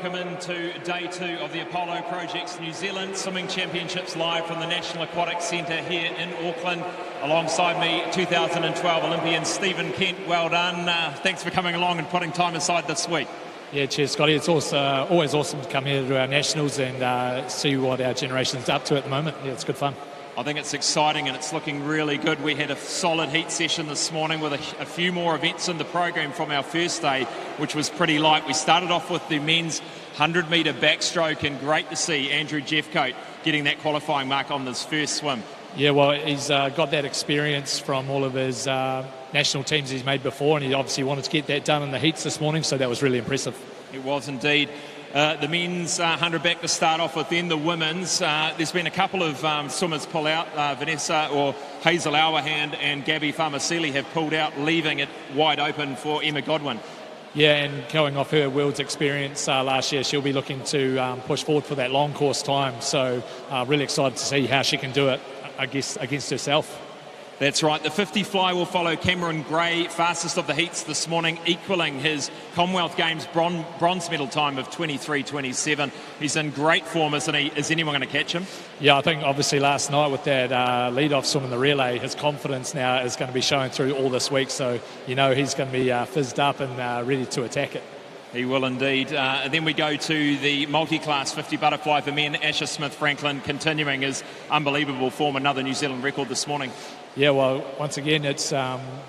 welcome into day 2 of the Apollo Project's New Zealand Swimming Championships live from the National Aquatic Centre here in Auckland. Alongside me, 2012 Olympian Stephen Kent. Well done. Thanks for coming along and putting time aside this week. Yeah, cheers, Scotty. It's also always awesome to come here to our nationals and see what our generation's up to at the moment. Yeah, it's good fun. I think it's exciting and it's looking really good. We had a solid heat session this morning with a few more events in the program from our first day, which was pretty light. We started off with the men's 100-metre backstroke, and great to see Andrew Jeffcoat getting that qualifying mark on his first swim. Yeah, well, he's got that experience from all of his national teams he's made before, and he obviously wanted to get that done in the heats this morning, so that was really impressive. It was indeed. The men's 100 back to start off with, then the women's. There's been a couple of swimmers pull out. Vanessa or Hazel Auerhand and Gabby Farmasili have pulled out, leaving it wide open for Emma Godwin. Yeah, and going off her world's experience last year, she'll be looking to push forward for that long course time. So really excited to see how she can do it, I guess, against herself. That's right. The 50 fly will follow Cameron Gray, fastest of the heats this morning, equalling his Commonwealth Games bronze medal time of 23:27. He's in great form, isn't he? Is anyone going to catch him? Yeah, I think obviously last night with that lead-off swim in the relay, his confidence now is going to be showing through all this week. So, you know, he's going to be fizzed up and ready to attack it. He will indeed. And then we go to the multi-class 50 butterfly for men. Asher Smith-Franklin continuing his unbelievable form, another New Zealand record this morning. Yeah, well, once again, it's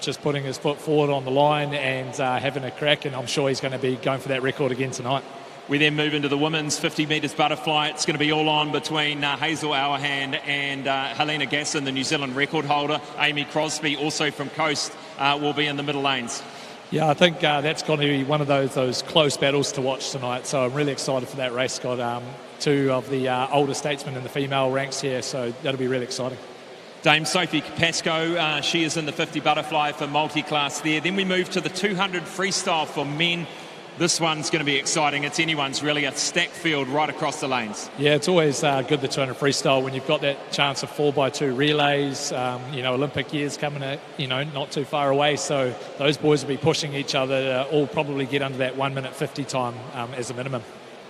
just putting his foot forward on the line and having a crack, and I'm sure he's going to be going for that record again tonight. We then move into the women's 50 metres butterfly. It's going to be all on between Hazel Auerhand and Helena Gasson, the New Zealand record holder. Amy Crosby, also from Coast, will be in the middle lanes. Yeah, I think that's going to be one of those close battles to watch tonight. So I'm really excited for that race. Got two of the older statesmen in the female ranks here, so that'll be really exciting. Dame Sophie Pascoe, she is in the 50 butterfly for multi-class there. Then we move to the 200 freestyle for men. This one's going to be exciting. It's anyone's, really, a stacked field right across the lanes. Yeah, it's always good, the 200 freestyle, when you've got that chance of 4x2 relays. Olympic years coming, not too far away. So those boys will be pushing each other to all probably get under that 1 minute 50 time as a minimum.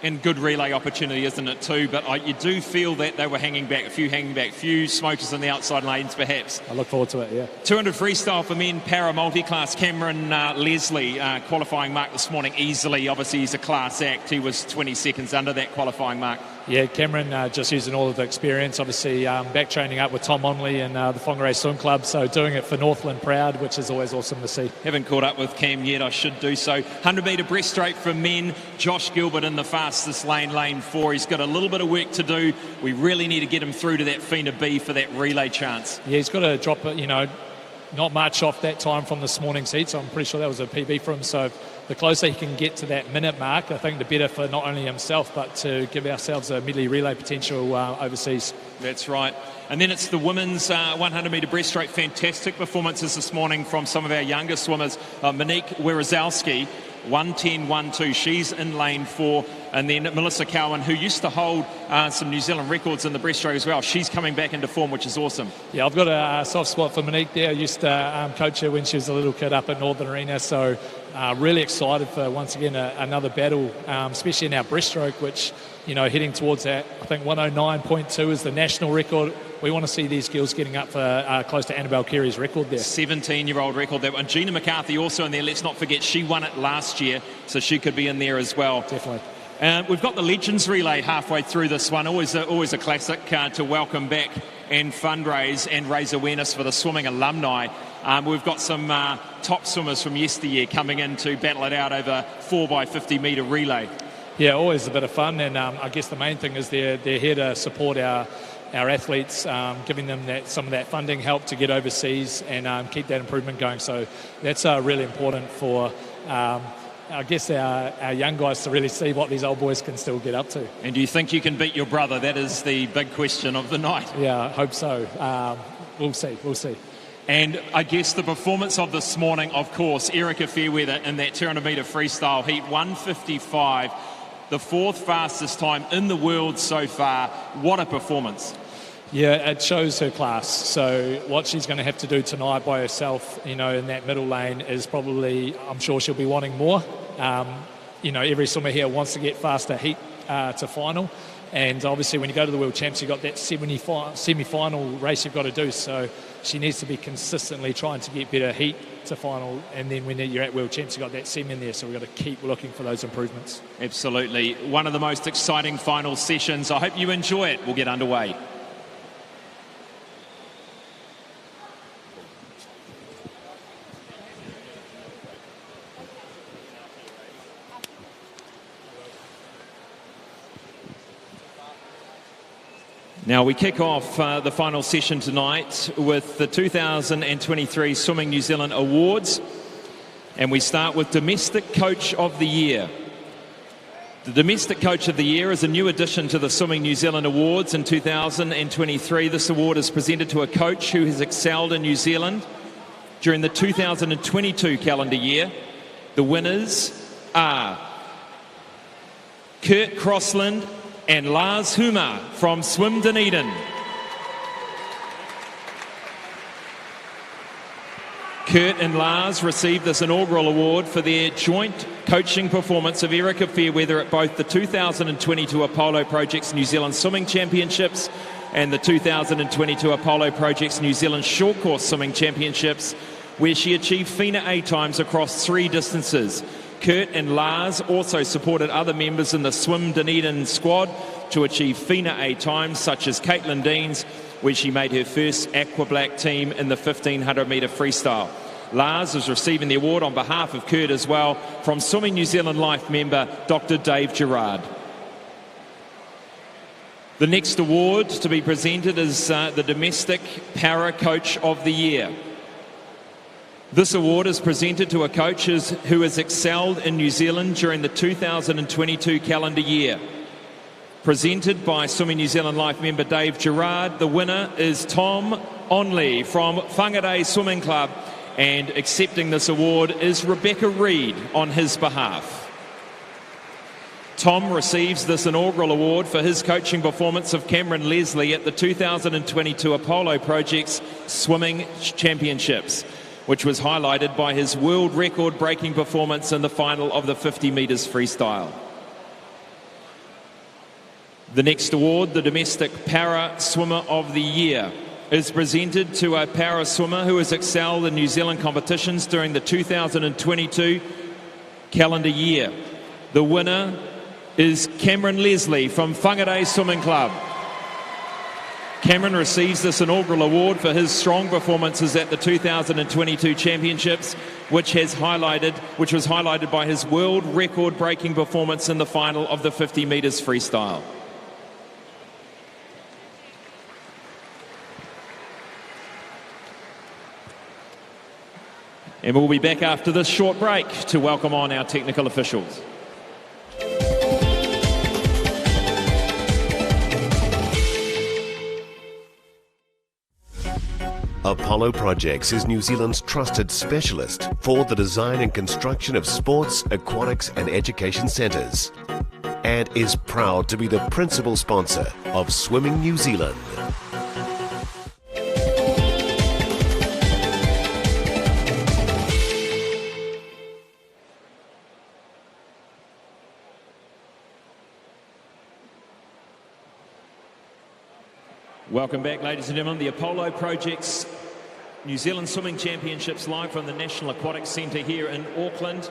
And good relay opportunity, isn't it, too? But you do feel that they were hanging back, few smokers in the outside lanes, perhaps. I look forward to it, yeah. 200 freestyle for men, para multi-class. Cameron Leslie, qualifying mark this morning easily. Obviously, he's a class act. He was 20 seconds under that qualifying mark. Yeah, Cameron just using all of the experience, obviously back training up with Tom Onley and the Whangarei Swim Club, so doing it for Northland proud, which is always awesome to see. Haven't caught up with Cam yet, I should do so. 100-metre breaststroke for men, Josh Gilbert in the fastest lane, lane 4. He's got a little bit of work to do. We really need to get him through to that FINA B for that relay chance. Yeah, he's got to drop it, not much off that time from this morning's heat, so I'm pretty sure that was a PB for him, so the closer he can get to that minute mark, I think the better for not only himself, but to give ourselves a medley relay potential overseas. That's right. And then it's the women's 100-metre breaststroke. Fantastic performances this morning from some of our younger swimmers. Monique Wierzowski, 1:10.12. She's in lane 4. And then Melissa Cowan, who used to hold some New Zealand records in the breaststroke as well. She's coming back into form, which is awesome. Yeah, I've got a soft spot for Monique there. I used to coach her when she was a little kid up at Northern Arena. So really excited for, once again, another battle, especially in our breaststroke, which, heading towards that, I think 109.2 is the national record. We want to see these girls getting up for close to Annabelle Carey's record there. 17-year-old record there. And Gina McCarthy also in there. Let's not forget, she won it last year, so she could be in there as well. Definitely. We've got the Legends Relay halfway through this one. Always a classic to welcome back and fundraise and raise awareness for the swimming alumni. We've got some top swimmers from yesteryear coming in to battle it out over 4x50 metre relay. Yeah, always a bit of fun, and I guess the main thing is they're here to support our athletes, giving them some of that funding help to get overseas and keep that improvement going. So that's really important for I guess our young guys to really see what these old boys can still get up to. And do you think you can beat your brother? That is the big question of the night. Yeah, I hope so. We'll see. And I guess the performance of this morning, of course, Erica Fairweather in that 200-metre freestyle heat, 1:55, the 4th fastest time in the world so far. What a performance. Yeah, it shows her class. So what she's going to have to do tonight by herself, in that middle lane is probably, I'm sure she'll be wanting more. every swimmer here wants to get faster heat to final. And obviously when you go to the World Champs, you've got that semi-final race you've got to do. So she needs to be consistently trying to get better heat to final. And then when you're at World Champs, you've got that semi in there. So we've got to keep looking for those improvements. Absolutely. One of the most exciting final sessions. I hope you enjoy it. We'll get underway. Now we kick off the final session tonight with the 2023 Swimming New Zealand Awards, and we start with Domestic Coach of the Year. The Domestic Coach of the Year is a new addition to the Swimming New Zealand Awards in 2023. This award is presented to a coach who has excelled in New Zealand during the 2022 calendar year. The winners are Kurt Crossland and Lars Humar from Swim Dunedin. Kurt and Lars received this inaugural award for their joint coaching performance of Erica Fairweather at both the 2022 Apollo Projects New Zealand Swimming Championships and the 2022 Apollo Projects New Zealand Short Course Swimming Championships, where she achieved FINA A times across 3 distances. Kurt and Lars also supported other members in the Swim Dunedin squad to achieve FINA A times, such as Caitlin Deans, where she made her first Aqua Black team in the 1500 metre freestyle. Lars is receiving the award on behalf of Kurt as well from Swimming New Zealand Life member Dr. Dave Gerard. The next award to be presented is the Domestic Para Coach of the Year. This award is presented to a coach who has excelled in New Zealand during the 2022 calendar year. Presented by Swimming New Zealand Life member Dave Gerard, the winner is Tom Onley from Whangarei Swimming Club, and accepting this award is Rebecca Reid on his behalf. Tom receives this inaugural award for his coaching performance of Cameron Leslie at the 2022 Apollo Projects Swimming Championships, which was highlighted by his world record breaking performance in the final of the 50 metres freestyle. The next award, the Domestic Para Swimmer of the Year, is presented to a para swimmer who has excelled in New Zealand competitions during the 2022 calendar year. The winner is Cameron Leslie from Whangarei Swimming Club. Cameron receives this inaugural award for his strong performances at the 2022 Championships, which was highlighted by his world record breaking performance in the final of the 50 metres freestyle. And we'll be back after this short break to welcome on our technical officials. Apollo Projects is New Zealand's trusted specialist for the design and construction of sports, aquatics and education centres, and is proud to be the principal sponsor of Swimming New Zealand. Welcome back, ladies and gentlemen. The Apollo Projects New Zealand Swimming Championships live from the National Aquatic Centre here in Auckland.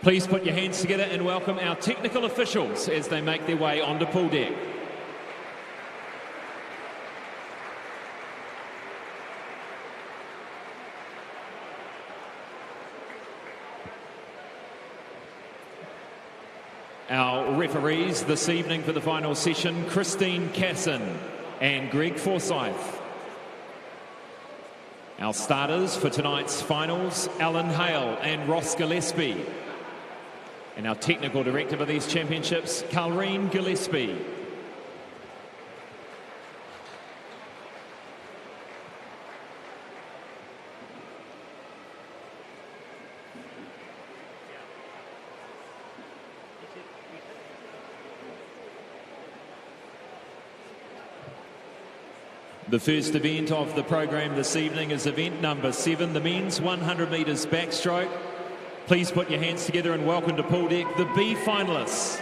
Please put your hands together and welcome our technical officials as they make their way onto pool deck. Our referees this evening for the final session, Christine Casson and Greg Forsyth. Our starters for tonight's finals, Alan Hale and Ross Gillespie. And our technical director for these championships, Carlreen Gillespie. The first event of the program this evening is event number 7, the men's 100 metres backstroke. Please put your hands together and welcome to pool deck the B finalists.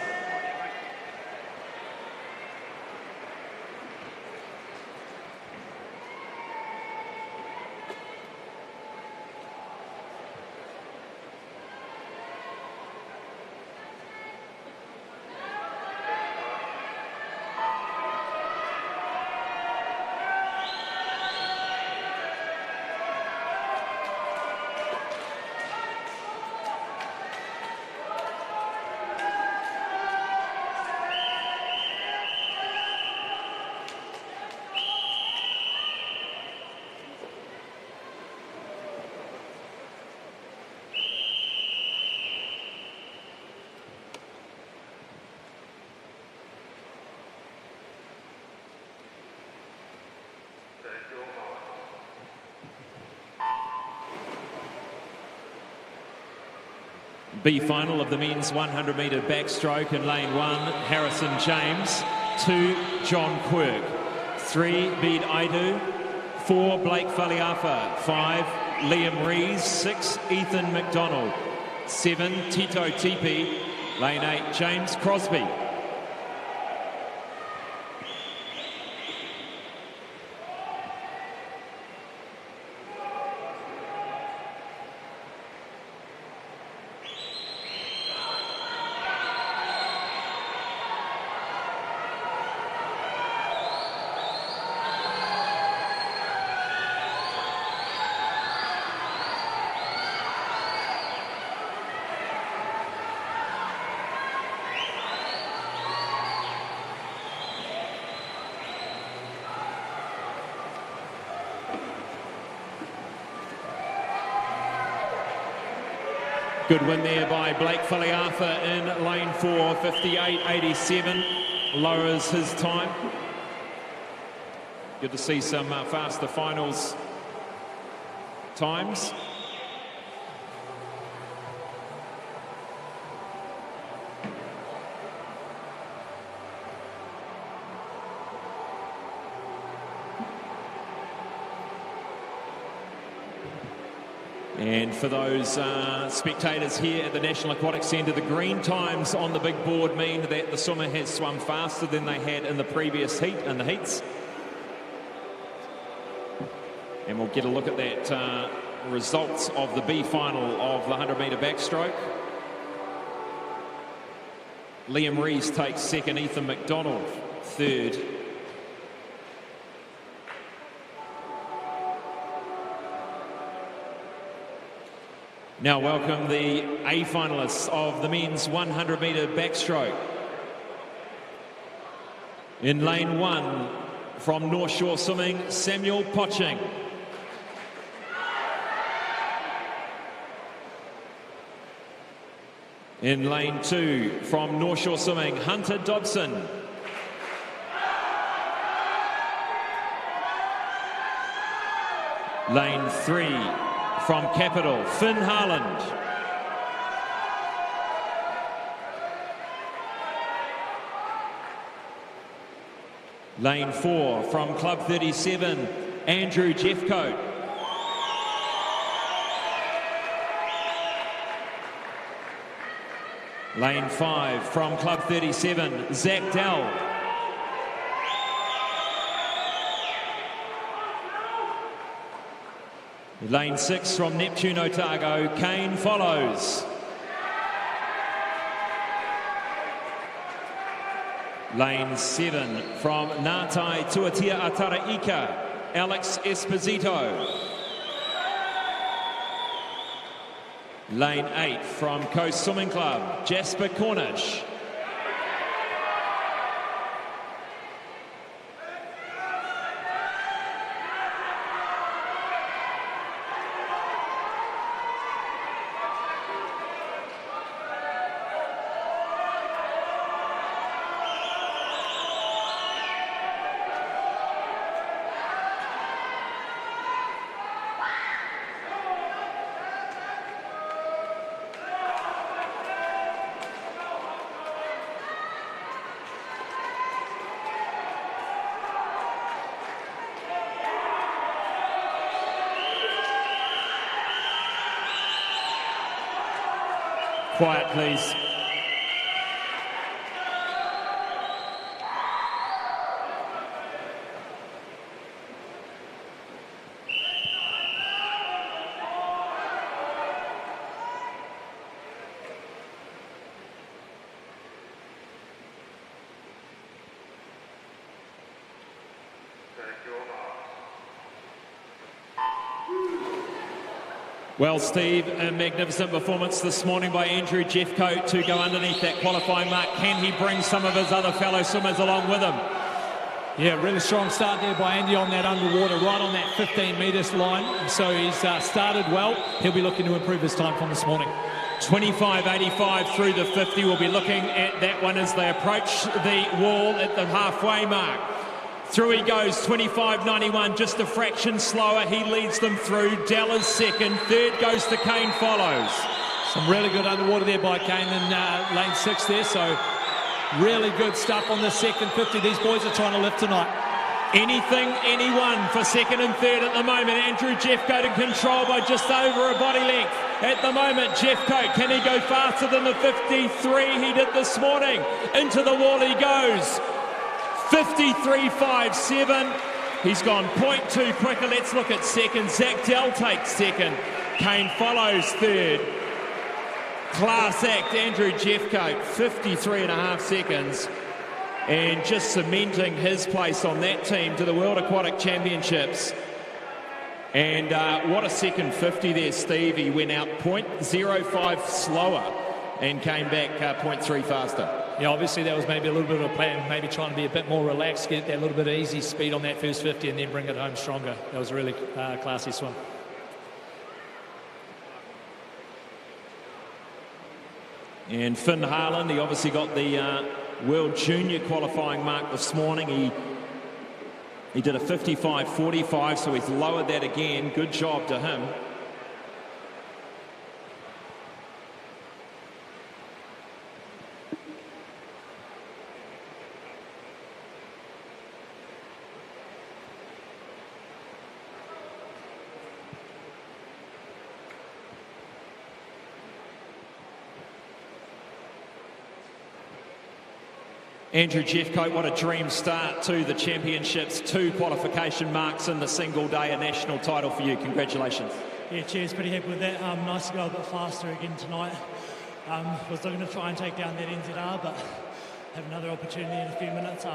B final of the men's 100 metre backstroke in lane 1, Harrison James. 2, John Quirk. 3, Bede Aidu. 4, Blake Faliafa. 5, Liam Rees. 6, Ethan McDonald. 7, Tito Tipi. Lane 8, James Crosby. Good win there by Blake Faliafa in lane 4, 58.87, lowers his time. Good to see some faster finals times. And for those spectators here at the National Aquatic Centre, the green times on the big board mean that the swimmer has swum faster than they had in the previous heat, in the heats. And we'll get a look at that results of the B final of the 100 metre backstroke. Liam Rees takes second, Ethan McDonald third. Now welcome the A finalists of the men's 100 metre backstroke. In lane 1, from North Shore Swimming, Samuel Poching. In lane 2, from North Shore Swimming, Hunter Dobson. Lane 3, from Capital, Finn Harland. Lane 4, from Club 37, Andrew Jeffcoat. Lane 5, from Club 37, Zach Dell. Lane 6, from Neptune Otago, Kane follows. Lane 7, from Ngātai Tuatia Ataraika, Alex Esposito. Lane 8, from Coast Swimming Club, Jasper Cornish. Quiet, please. Well, Steve, a magnificent performance this morning by Andrew Jeffcoat to go underneath that qualifying mark. Can he bring some of his other fellow swimmers along with him? Yeah, really strong start there by Andy on that underwater, right on that 15 metres line. So he's started well. He'll be looking to improve his time from this morning. 25.85 through the 50. We'll be looking at that one as they approach the wall at the halfway mark. Through he goes, 25.91, just a fraction slower. He leads them through. Della's second. Third goes to Kane, follows. Some really good underwater there by Kane in lane 6 there. So really good stuff on the second 50. These boys are trying to lift tonight. Anything, anyone for second and third at the moment. Andrew Jeffcoat in control by just over a body length. At the moment, Jeffcoat, can he go faster than the 53 he did this morning? Into the wall he goes. 53.57. He's gone 0.2 quicker. Let's look at second. Zach Dell takes second. Kane follows third. Class act, Andrew Jeffcoat, 53.5 seconds. And just cementing his place on that team to the World Aquatic Championships. And what a second 50 there, Steve. He went out 0.05 slower and came back 0.3 faster. Yeah, obviously that was maybe a little bit of a plan, maybe trying to be a bit more relaxed, get that little bit of easy speed on that first 50 and then bring it home stronger. That was a really classy swim. And Finn Harland, he obviously got the World Junior qualifying mark this morning. He did a 55.45, so he's lowered that again. Good job to him. Andrew Jeffcoat, what a dream start to the championships. 2 qualification marks in the single day, a national title for you. Congratulations. Yeah, cheers, pretty happy with that. Nice to go a bit faster again tonight. Was looking to try and take down that NZR, but have another opportunity in a few minutes.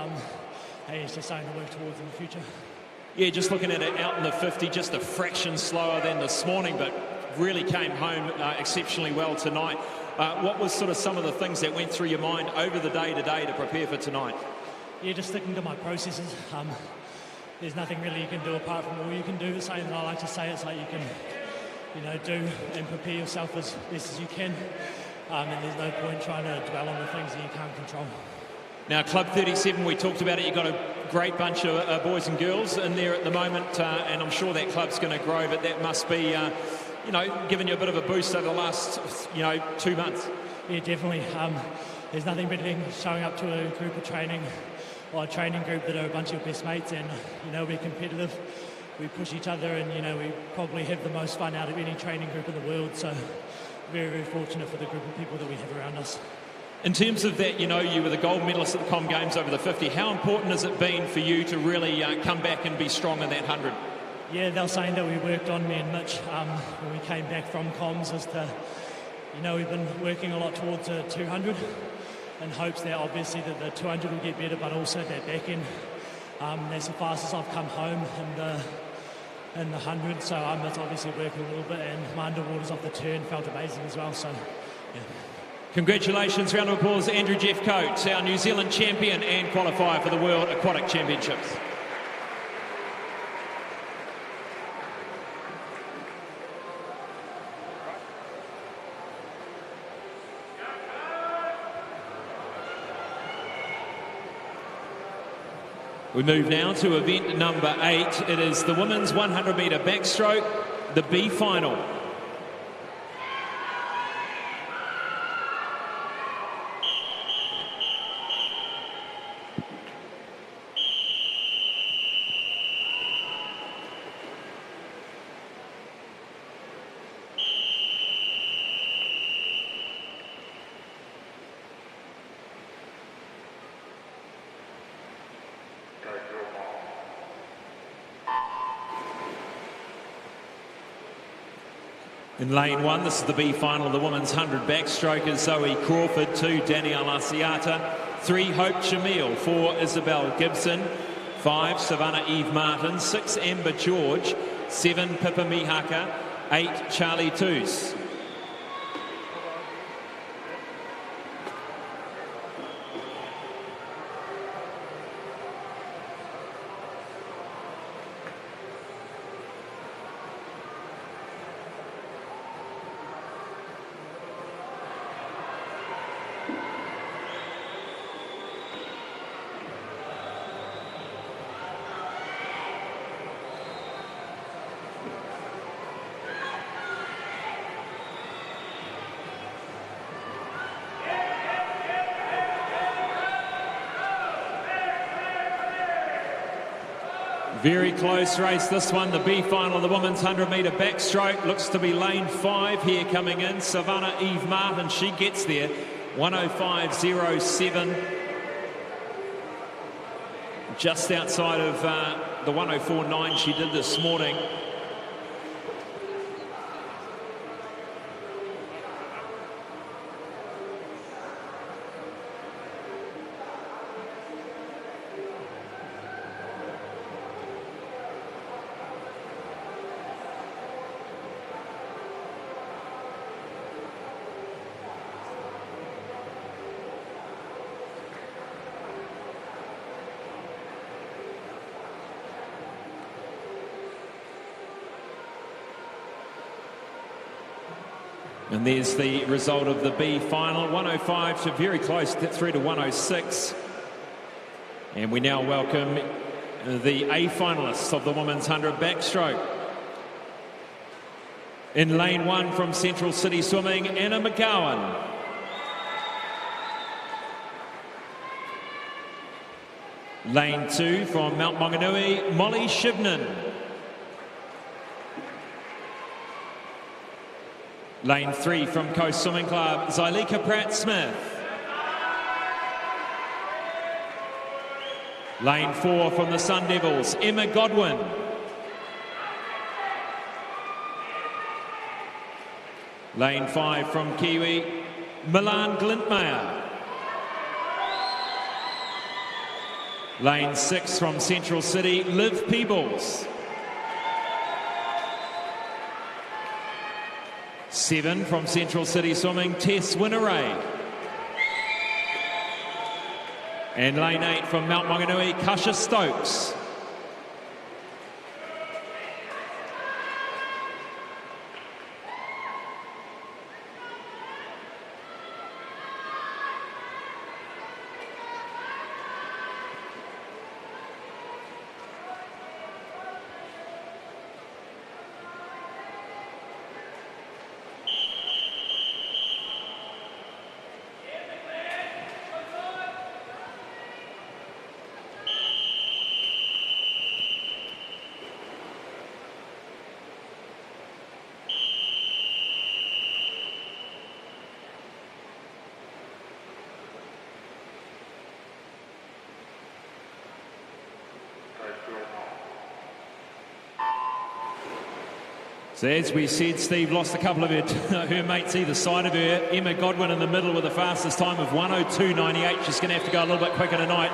Hey, it's just something to work towards in the future. Yeah, just looking at it out in the 50, just a fraction slower than this morning, but really came home exceptionally well tonight. What was sort of some of the things that went through your mind over the day today to prepare for tonight? Yeah, just sticking to my processes. There's nothing really you can do apart from all you can do. Something that I like to say, it's like you can, do and prepare yourself as best as you can. And there's no point trying to dwell on the things that you can't control. Now, Club 37, we talked about it. You've got a great bunch of boys and girls in there at the moment, and I'm sure that club's going to grow, but that must be... given you a bit of a boost over the last, 2 months. Yeah, definitely. There's nothing better than showing up to a group of training, or a training group that are a bunch of your best mates, and, we're competitive. We push each other, and, we probably have the most fun out of any training group in the world. So very, very fortunate for the group of people that we have around us. In terms of that, you were the gold medalist at the Com Games over the 50. How important has it been for you to really come back and be strong in that 100? Yeah, they were saying that we worked on, me and Mitch, when we came back from comms, as to, we've been working a lot towards a 200 in hopes that obviously that the 200 will get better, but also that back end. That's the fastest I've come home in the 100, so I must obviously work a little bit, and my underwaters off the turn felt amazing as well, so yeah. Congratulations, round of applause, Andrew Jeffcoat, our New Zealand champion and qualifier for the World Aquatic Championships. We move now to event number 8. It is the women's 100-metre backstroke, the B final. In lane 1, this is the B final of the women's 100 backstroke. Zoe Crawford, 2, Danielle Asiata, 3, Hope Jamil, 4, Isabel Gibson, 5, Savannah Eve Martin, 6, Amber George, 7, Pippa Mihaka, 8, Charlie Toos. Very close race, this one, the B final of the women's 100-metre backstroke. Looks to be lane 5 here coming in. Savannah Eve Martin, she gets there, 105.07. Just outside of the 104.9 she did this morning. And there's the result of the B final, 105 to very close, through to 106. And we now welcome the A finalists of the women's 100 backstroke. In lane 1 from Central City Swimming, Anna McGowan. Lane 2 from Mount Maunganui, Molly Shivnan. Lane 3 from Coast Swimming Club, Zylika Pratt-Smith. Lane 4 from the Sun Devils, Emma Godwin. Lane 5 from Kiwi, Milan Glintmeyer. Lane 6 from Central City, Liv Peebles. 7 from Central City Swimming, Tess Winneray. And lane 8 from Mount Maunganui, Kasha Stokes. So as we said, Steve lost a couple of her mates either side of her. Emma Godwin in the middle with the fastest time of 102.98. She's going to have to go a little bit quicker tonight.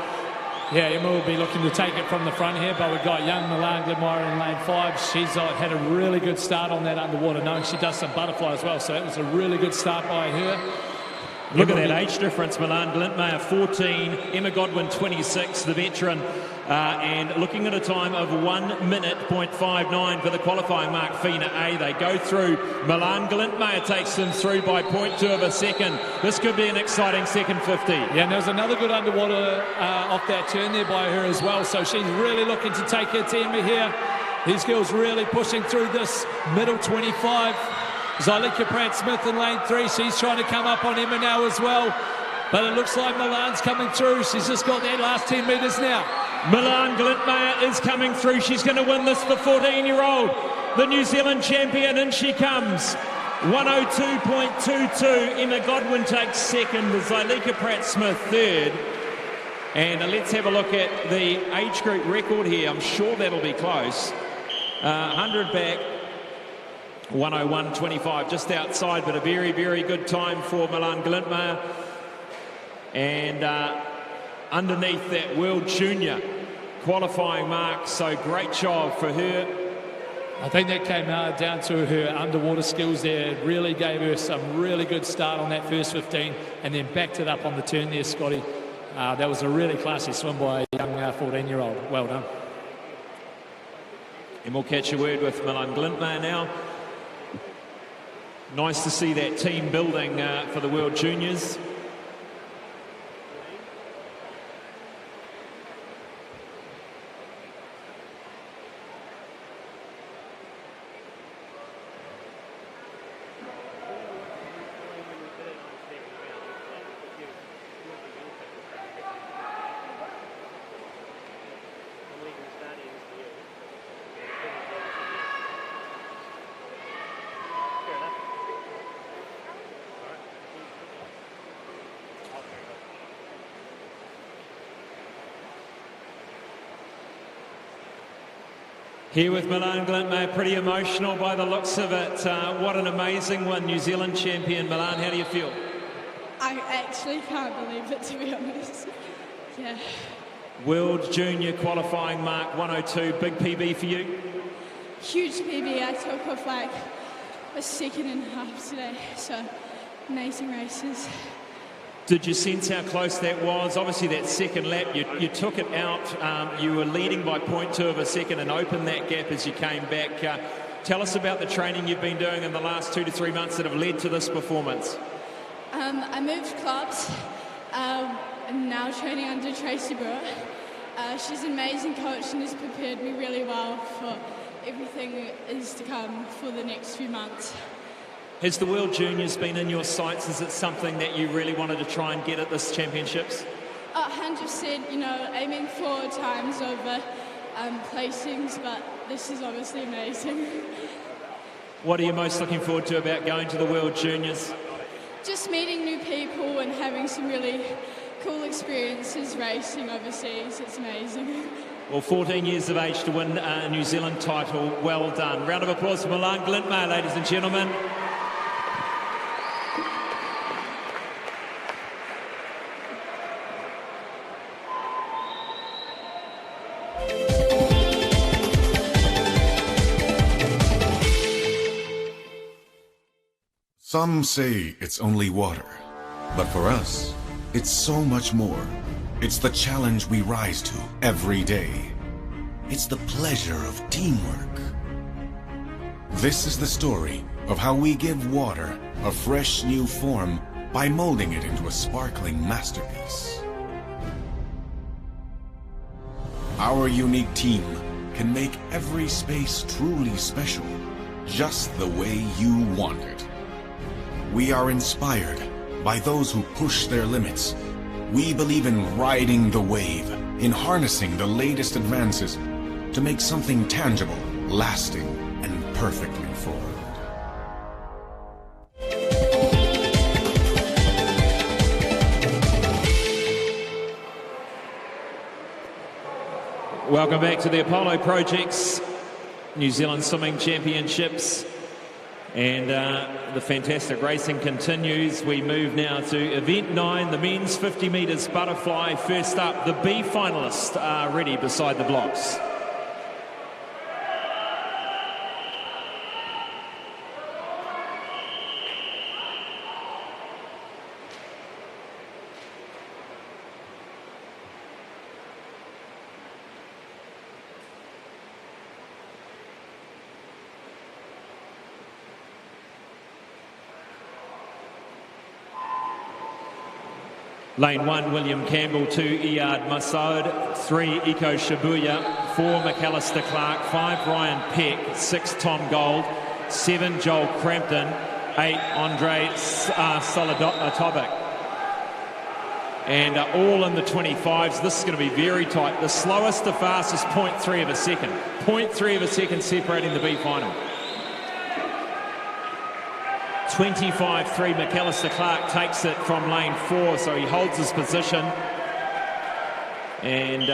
Yeah, Emma will be looking to take it from the front here, but we've got young Milan Glintmeyer in lane 5. She's had a really good start on that underwater, knowing she does some butterfly as well, so that was a really good start by her. Look at that age difference. Milan Glintmeyer 14, Emma Godwin 26, the veteran, and looking at a time of 1 minute .59 for the qualifying mark. Fina A, they go through. Milan Glintmeyer takes them through by 0.2 of a second. This could be an exciting second 50. Yeah, and there was another good underwater off that turn there by her as well, so she's really looking to take her team here. These girls really pushing through this middle 25. Zylika Pratt-Smith in lane 3. She's trying to come up on Emma now as well. But it looks like Milan's coming through. She's just got that last 10 metres now. Milan Glintmeyer is coming through. She's going to win this, the 14-year-old, the New Zealand champion. In she comes. 102.22. Emma Godwin takes second. Zylika Pratt-Smith third. And let's have a look at the age group record here. I'm sure that'll be close. 100 back. 101.25, just outside, but a very, very good time for Milan Glintmeyer. And underneath that World Junior qualifying mark, so great job for her. I think that came down to her underwater skills there. It really gave her some really good start on that first 15 and then backed it up on the turn there, Scotty. That was a really classy swim by a young 14-year-old. Well done. And we'll catch a word with Milan Glintmeyer now. Nice to see that team building for the World Juniors. Here with Milan Glintmeyer, pretty emotional by the looks of it. What an amazing one, New Zealand champion. Milan, how do you feel? I actually can't believe it, to be honest. Yeah. World Junior qualifying mark 102, big PB for you? Huge PB. I took off like a second and a half today, so amazing races. Did you sense how close that was? Obviously that second lap, you took it out. You were leading by 0.2 of a second and opened that gap as you came back. Tell us about the training you've been doing in the last 2 to 3 months that have led to this performance. I moved clubs. I'm now training under Tracy Brewer. She's an amazing coach and has prepared me really well for everything that is to come for the next few months. Has the World Juniors been in your sights? Is it something that you really wanted to try and get at this championships? 100%, you know, aiming for times over placings, but this is obviously amazing. What are you most looking forward to about going to the World Juniors? Just meeting new people and having some really cool experiences racing overseas. It's amazing. Well, 14 years of age to win a New Zealand title. Well done. Round of applause for Milan Glintmeyer, ladies and gentlemen. Some say it's only water, but for us, it's so much more. It's the challenge we rise to every day. It's the pleasure of teamwork. This is the story of how we give water a fresh new form by molding it into a sparkling masterpiece. Our unique team can make every space truly special, just the way you want it. We are inspired by those who push their limits. We believe in riding the wave, in harnessing the latest advances to make something tangible, lasting, and perfectly formed. Welcome back to the Apollo Projects New Zealand Swimming Championships. And the fantastic racing continues. We move now to event 9, the men's 50 metres butterfly. First up, the B finalists are ready beside the blocks. Lane 1, William Campbell. 2, Iyad Masoud. 3, Iko Shibuya. 4, McAllister Clark. 5, Ryan Peck. 6, Tom Gold. 7, Joel Crampton. 8, Andre Solodatovic. And all in the 25s. This is going to be very tight. The slowest to fastest, 0.3 of a second. 0.3 of a second separating the B final. 25-3, McAllister Clark takes it from lane 4, so he holds his position. And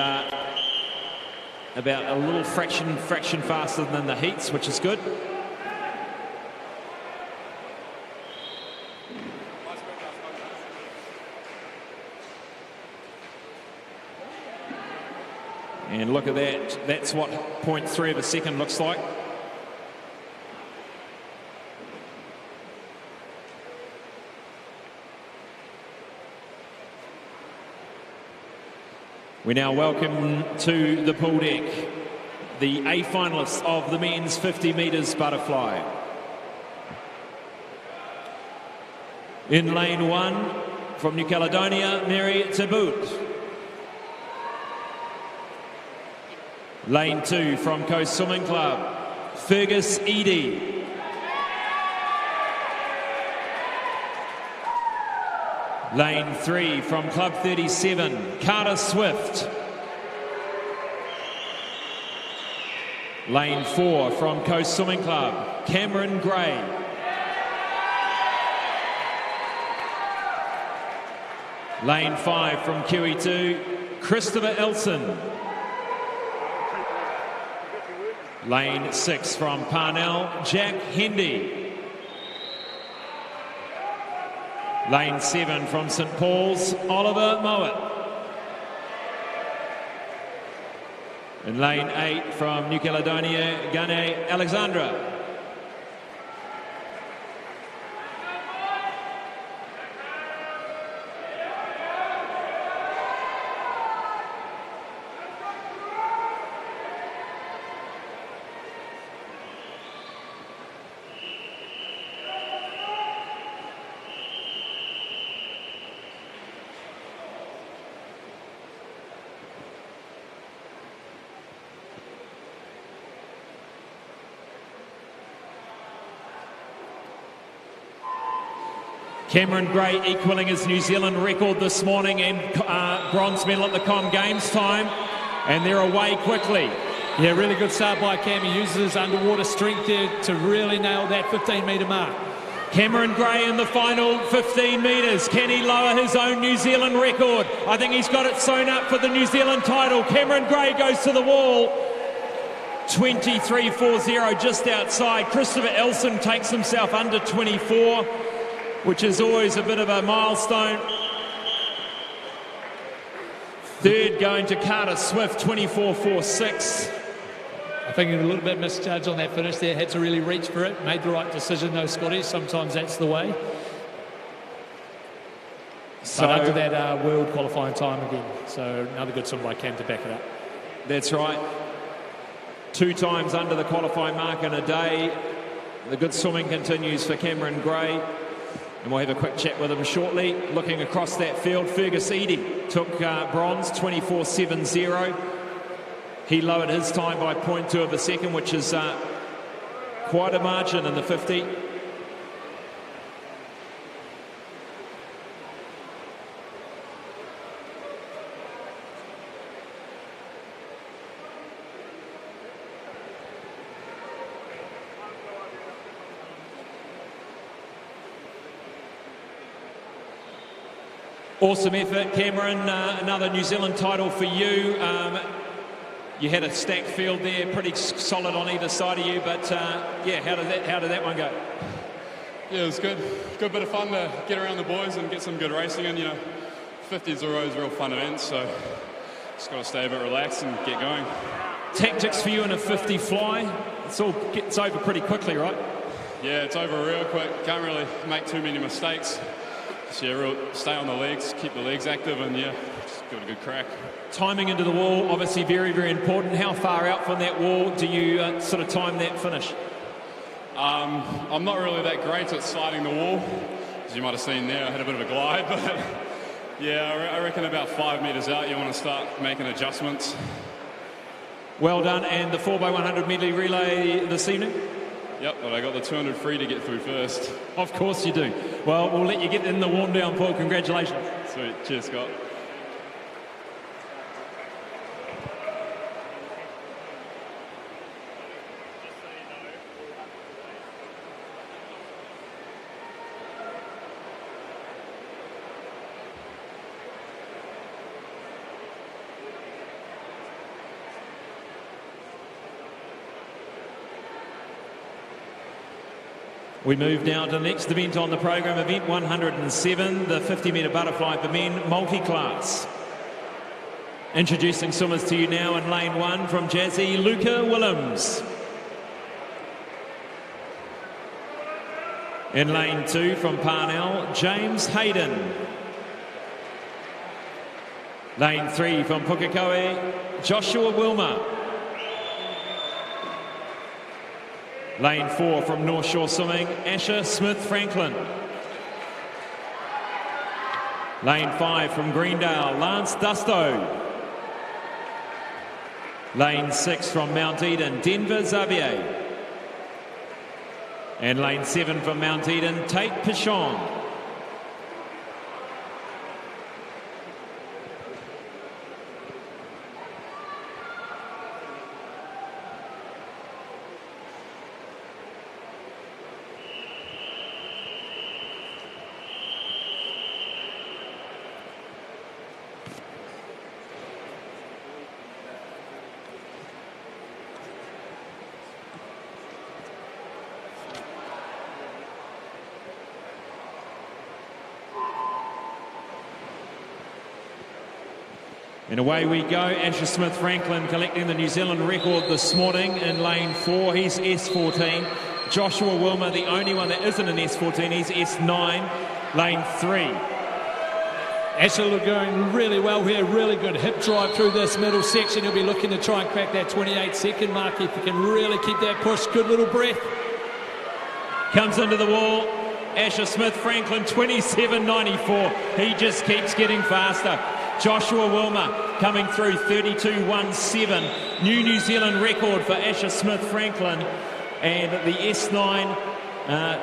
about a little fraction faster than the heats, which is good. And look at that. That's what 0.3 of a second looks like. We now welcome to the pool deck the A finalists of the men's 50 metres butterfly. In lane 1, from New Caledonia, Mary Tabout. Lane 2, from Coast Swimming Club, Fergus Eadie. Lane 3, from Club 37, Carter Swift. Lane 4, from Coast Swimming Club, Cameron Gray. Lane 5, from QE2, Christopher Elson. Lane 6, from Parnell, Jack Hendy. Lane 7, from St Paul's, Oliver Mowat. In lane 8, from New Caledonia, Gane Alexandra. Cameron Gray equalling his New Zealand record this morning and bronze medal at the Com Games time, and they're away quickly. Yeah, really good start by Cam. He uses his underwater strength there to really nail that 15-metre mark. Cameron Gray in the final 15 metres. Can he lower his own New Zealand record? I think he's got it sewn up for the New Zealand title. Cameron Gray goes to the wall. 23.40 just outside. Christopher Elson takes himself under 24. Which is always a bit of a milestone. Third going to Carter Swift, 24.46. I think a little bit misjudged on that finish there. Had to really reach for it. Made the right decision, though, Scotty. Sometimes that's the way. So but under that world qualifying time again. So another good swim by Cam to back it up. That's right. 2 times under the qualifying mark in a day. The good swimming continues for Cameron Gray. And we'll have a quick chat with him shortly. Looking across that field, Fergus Eadie took bronze, 24.70. He lowered his time by 0.2 of a second, which is quite a margin in the 50. Awesome effort, Cameron. Another New Zealand title for you. You had a stacked field there, pretty solid on either side of you. But yeah, how did that one go? Yeah, it was good. Good bit of fun to get around the boys and get some good racing in. You know, 50s are always real fun events, so just got to stay a bit relaxed and get going. Tactics for you in a 50 fly? It's over pretty quickly, right? Yeah, it's over real quick. Can't really make too many mistakes. So yeah, stay on the legs, keep the legs active, and yeah, just give it a good crack. Timing into the wall, obviously very, very important. How far out from that wall do you sort of time that finish? I'm not really that great at sliding the wall. As you might have seen there, I had a bit of a glide, but yeah, I reckon about 5 metres out you want to start making adjustments. Well done, and the 4x100 medley relay this evening? Yep, but I got the 200 free to get through first. Of course you do. Well, we'll let you get in the warm down pool. Congratulations. Sweet. Cheers, Scott. We move now to the next event on the program, event 107, the 50-metre butterfly for men multi-class. Introducing swimmers to you now in lane 1 from Jazzy, Luca Willems. In lane 2 from Parnell, James Hayden. Lane 3 from Pukekohe, Joshua Wilmer. Lane 4 from North Shore Swimming, Asher Smith-Franklin. Lane 5 from Greendale, Lance Dusto. Lane 6 from Mount Eden, Denver Xavier. And lane 7 from Mount Eden, Tate Pichon. And away we go. Asher Smith-Franklin collecting the New Zealand record this morning in lane 4. He's S14. Joshua Wilmer, the only one that isn't an S14, he's S9. Lane 3. Asher going really well here, really good hip drive through this middle section. He'll be looking to try and crack that 28-second mark if he can really keep that push. Good little breath. Comes into the wall. Asher Smith-Franklin, 27.94. He just keeps getting faster. Joshua Wilmer coming through 32.17. New Zealand record for Asher Smith-Franklin. And the S9,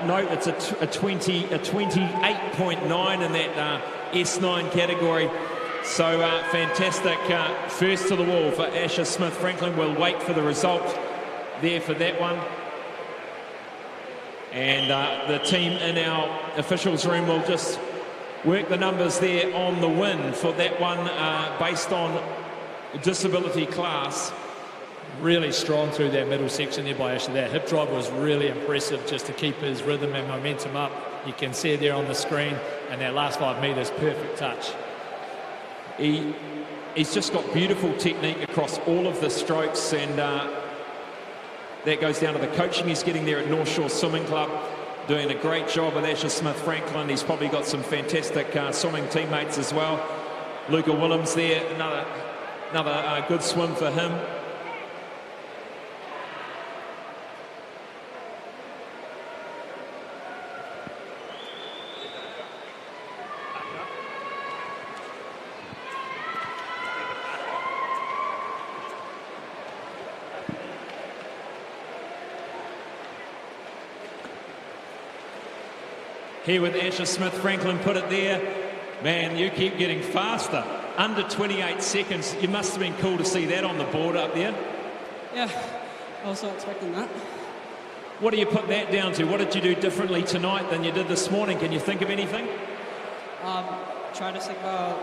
no, it's a 28.9 in that S9 category. So fantastic first to the wall for Asher Smith-Franklin. We'll wait for the result there for that one. And the team in our officials room will just work the numbers there on the win for that one based on disability class. Really strong through that middle section there by Asher. That hip drive was really impressive just to keep his rhythm and momentum up. You can see it there on the screen, and that last 5 metres, perfect touch. He's just got beautiful technique across all of the strokes, and that goes down to the coaching he's getting there at North Shore Swimming Club. Doing a great job with Asher Smith-Franklin. He's probably got some fantastic swimming teammates as well. Luca Willems there, another good swim for him. Here with Asher Smith-Franklin, put it there. Man, you keep getting faster. Under 28 seconds. You must have been cool to see that on the board up there. Yeah, I was not expecting that. What do you put that down to? What did you do differently tonight than you did this morning? Can you think of anything? Try to think about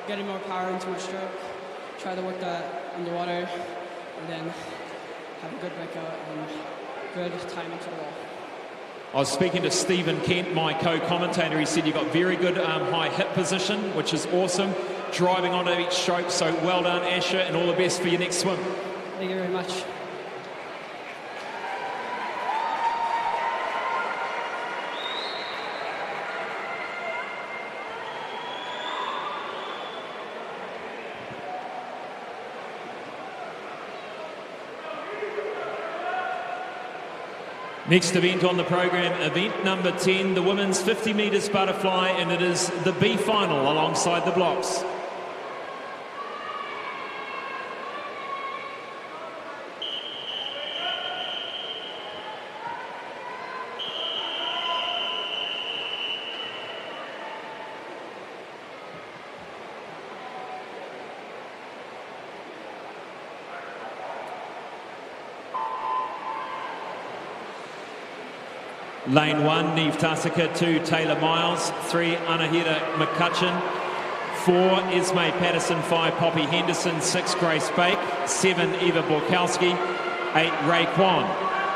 getting more power into my stroke. Try to work that underwater, and then have a good breakout and good time into the wall. I was speaking to Stephen Kent, my co-commentator. He said you got very good high hip position, which is awesome. Driving onto each stroke, so well done, Asher, and all the best for your next swim. Thank you very much. Next event on the program, event number 10, the women's 50 metres butterfly, and it is the B final alongside the blocks. Lane 1, Neve Tasika. 2, Taylor Miles. 3, Anahita McCutcheon. 4, Esme Patterson. 5, Poppy Henderson. 6, Grace Bake. 7, Eva Borkowski. 8, Ray Kwan.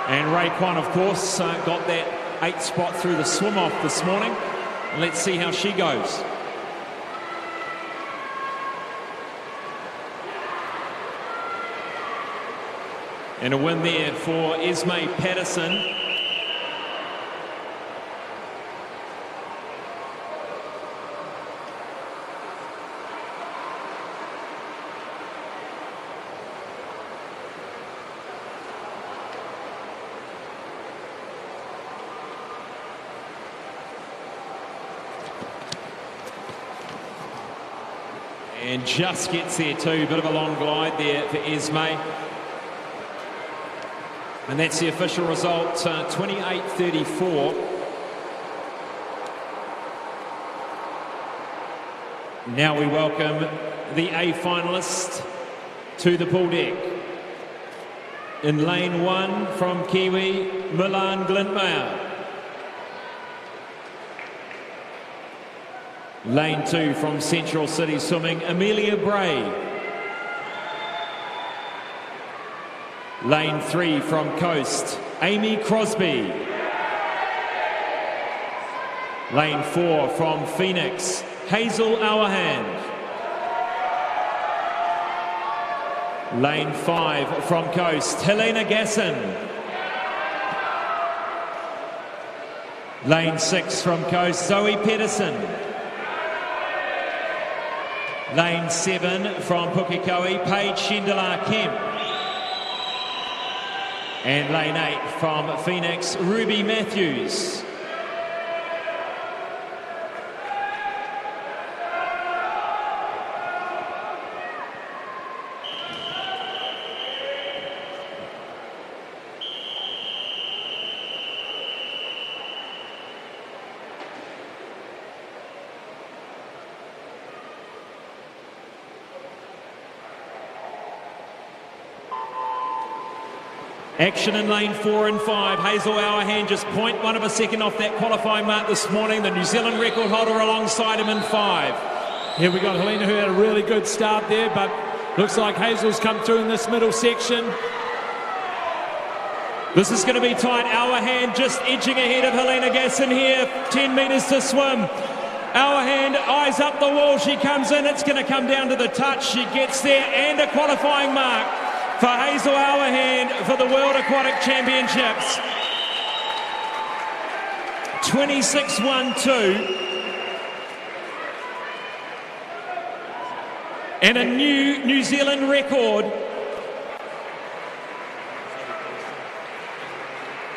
And Ray Kwan, of course, got that 8th spot through the swim-off this morning. And let's see how she goes. And a win there for Esme Patterson. And just gets there too. Bit of a long glide there for Esme. And that's the official result, 28-34. Now we welcome the A finalist to the pool deck. In lane 1 from Kiwi, Milan Glintmeyer. Lane 2 from Central City Swimming, Amelia Bray. Lane 3 from Coast, Amy Crosby. Lane 4 from Phoenix, Hazel Auerhand. Lane 5 from Coast, Helena Gasson. Lane 6 from Coast, Zoe Pedersen. Lane 7 from Pukekohe, Paige Shendelar Kemp. And lane 8 from Phoenix, Ruby Matthews. Action in lane 4 and 5. Hazel Auerhand just 0.1 of a second off that qualifying mark this morning. The New Zealand record holder alongside him in 5. Here we got Helena, who had a really good start there, but looks like Hazel's come through in this middle section. This is going to be tight. Auerhand just edging ahead of Helena Gasson here. 10 metres to swim. Auerhand eyes up the wall. She comes in. It's going to come down to the touch. She gets there, and a qualifying mark for Hazel Auerhand for the World Aquatic Championships. 26.12. And a new New Zealand record.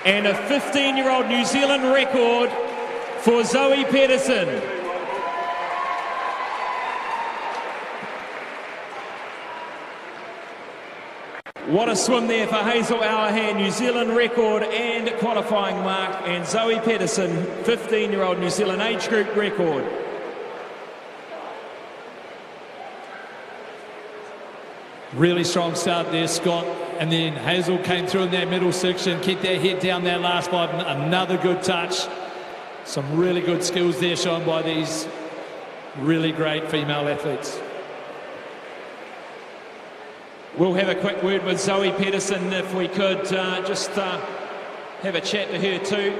And a 15-year-old New Zealand record for Zoe Pedersen. What a swim there for Hazel Auerhand, New Zealand record and qualifying mark. And Zoe Pedersen, 15-year-old New Zealand age group record. Really strong start there, Scott. And then Hazel came through in that middle section, kept their head down that last 5. Another good touch. Some really good skills there shown by these really great female athletes. We'll have a quick word with Zoe Pedersen if we could just have a chat to her too.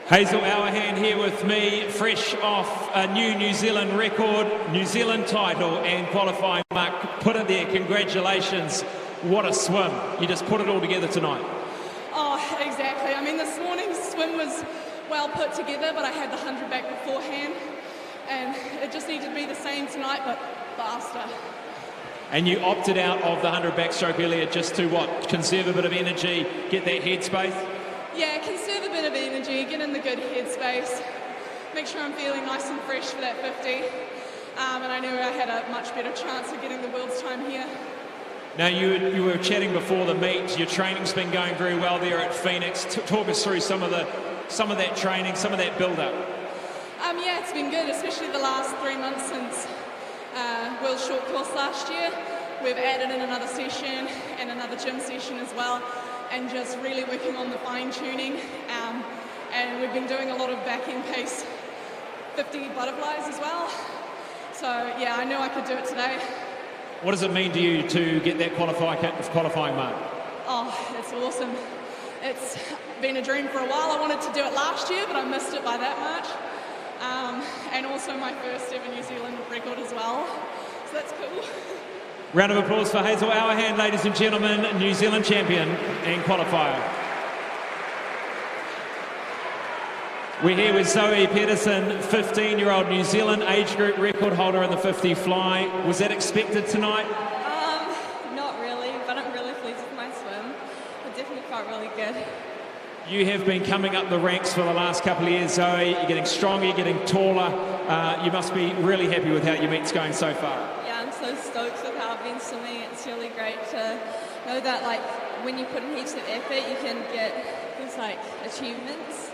Hazel Auerhand here with me, fresh off a new New Zealand record, New Zealand title and qualifying mark. Put it there, congratulations. What a swim. You just put it all together tonight. Oh, exactly. I mean, this morning's swim was well put together, but I had the 100 back beforehand, and it just needed to be the same tonight, but faster. And you opted out of the 100 backstroke earlier just to what? Conserve a bit of energy, get that headspace? Yeah, conserve a bit of energy, get in the good headspace, make sure I'm feeling nice and fresh for that 50. And I knew I had a much better chance of getting the world's time here. Now, you were chatting before the meet. Your training's been going very well there at Phoenix. Talk us through some of that training, some of that build-up. Yeah, it's been good, especially the last 3 months since World Short Course last year. We've added in another session and another gym session as well, and just really working on the fine-tuning. And we've been doing a lot of back-end pace 50 butterflies as well. So yeah, I knew I could do it today. What does it mean to you to get that qualifying mark? Oh, it's awesome. It's been a dream for a while. I wanted to do it last year, but I missed it by that much. And also also my first ever New Zealand record as well, so that's cool. Round of applause for Hazel Hourhand, ladies and gentlemen, New Zealand champion and qualifier. We're here with Zoe Pedersen, 15-year-old New Zealand age group record holder in the 50 fly. Was that expected tonight? Not really, but I'm really pleased with my swim. It definitely felt really good. You have been coming up the ranks for the last couple of years, Zoe. You're getting stronger, you're getting taller. You must be really happy with how your meet's going so far. Yeah, I'm so stoked with how I've been swimming. It's really great to know that, like, when you put in heaps of effort, you can get these, like, achievements.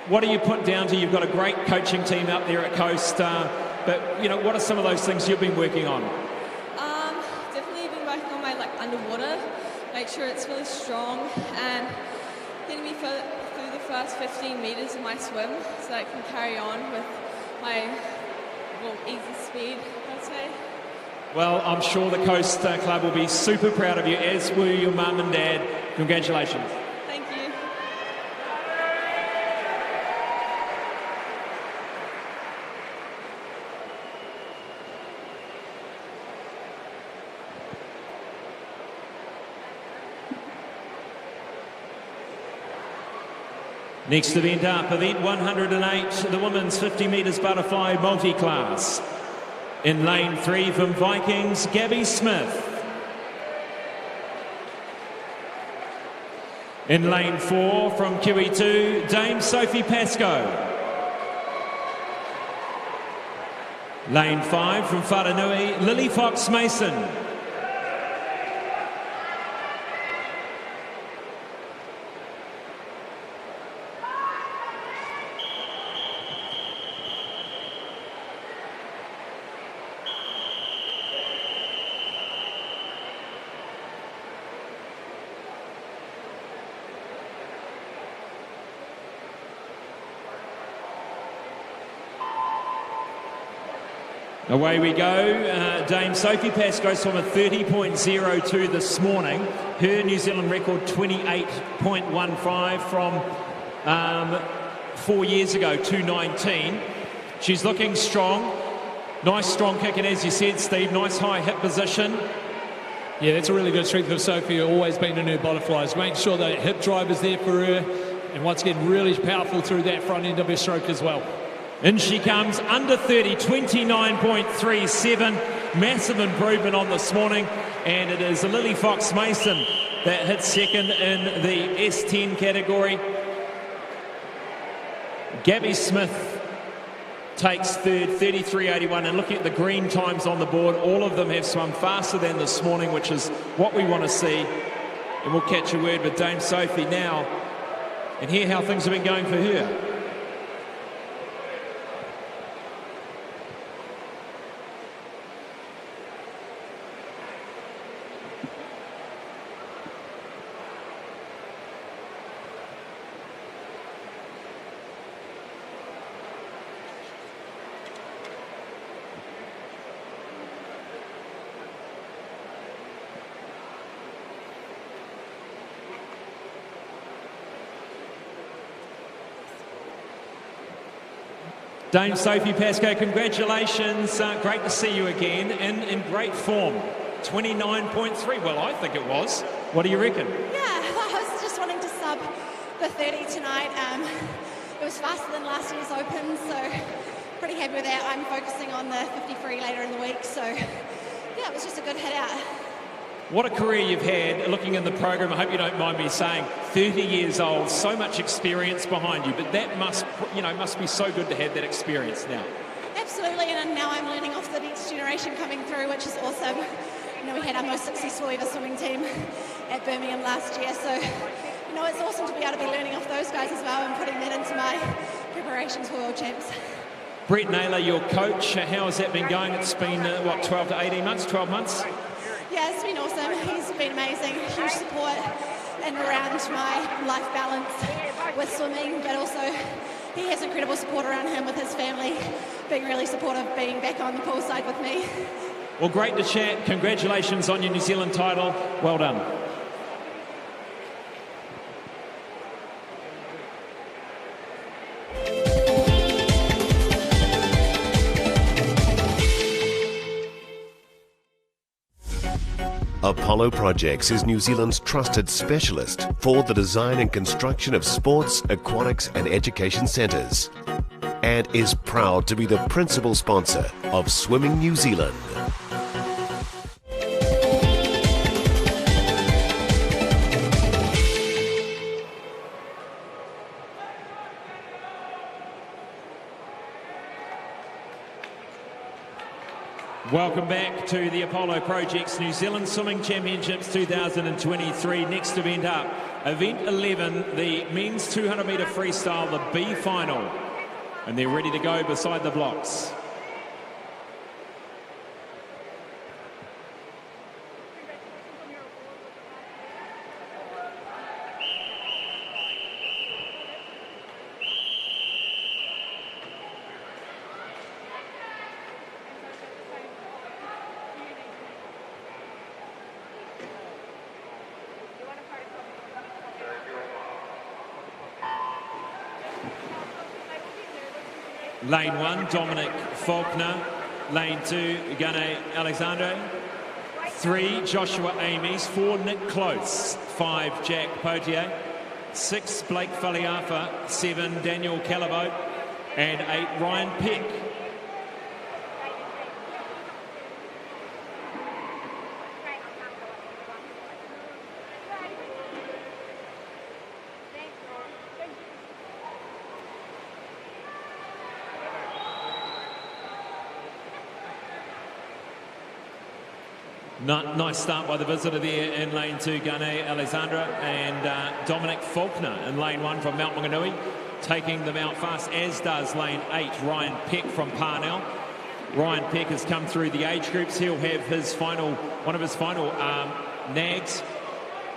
What do you put down to? You've got a great coaching team out there at Coast, but, you know, what are some of those things you've been working on? Definitely been working on my, like, underwater, make sure it's really strong, and getting me through the first 15 metres of my swim so that I can carry on with my, well, easy speed, I'd say. Well, I'm sure the Coast Club will be super proud of you, as will your mum and dad. Congratulations. Thank you. Next event up, event 108, the women's 50 metres butterfly multi-class. In lane 3 from Vikings, Gabby Smith. In lane 4 from QE2, Dame Sophie Pascoe. Lane 5 from Whanganui, Lily Fox Mason. Away we go. Dame Sophie Pascoe swam a 30.02 this morning. Her New Zealand record 28.15 from 4 years ago, 2:19. She's looking strong. Nice strong kick, and as you said, Steve, nice high hip position. Yeah, that's a really good strength of Sophie, always been in her butterflies. Making sure that hip drive is there for her, and once again, really powerful through that front end of her stroke as well. In she comes, under 30, 29.37. Massive improvement on this morning. And it is Lily Fox Mason that hits second in the S10 category. Gabby Smith takes third, 33.81. And looking at the green times on the board, all of them have swum faster than this morning, which is what we want to see. And we'll catch a word with Dame Sophie now and hear how things have been going for her. Dame Sophie Pascoe, congratulations. Great to see you again in great form. 29.3, well, I think it was. What do you reckon? Yeah, I was just wanting to sub the 30 tonight. It was faster than last year's Open, so pretty happy with that. I'm focusing on the 50 free later in the week, so yeah, it was just a good hit out. What a career you've had. Looking in the program, I hope you don't mind me saying, 30 years old, so much experience behind you, but that must be so good to have that experience now. Absolutely, and now I'm learning off the next generation coming through, which is awesome. You know, we had our most successful ever swimming team at Birmingham last year, so you know, it's awesome to be able to be learning off those guys as well and putting that into my preparations for World Champs. Brett Naylor, your coach, how has that been going? It's been, 12 to 18 months, 12 months? Yeah, it's been awesome. He's been amazing. Huge support and around my life balance with swimming, but also he has incredible support around him with his family, being really supportive, being back on the poolside with me. Well, great to chat. Congratulations on your New Zealand title. Well done. Apollo Projects is New Zealand's trusted specialist for the design and construction of sports, aquatics and education centres, and is proud to be the principal sponsor of Swimming New Zealand. Welcome back to the Apollo Projects New Zealand Swimming Championships 2023. Next event up, event 11, the men's 200 metre freestyle, the B final. And they're ready to go beside the blocks. Lane 1, Dominic Faulkner. Lane 2, Gane Alexandre. 3, Joshua Amies. 4, Nick Close. 5, Jack Potier. 6, Blake Faliafa. 7, Daniel Calabote. And 8, Ryan Peck. Nice start by the visitor there in lane 2, Gane Alexandra, and Dominic Faulkner in lane 1 from Mount Maunganui, taking them out fast, as does lane 8, Ryan Peck from Parnell. Ryan Peck has come through the age groups. He'll have one of his final nags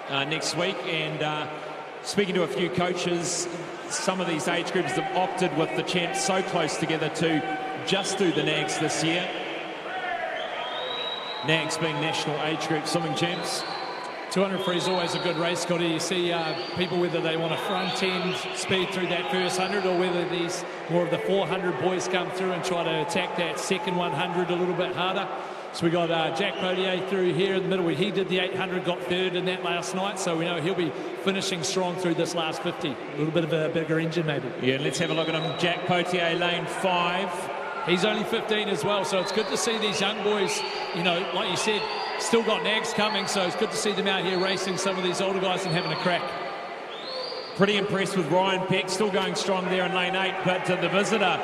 next week, and speaking to a few coaches, some of these age groups have opted with the champs so close together to just do the nags this year. Nags being national age group swimming champs. 200 free is always a good race, Scotty. You see people, whether they want a front end speed through that first 100 or whether these more of the 400 boys come through and try to attack that second 100 a little bit harder. So we got Jack Potier through here in the middle. He did the 800, got third in that last night, so we know he'll be finishing strong through this last 50. A little bit of a bigger engine maybe. Yeah, let's have a look at him. Jack Potier, lane 5. He's only 15 as well, so it's good to see these young boys, you know, like you said, still got nags coming, so it's good to see them out here racing some of these older guys and having a crack. Pretty impressed with Ryan Peck, still going strong there in lane 8, but the visitor,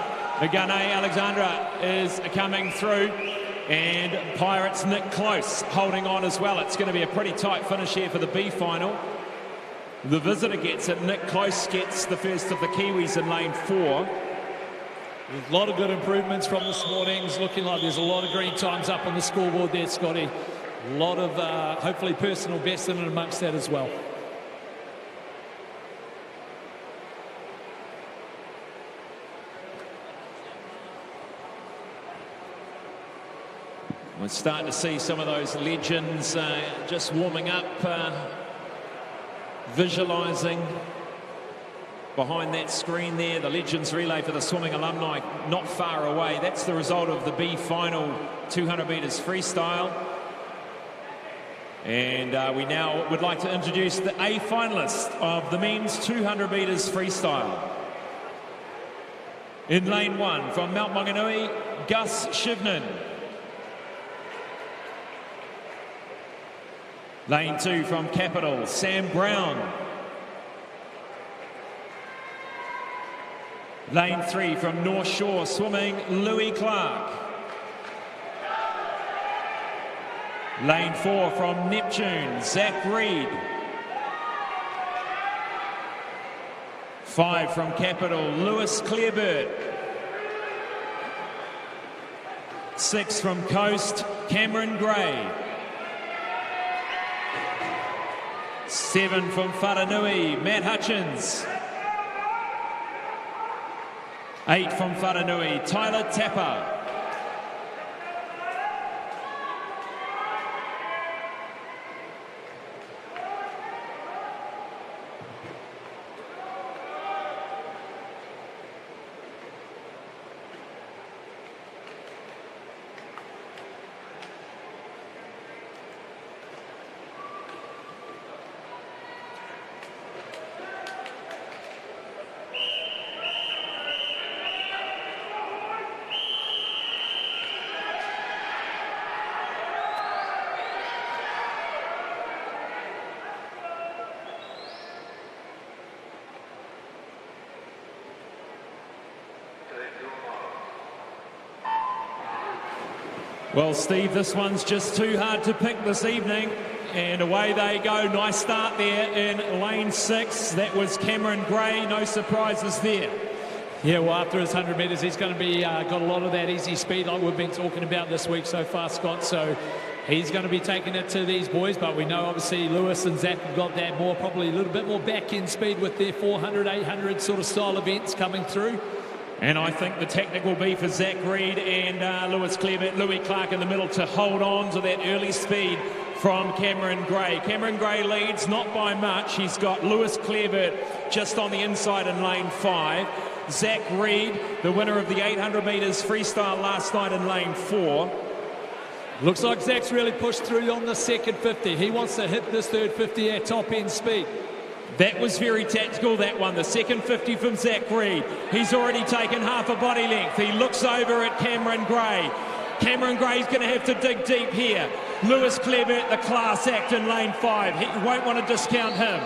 Gane Alexandra, is coming through, and Pirates Nick Close holding on as well. It's going to be a pretty tight finish here for the B final. The visitor gets it. Nick Close gets the first of the Kiwis in lane 4. A lot of good improvements from this morning. It's looking like there's a lot of green times up on the scoreboard there, Scotty. A lot of hopefully personal best in and amongst that as well. We're starting to see some of those legends just warming up, visualising behind that screen there, the Legends relay for the swimming alumni not far away. That's the result of the B final 200 metres freestyle. And we now would like to introduce the A finalist of the men's 200 metres freestyle. In lane 1 from Mount Maunganui, Gus Shivnan. Lane 2 from Capital, Sam Brown. Lane 3 from North Shore Swimming, Louis Clark. Lane 4 from Neptune, Zach Reed. 5 from Capital, Lewis Clearbert. 6 from Coast, Cameron Gray. 7 from Wharanui, Matt Hutchins. 8 from Wharanui, Tyler Tapper. Well, Steve, this one's just too hard to pick this evening. And away they go. Nice start there in lane 6. That was Cameron Gray. No surprises there. Yeah, well, after his 100 metres, he's going to be got a lot of that easy speed like we've been talking about this week so far, Scott. So he's going to be taking it to these boys. But we know, obviously, Lewis and Zach have got that more, probably a little bit more back-end speed with their 400, 800 sort of style events coming through. And I think the tactic will be for Zach Reed and Lewis Clearbert, Louis Clark in the middle to hold on to that early speed from Cameron Gray. Cameron Gray leads, not by much. He's got Lewis Clearbert just on the inside in lane 5. Zach Reed, the winner of the 800 metres freestyle last night in lane 4. Looks like Zach's really pushed through on the second 50. He wants to hit this third 50 at top-end speed. That was very tactical, that one. The second 50 from Zach Reed. He's already taken half a body length. He looks over at Cameron Gray. Cameron Gray's going to have to dig deep here. Lewis Clearbert, the class act in lane 5. He won't want to discount him.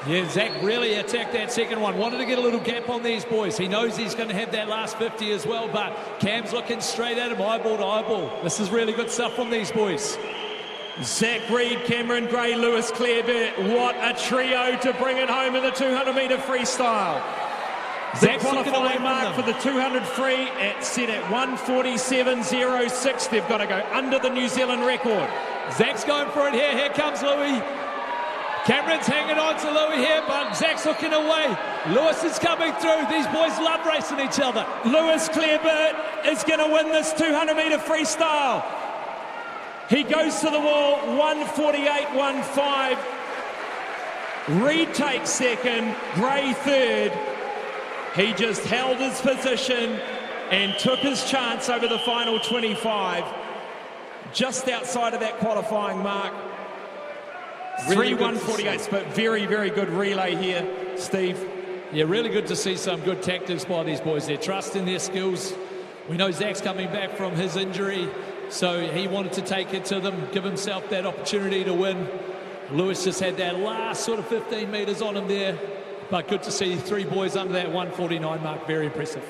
Yeah, Zach really attacked that second one. Wanted to get a little gap on these boys. He knows he's going to have that last 50 as well, but Cam's looking straight at him, eyeball to eyeball. This is really good stuff from these boys. Zach Reed, Cameron Gray, Lewis Clearbert. What a trio to bring it home in the 200-metre freestyle. The qualifying mark for the 200 free set at 1:47.06. They've got to go under the New Zealand record. Zach's going for it here. Here comes Louis. Cameron's hanging on to Louis here, but Zach's looking away. Lewis is coming through. These boys love racing each other. Lewis Clearbert is going to win this 200-metre freestyle. He goes to the wall, 1:48.15. Reed takes second, Gray third. He just held his position and took his chance over the final 25. Just outside of that qualifying mark. Really 3:1:48, but very, very good relay here, Steve. Yeah, really good to see some good tactics by these boys. They're trusting their skills. We know Zach's coming back from his injury, so he wanted to take it to them, give himself that opportunity to win. Lewis just had that last sort of 15 metres on him there, but good to see 3 boys under that 1:49 mark. Very impressive.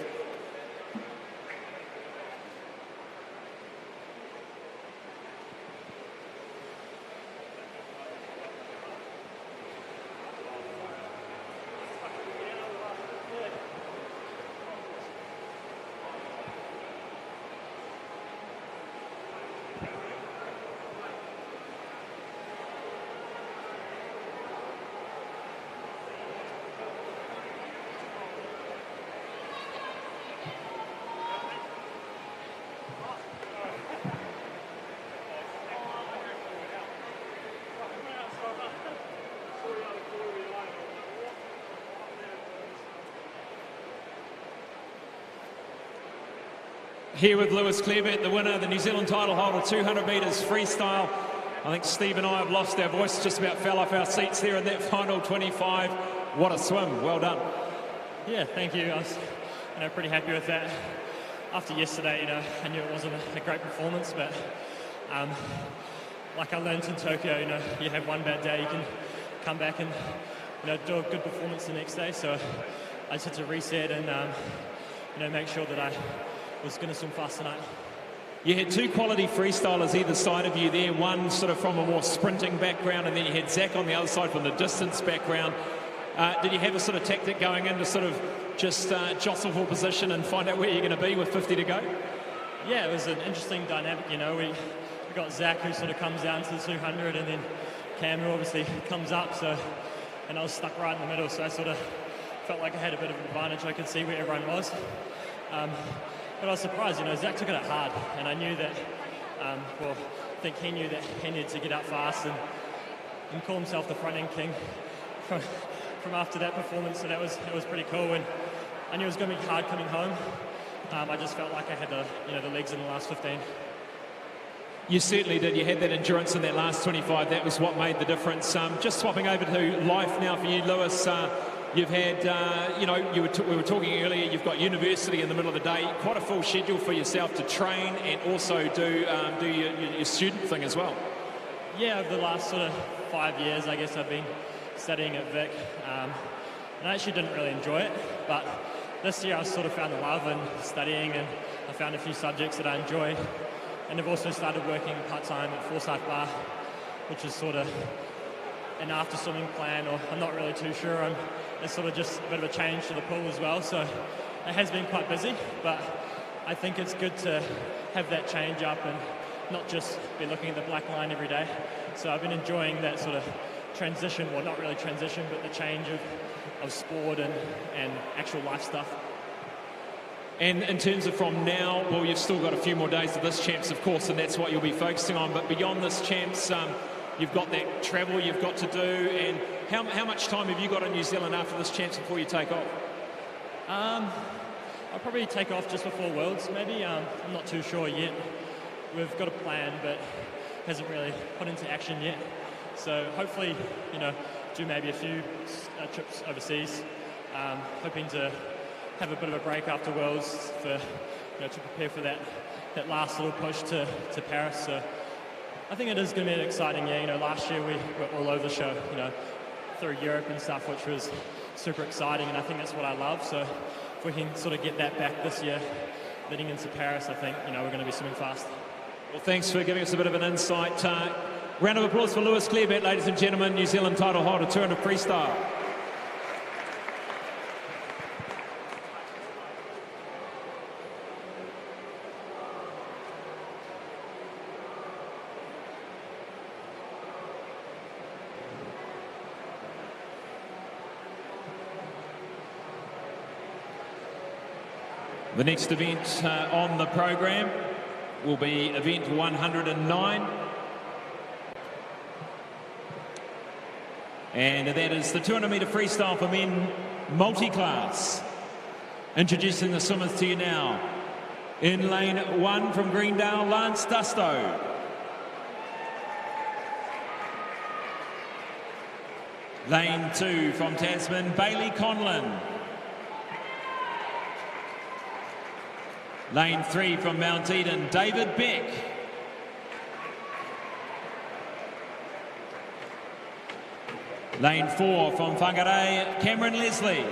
Here with Lewis Clearbert, the winner, the New Zealand title holder, 200 metres freestyle. I think Steve and I have lost our voice, just about fell off our seats there in that final 25. What a swim, well done. Yeah, thank you. I was pretty happy with that. After yesterday, I knew it wasn't a great performance, but like I learned in Tokyo, you have one bad day, you can come back and do a good performance the next day. So I just had to reset and make sure that I was going to swim fast tonight. You had 2 quality freestylers either side of you there, one sort of from a more sprinting background, and then you had Zach on the other side from the distance background. Did you have a sort of tactic going in to sort of just jostle for position and find out where you're going to be with 50 to go? Yeah, it was an interesting dynamic. We got Zach who sort of comes down to the 200, and then Cam who obviously comes up. And I was stuck right in the middle, so I sort of felt like I had a bit of an advantage. I could see where everyone was. But I was surprised, Zach took it hard, and I knew that, I think he knew that he needed to get up fast and call himself the front-end king from after that performance, so it was pretty cool, and I knew it was going to be hard coming home. I just felt like I had the legs in the last 15. You certainly did. You had that endurance in that last 25. That was what made the difference. Just swapping over to life now for you, Lewis. You've had, we were talking earlier, you've got university in the middle of the day, quite a full schedule for yourself to train and also do your student thing as well. Yeah, over the last sort of 5 years, I guess I've been studying at Vic. And I actually didn't really enjoy it, but this year I sort of found the love in studying, and I found a few subjects that I enjoyed. And I've also started working part-time at Forsyth Bar, which is sort of an after-swimming plan, or I'm not really too sure. It's sort of just a bit of a change to the pool as well, so it has been quite busy, but I think it's good to have that change up and not just be looking at the black line every day. So I've been enjoying that sort of transition, well, not really transition, but the change of sport and actual life stuff. And in terms of from now, well, you've still got a few more days of this Champs, of course, and that's what you'll be focusing on. But beyond this Champs, you've got that travel you've got to do. And how much time have you got in New Zealand after this Champs before you take off? I'll probably take off just before Worlds, maybe. I'm not too sure yet. We've got a plan, but hasn't really put into action yet. So hopefully, do maybe a few trips overseas. Hoping to have a bit of a break after Worlds to prepare for that last little push to Paris. So I think it is going to be an exciting year. Last year we were all over the show, through Europe and stuff, which was super exciting, and I think that's what I love. So if we can sort of get that back this year, leading into Paris, I think we're going to be swimming fast. Well, thanks for giving us a bit of an insight. Round of applause for Lewis Clearbet, ladies and gentlemen, New Zealand title holder, 200 freestyle. The next event on the program will be event 109. And that is the 200-metre freestyle for men multi-class. Introducing the swimmers to you now. In lane 1 from Greendale, Lance Dusto. Lane 2 from Tasman, Bailey Conlon. Lane 3 from Mount Eden, David Beck. Lane 4 from Whangarei, Cameron Leslie.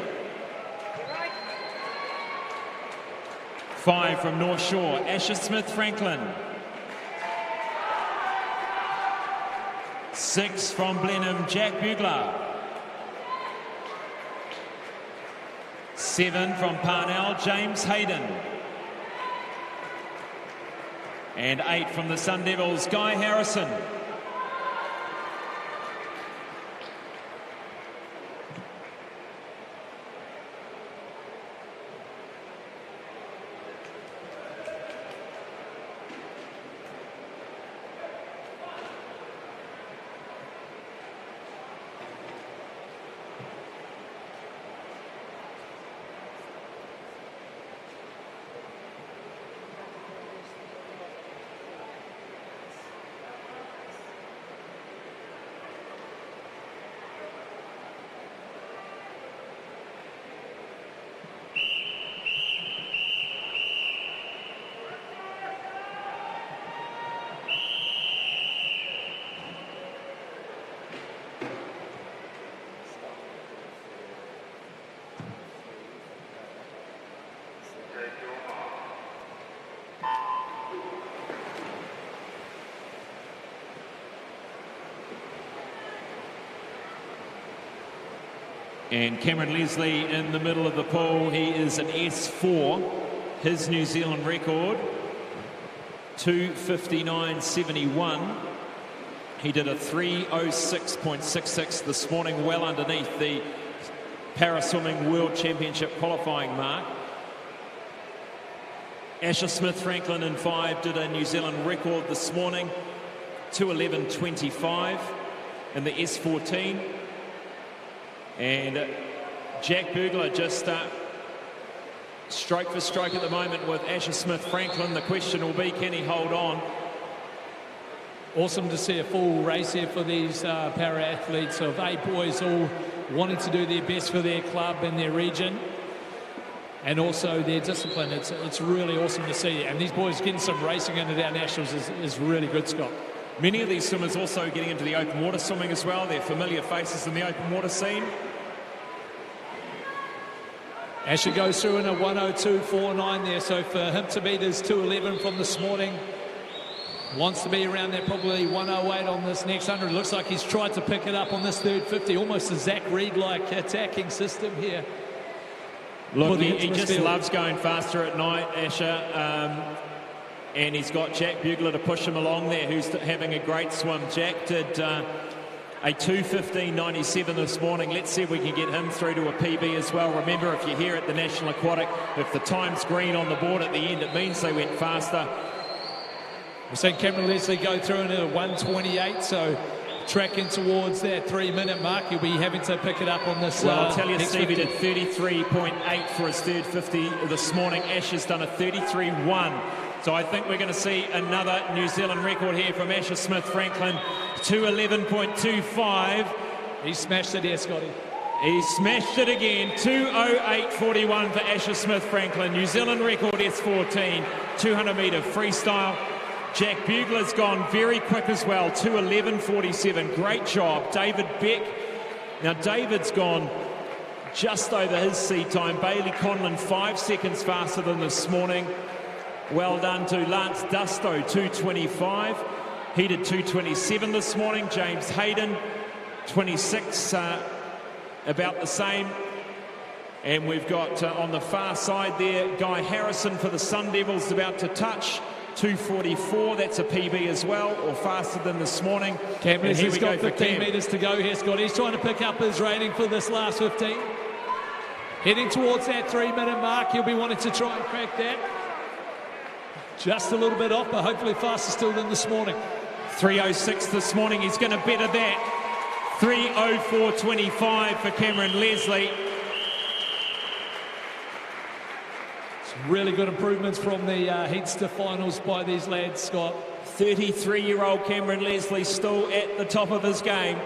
5 from North Shore, Asher Smith-Franklin. 6 from Blenheim, Jack Bugler. 7 from Parnell, James Hayden. And 8 from the Sun Devils, Guy Harrison. And Cameron Leslie in the middle of the pool. He is an S4. His New Zealand record, 2:59.71. He did a 3:06.66 this morning, well underneath the Paraswimming World Championship qualifying mark. Asher Smith-Franklin in 5 did a New Zealand record this morning, 2:11.25 in the S14. And Jack Bugler just stroke for stroke at the moment with Asher Smith-Franklin. The question will be, can he hold on? Awesome to see a full race here for these para-athletes of 8 boys all wanting to do their best for their club and their region, and also their discipline. It's really awesome to see. And these boys getting some racing into our nationals is really good, Scott. Many of these swimmers also getting into the open water swimming as well. They're familiar faces in the open water scene. Asher goes through in a 1:02.49 there, so for him to beat his 2:11 from this morning, Wants to be around there, probably 108 on this next 100. Looks like he's tried to pick it up on this third 50. Almost a Zach Reed-like attacking system here. Look, he just loves going faster at night, Asher. And he's got Jack Bugler to push him along there, who's having a great swim. Jack did a 2:15.97 this morning. Let's see if we can get him through to a PB as well. Remember, if you're here at the National Aquatic, if the time's green on the board at the end, it means they went faster. We're seeing Cameron Leslie go through in at 1:28, so tracking towards that 3-minute mark. He'll be having to pick it up on this. Well, I'll tell you, Steve, he did 33.8 for his third 50 this morning. Asher's done a 33.1. So I think we're going to see another New Zealand record here from Asher Smith-Franklin, 2:11.25. He smashed it here, Scotty. He smashed it again, 2:08.41 for Asher Smith-Franklin. New Zealand record S14, 200-metre freestyle. Jack Bugler's gone very quick as well, 2:11.47. Great job. David Beck. Now, David's gone just over his seed time. Bailey Conlon, 5 seconds faster than this morning. Well done to Lance Dusto, 2:25. He did 2:27 this morning. James Hayden, 26, about the same. And we've got on the far side there, Guy Harrison for the Sun Devils about to touch. 2:44, that's a PB as well, or faster than this morning. Cameron's got 15 metres to go here, Scott. He's trying to pick up his rating for this last 15. Heading towards that 3-minute mark, he'll be wanting to try and crack that. Just a little bit off, but hopefully faster still than this morning. 3:06 this morning, he's going to better that. 3:04.25 for Cameron Leslie. Really good improvements from the heats to finals by these lads, Scott. 33-year-old Cameron Leslie still at the top of his game.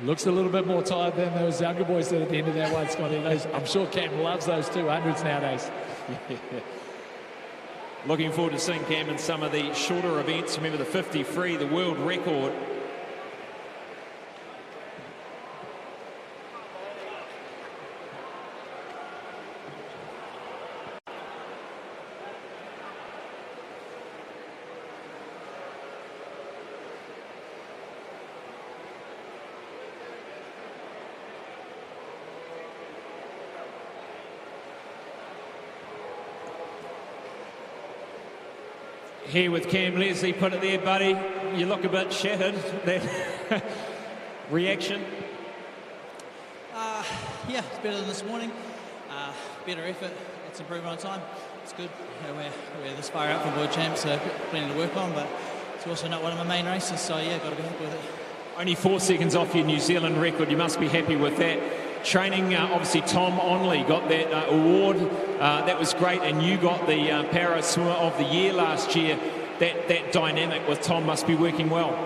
Looks a little bit more tired than those younger boys did at the end of that one, Scotty. I'm sure Cam loves those 200s nowadays. Looking forward to seeing Cam in some of the shorter events. Remember the 50 free, the world record. Here with Cam Leslie, put it there, buddy. You look a bit shattered. That reaction? Yeah, it's better than this morning. Better effort, it's improvement on time. It's good. We're this far out from World Champs, so plenty to work on, but it's also not one of my main races, so yeah, got to be happy with it. Only 4 seconds off your New Zealand record. You must be happy with that. Training, obviously Tom Onley got that award. That was great, and you got the Para Swimmer of the Year last year. That dynamic with Tom must be working well.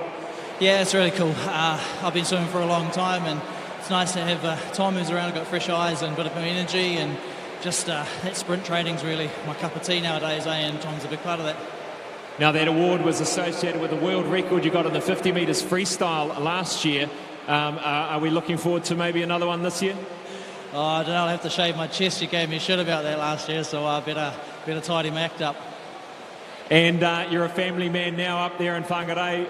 Yeah, it's really cool. I've been swimming for a long time, and it's nice to have Tom who's around, got fresh eyes and a bit of energy, and just that sprint training's really my cup of tea nowadays, and Tom's a big part of that. Now, that award was associated with the world record you got in the 50 metres freestyle last year. Are we looking forward to maybe another one this year? Oh, I don't know. I'll have to shave my chest. You gave me shit about that last year, so I better tidy my act up. And you're a family man now up there in Whangarei.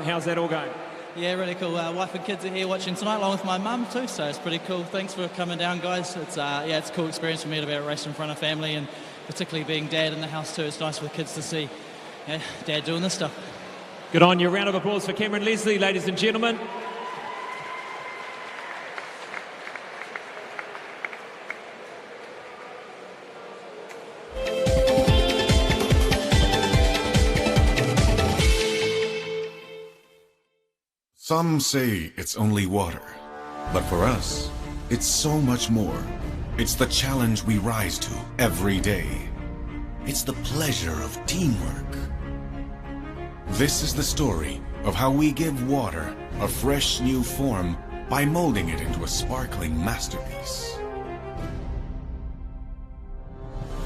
How's that all going? Yeah, really cool. Wife and kids are here watching tonight, along with my mum too, so it's pretty cool. Thanks for coming down, guys. It's it's a cool experience for me to be able to race in front of family, and particularly being dad in the house too. It's nice for the kids to see dad doing this stuff. Good on you. Round of applause for Cameron Leslie, ladies and gentlemen. Some say it's only water, but for us, it's so much more. It's the challenge we rise to every day. It's the pleasure of teamwork. This is the story of how we give water a fresh new form by molding it into a sparkling masterpiece.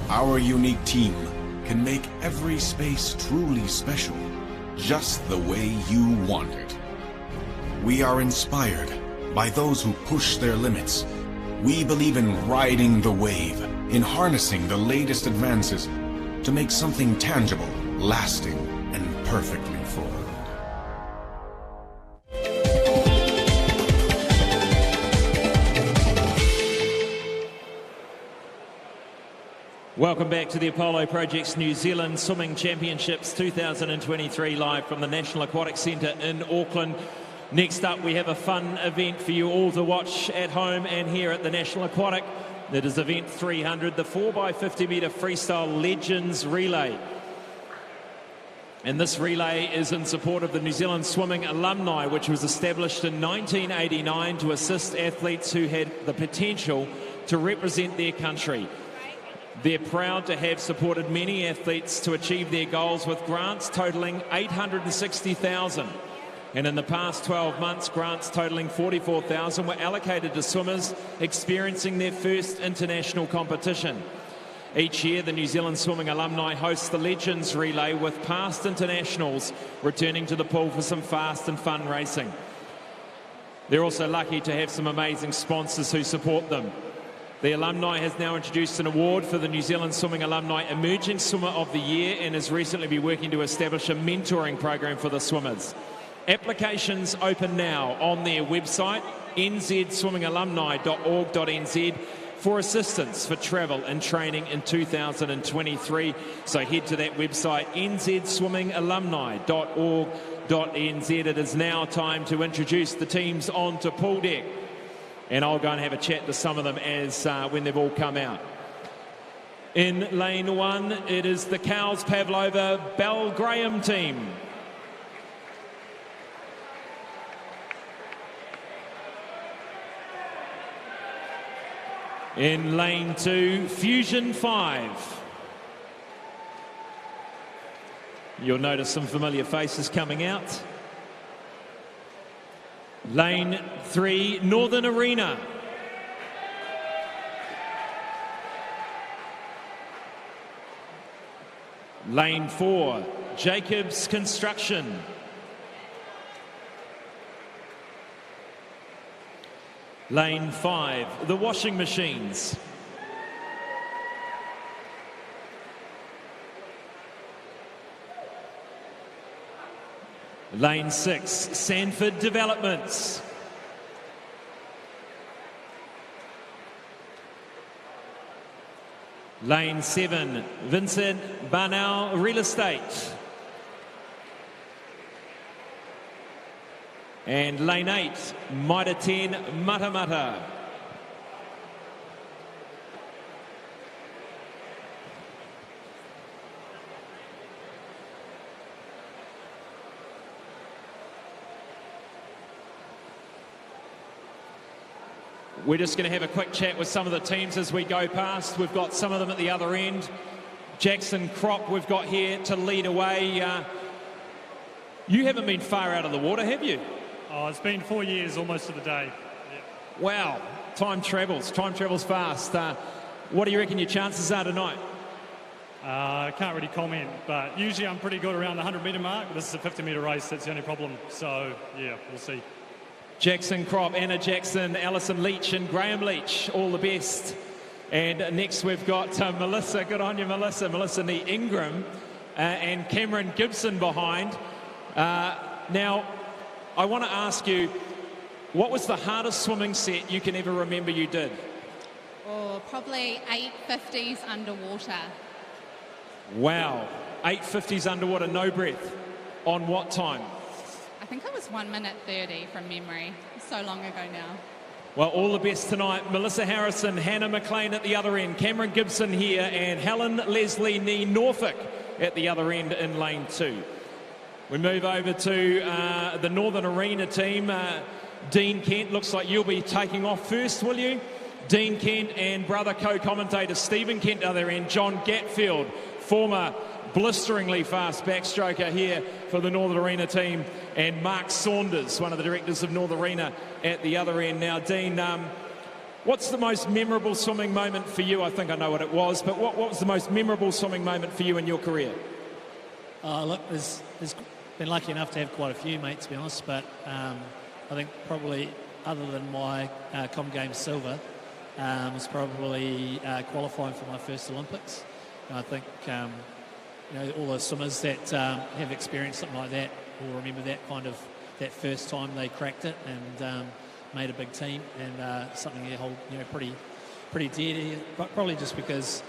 Our unique team can make every space truly special, just the way you want it. We are inspired by those who push their limits. We believe in riding the wave, in harnessing the latest advances, to make something tangible, lasting, and perfectly formed. Welcome back to the Apollo Project's New Zealand Swimming Championships 2023, live from the National Aquatic Centre in Auckland. Next up, we have a fun event for you all to watch at home and here at the National Aquatic. That is event 300, the 4x50 metre freestyle Legends Relay. And this relay is in support of the New Zealand Swimming Alumni, which was established in 1989 to assist athletes who had the potential to represent their country. They're proud to have supported many athletes to achieve their goals with grants totalling $860,000. And in the past 12 months, grants totalling $44,000 were allocated to swimmers experiencing their first international competition. Each year, the New Zealand Swimming Alumni hosts the Legends Relay, with past internationals returning to the pool for some fast and fun racing. They're also lucky to have some amazing sponsors who support them. The Alumni has now introduced an award for the New Zealand Swimming Alumni Emerging Swimmer of the Year and has recently been working to establish a mentoring program for the swimmers. Applications open now on their website, nzswimmingalumni.org.nz, for assistance for travel and training in 2023. So head to that website, nzswimmingalumni.org.nz. It is now time to introduce the teams onto pool deck. And I'll go and have a chat to some of them as when they've all come out. In lane one, it is the Cowes Pavlova Bell Graham team. In lane two, Fusion 5. You'll notice some familiar faces coming out. Lane 3, Northern Arena. Lane 4, Jacobs Construction. Lane 5, the Washing Machines. Lane 6, Sanford Developments. Lane 7, Vincent Barnell Real Estate. And lane 8, Mitre 10 Matamata. We're just going to have a quick chat with some of the teams as we go past. We've got some of them at the other end. Jackson Crop we've got here to lead away. You haven't been far out of the water, have you? Oh, it's been 4 years almost to the day. Yeah. Wow, time travels fast. What do you reckon your chances are tonight? I can't really comment, but usually I'm pretty good around the 100-metre mark. This is a 50-metre race, that's the only problem. So, yeah, we'll see. Jackson Crop, Anna Jackson, Alison Leach and Graham Leach, all the best. And next we've got Melissa, good on you Melissa, Melissa Nee Ingram and Cameron Gibson behind. Now, I want to ask you, what was the hardest swimming set you can ever remember you did? Oh, probably 850s underwater. Wow, 850s underwater, no breath. On what time? I think it was 1 minute 30 from memory. So long ago now. Well, all the best tonight. Melissa Harrison, Hannah McLean at the other end, Cameron Gibson here, and Helen Leslie Nee Norfolk at the other end in lane 2. We move over to the Northern Arena team. Dean Kent, looks like you'll be taking off first, will you? Dean Kent and brother co-commentator Stephen Kent at the other end. John Gatfield, former blisteringly fast backstroker here for the Northern Arena team, and Mark Saunders, one of the directors of Northern Arena, at the other end. Now, Dean, what's the most memorable swimming moment for you? I think I know what it was, but what was the most memorable swimming moment for you in your career? Look, there's been lucky enough to have quite a few, mate, to be honest, but I think probably other than my Com Games silver was probably qualifying for my first Olympics. I think all the swimmers that have experienced something like that will remember that first time they cracked it and made a big team, and something they hold pretty dear, but probably just because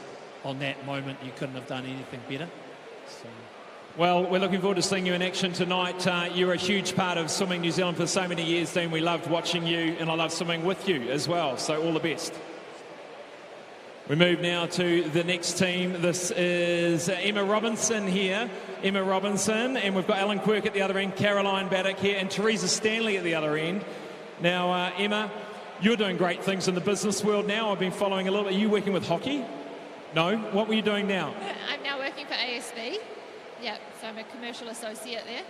on that moment you couldn't have done anything better. So. Well, we're looking forward to seeing you in action tonight. You're a huge part of Swimming New Zealand for so many years, Dean. We loved watching you, and I love swimming with you as well, so all the best. We move now to the next team. This is Emma Robinson here. Emma Robinson, and we've got Ellen Quirk at the other end, Caroline Baddock here, and Teresa Stanley at the other end. Now, Emma, you're doing great things in the business world now. I've been following a little bit. Are you working with hockey? No? What were you doing now? I'm now working for ASB. Yeah, so I'm a commercial associate there.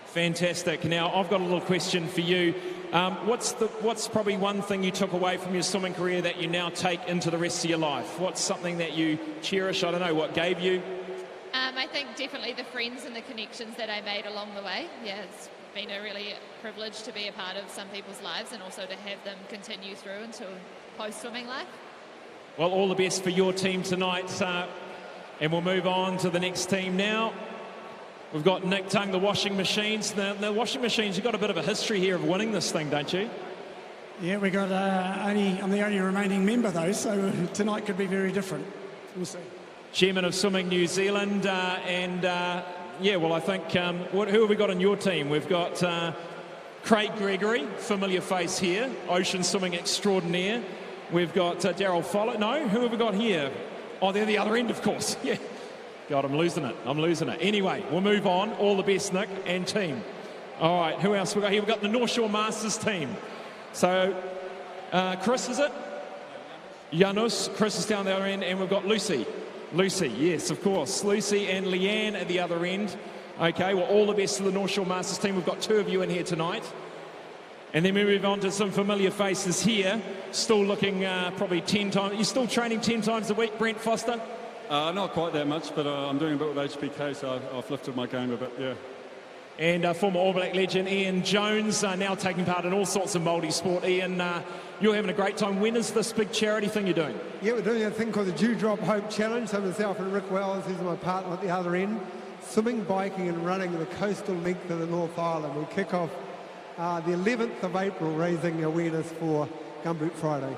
Fantastic. Now, I've got a little question for you. What's probably one thing you took away from your swimming career that you now take into the rest of your life? What's something that you cherish? I don't know, what gave you? I think definitely the friends and the connections that I made along the way. Yeah, it's been a really privilege to be a part of some people's lives and also to have them continue through until post-swimming life. Well, all the best for your team tonight. And we'll move on to the next team now. We've got Nick Tung, the washing machines. The washing machines, you've got a bit of a history here of winning this thing, don't you? Yeah, we got I'm the only remaining member though, so tonight could be very different. We'll see. Chairman of Swimming New Zealand, yeah, well, I think, who have we got on your team? We've got Craig Gregory, familiar face here, ocean swimming extraordinaire. We've got Daryl Follett. No, who have we got here? Oh, they're the other end, of course. Yeah. God, I'm losing it. Anyway, we'll move on. All the best, Nick and team. All right, who else we got here? We've got the North Shore Masters team. So, Chris, is it? Janus. Chris is down the other end, and we've got Lucy. Lucy, yes, of course. Lucy and Leanne at the other end. Okay, well, all the best to the North Shore Masters team. We've got two of you in here tonight. And then we move on to some familiar faces here. Still looking probably 10 times. You're still training 10 times a week, Brent Foster? Not quite that much, but I'm doing a bit with HPK, so I've lifted my game a bit, yeah. And former All Black legend Ian Jones, now taking part in all sorts of multi-sport. Ian, you're having a great time. When is this big charity thing you're doing? Yeah, we're doing a thing called the Dewdrop Hope Challenge. So myself and Rick Wells, who's my partner at the other end, swimming, biking and running the coastal length of the North Island. We'll kick off the 11th of April, raising awareness for Gumboot Friday.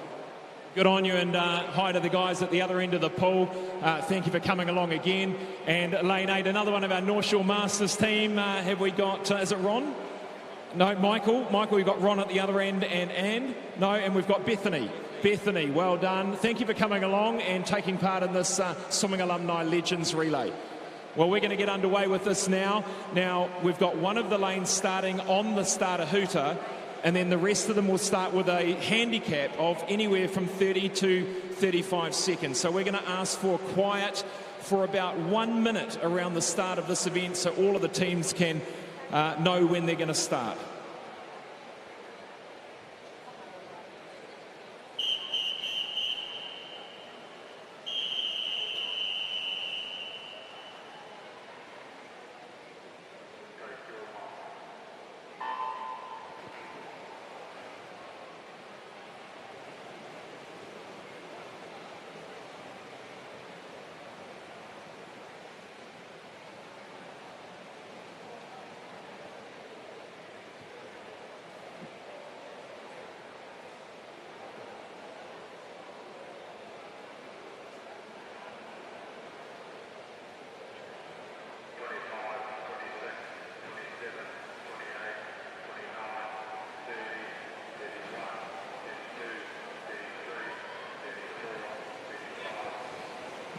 Good on you, and hi to the guys at the other end of the pool. Thank you for coming along again. And Lane 8, another one of our North Shore Masters team. Have we got, is it Ron? No, Michael. Michael, we've got Ron at the other end, and Anne. No, and we've got Bethany. Bethany, well done. Thank you for coming along and taking part in this Swimming Alumni Legends Relay. Well, we're going to get underway with this now. Now, we've got one of the lanes starting on the starter hooter, and then the rest of them will start with a handicap of anywhere from 30 to 35 seconds. So we're going to ask for quiet for about 1 minute around the start of this event so all of the teams can know when they're going to start.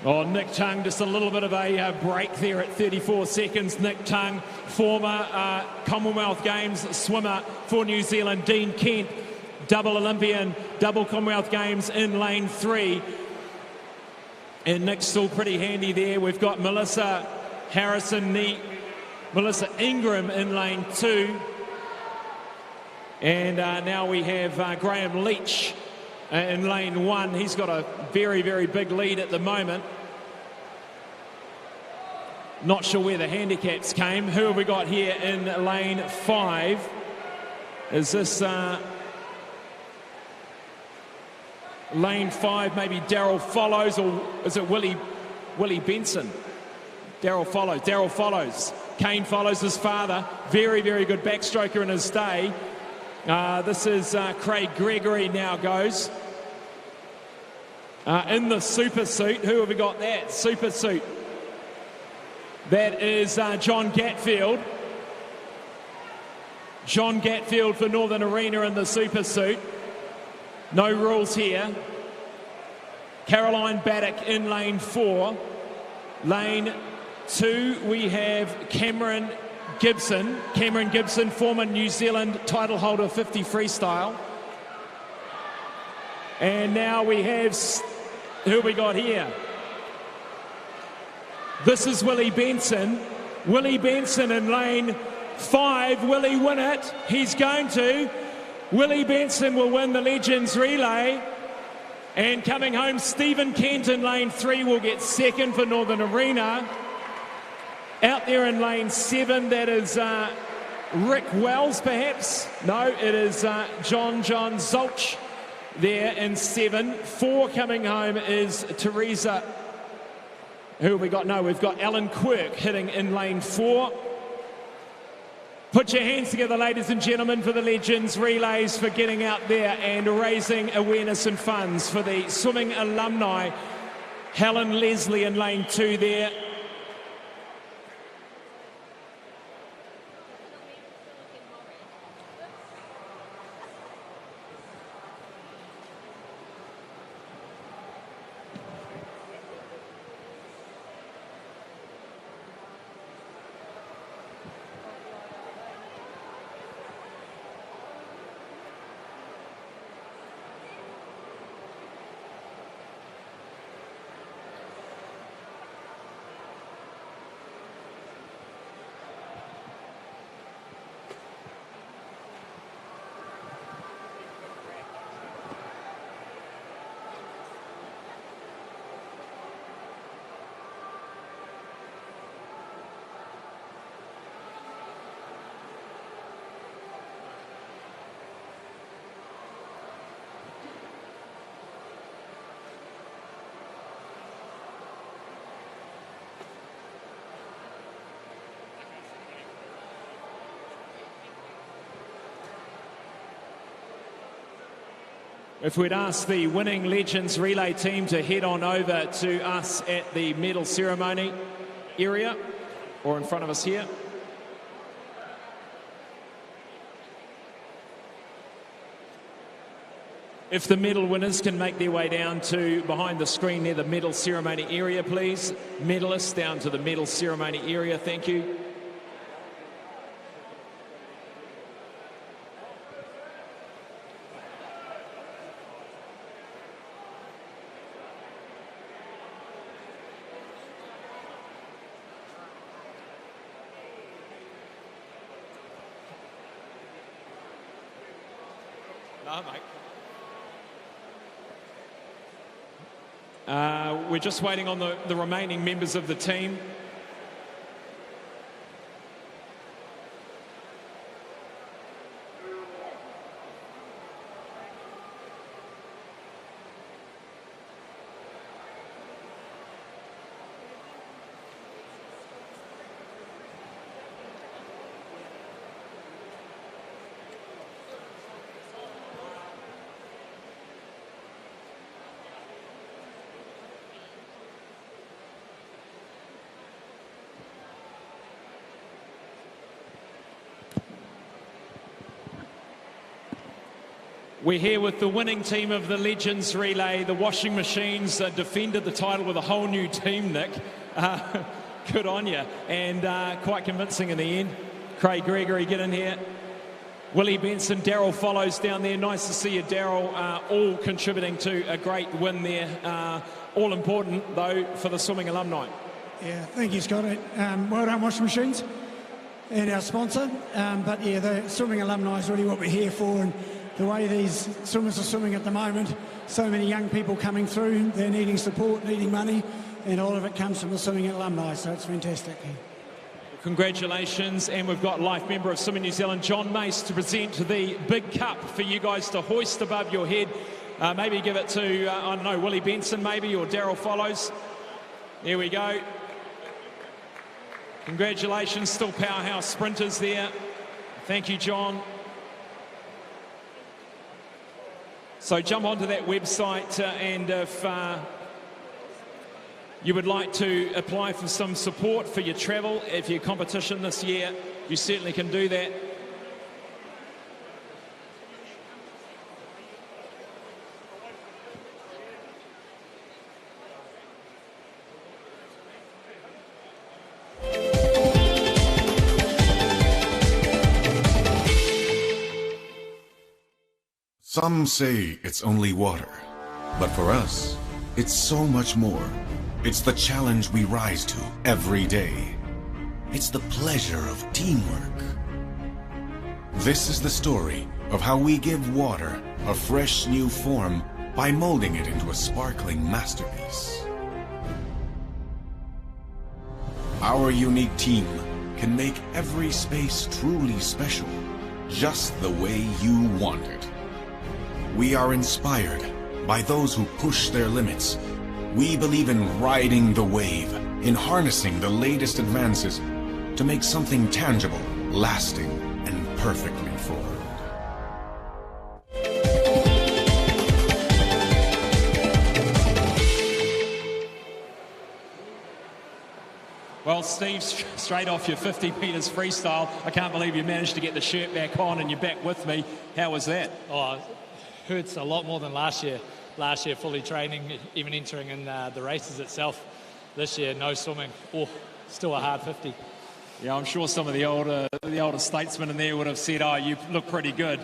Oh, Nick Tung, just a little bit of a break there at 34 seconds. Nick Tung, former Commonwealth Games swimmer for New Zealand. Dean Kent, double Olympian, double Commonwealth Games in lane 3. And Nick's still pretty handy there. We've got Melissa Melissa Ingram in lane 2. And now we have Graham Leach in lane 1. He's got a very, very big lead at the moment. Not sure where the handicaps came. Who have we got here in lane 5? Is this lane 5? Maybe Daryl Follows, or is it Willie Willie Benson. Daryl follows. Kane follows his father. Very, very good backstroker in his day. This is Craig Gregory now goes. In the super suit. Who have we got that? Super suit. That is John Gatfield. John Gatfield for Northern Arena in the super suit. No rules here. Caroline Baddock in lane 4. Lane 2, we have Cameron Gibson. Cameron Gibson, former New Zealand title holder 50 freestyle. And now we have, who we got here? This is Willie Benson. Willie Benson in lane 5. Will he win it? He's going to. Willie Benson will win the Legends Relay. And coming home, Stephen Kent in lane 3 will get second for Northern Arena. Out there in lane 7, that is Rick Wells, perhaps. No, it is John Zolch there in 7. 4 coming home is Teresa. Who have we got? No, we've got Alan Quirk hitting in lane 4. Put your hands together, ladies and gentlemen, for the Legends Relays for getting out there and raising awareness and funds for the swimming alumni. Helen Leslie in lane 2 there. If we'd asked the winning Legends Relay team to head on over to us at the medal ceremony area, or in front of us here. If the medal winners can make their way down to behind the screen near the medal ceremony area, please. Medalists down to the medal ceremony area, thank you. No, mate. We're just waiting on the remaining members of the team. We're here with the winning team of the Legends Relay. The Washing Machines defended the title with a whole new team, Nick. Good on you. And quite convincing in the end. Craig Gregory, get in here. Willie Benson, Daryl follows down there. Nice to see you, Daryl. All contributing to a great win there. All important, though, for the swimming alumni. Yeah, thank you, Scott. Well done, Washing Machines, and our sponsor. But yeah, the swimming alumni is really what we're here for. And the way these swimmers are swimming at the moment, so many young people coming through, they're needing support, needing money, and all of it comes from the swimming alumni, so it's fantastic. Congratulations, and we've got life member of Swimming New Zealand, John Mace, to present the big cup for you guys to hoist above your head. Maybe give it to, I don't know, Willie Benson maybe, or Daryl Follows. Here we go. Congratulations, still powerhouse sprinters there. Thank you, John. So jump onto that website and if you would like to apply for some support for your travel, if your competition this year, you certainly can do that. Some say it's only water, but for us, it's so much more. It's the challenge we rise to every day. It's the pleasure of teamwork. This is the story of how we give water a fresh new form by molding it into a sparkling masterpiece. Our unique team can make every space truly special, just the way you want it. We are inspired by those who push their limits. We believe in riding the wave, in harnessing the latest advances to make something tangible, lasting, and perfectly formed. Well, Steve, straight off your 50 metres freestyle, I can't believe you managed to get the shirt back on and you're back with me. How was that? Oh, hurts a lot more than last year. Last year, fully training, even entering in the races itself. This year, no swimming. Oh, still a hard 50. Yeah, I'm sure some of the older statesmen in there would have said, oh, you look pretty good.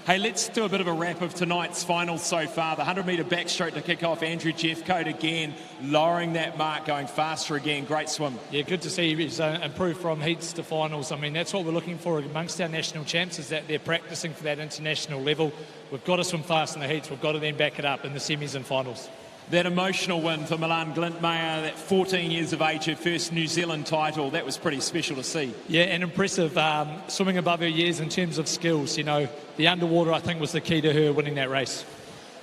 Hey, let's do a bit of a wrap of tonight's finals so far. The 100-metre backstroke to kick off. Andrew Jeffcoat again, lowering that mark, going faster again. Great swim. Yeah, good to see he's improved from heats to finals. I mean, that's what we're looking for amongst our national champs, is that they're practising for that international level. We've got to swim fast in the heats. We've got to then back it up in the semis and finals. That emotional win for Milan Glintmeyer, that 14 years of age, her first New Zealand title, that was pretty special to see. Yeah, and impressive, swimming above her years in terms of skills. You know, the underwater, I think, was the key to her winning that race.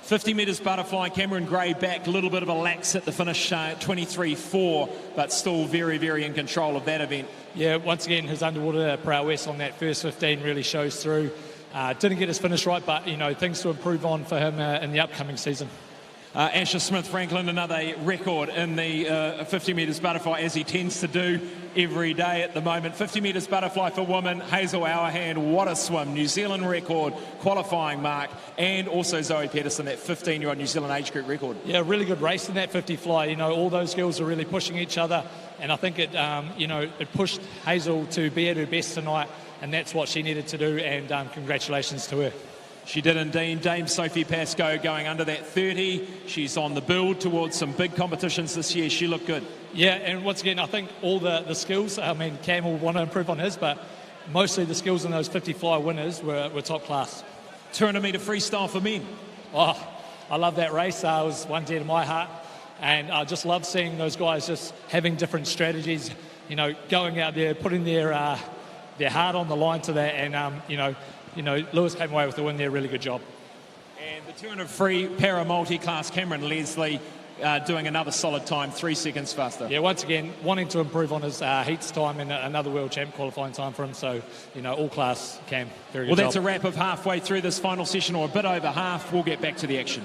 50 metres butterfly, Cameron Gray back, a little bit of a lax at the finish, 23.4, but still very, very in control of that event. Yeah, once again, his underwater prowess on that first 15 really shows through. Didn't get his finish right, but, you know, things to improve on for him in the upcoming season. Asher Smith-Franklin, another record in the 50 metres butterfly, as he tends to do every day at the moment. 50 metres butterfly for women, Hazel Hourhand, what a swim. New Zealand record, qualifying mark, and also Zoe Pedersen, that 15-year-old New Zealand age group record. Yeah, really good race in that 50 fly. You know, all those girls are really pushing each other, and I think it, it pushed Hazel to be at her best tonight, and that's what she needed to do, and congratulations to her. She did indeed. Dame Sophie Pascoe going under that 30. She's on the build towards some big competitions this year. She looked good. Yeah, and once again, I think all the skills, I mean, Cam will want to improve on his, but mostly the skills in those 50 fly winners were top class. 200-metre freestyle for men. Oh, I love that race. It was one dear to my heart. And I just love seeing those guys just having different strategies, you know, going out there, putting their heart on the line to that, and, Lewis came away with the win there. Really good job. And the 200 free para multi-class, Cameron Leslie doing another solid time, 3 seconds faster. Yeah, once again, wanting to improve on his heats time and another world champ qualifying time for him. So, all class, Cam. Very good job. Well, that's a wrap of halfway through this final session, or a bit over half. We'll get back to the action.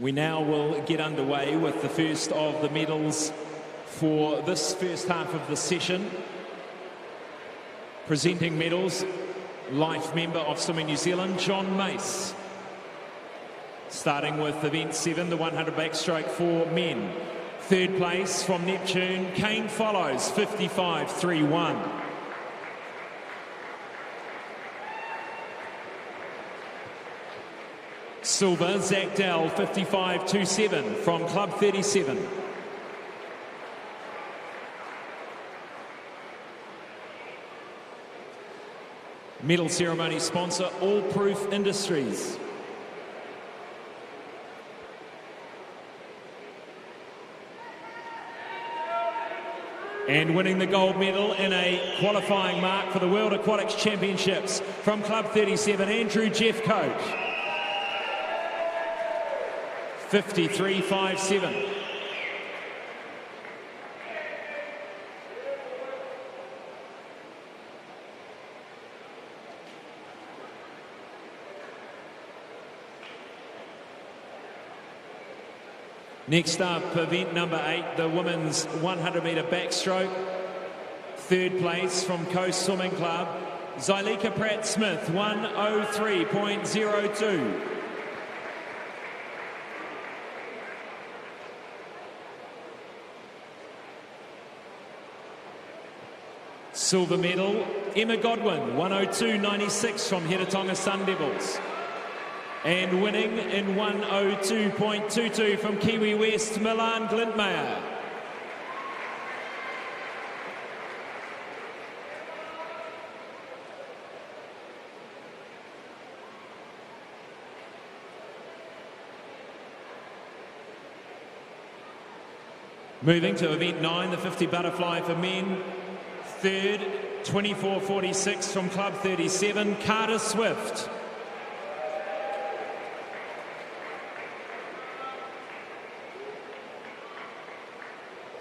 We now will get underway with the first of the medals for this first half of the session. Presenting medals, life member of Swimming New Zealand, John Mace. Starting with event 7, the 100 backstroke for men. Third place from Neptune, Kane follows, 55.31. Silver, Zach Dell, 55.27 from Club 37. Medal ceremony sponsor, All Proof Industries. And winning the gold medal in a qualifying mark for the World Aquatics Championships from Club 37, Andrew Jeffcoat. 53.57. Next up, event number 8, the women's 100-metre backstroke. Third place from Coast Swimming Club, Zyleka Pratt-Smith, 1:03.02. Silver medal, Emma Godwin, 1:02.96 from Heretatonga Sun Devils. And winning in 1:02.22 from Kiwi West, Milan Glintmeyer. Moving to event 9, the 50 butterfly for men. Third, 24.46 from Club 37, Carter Swift.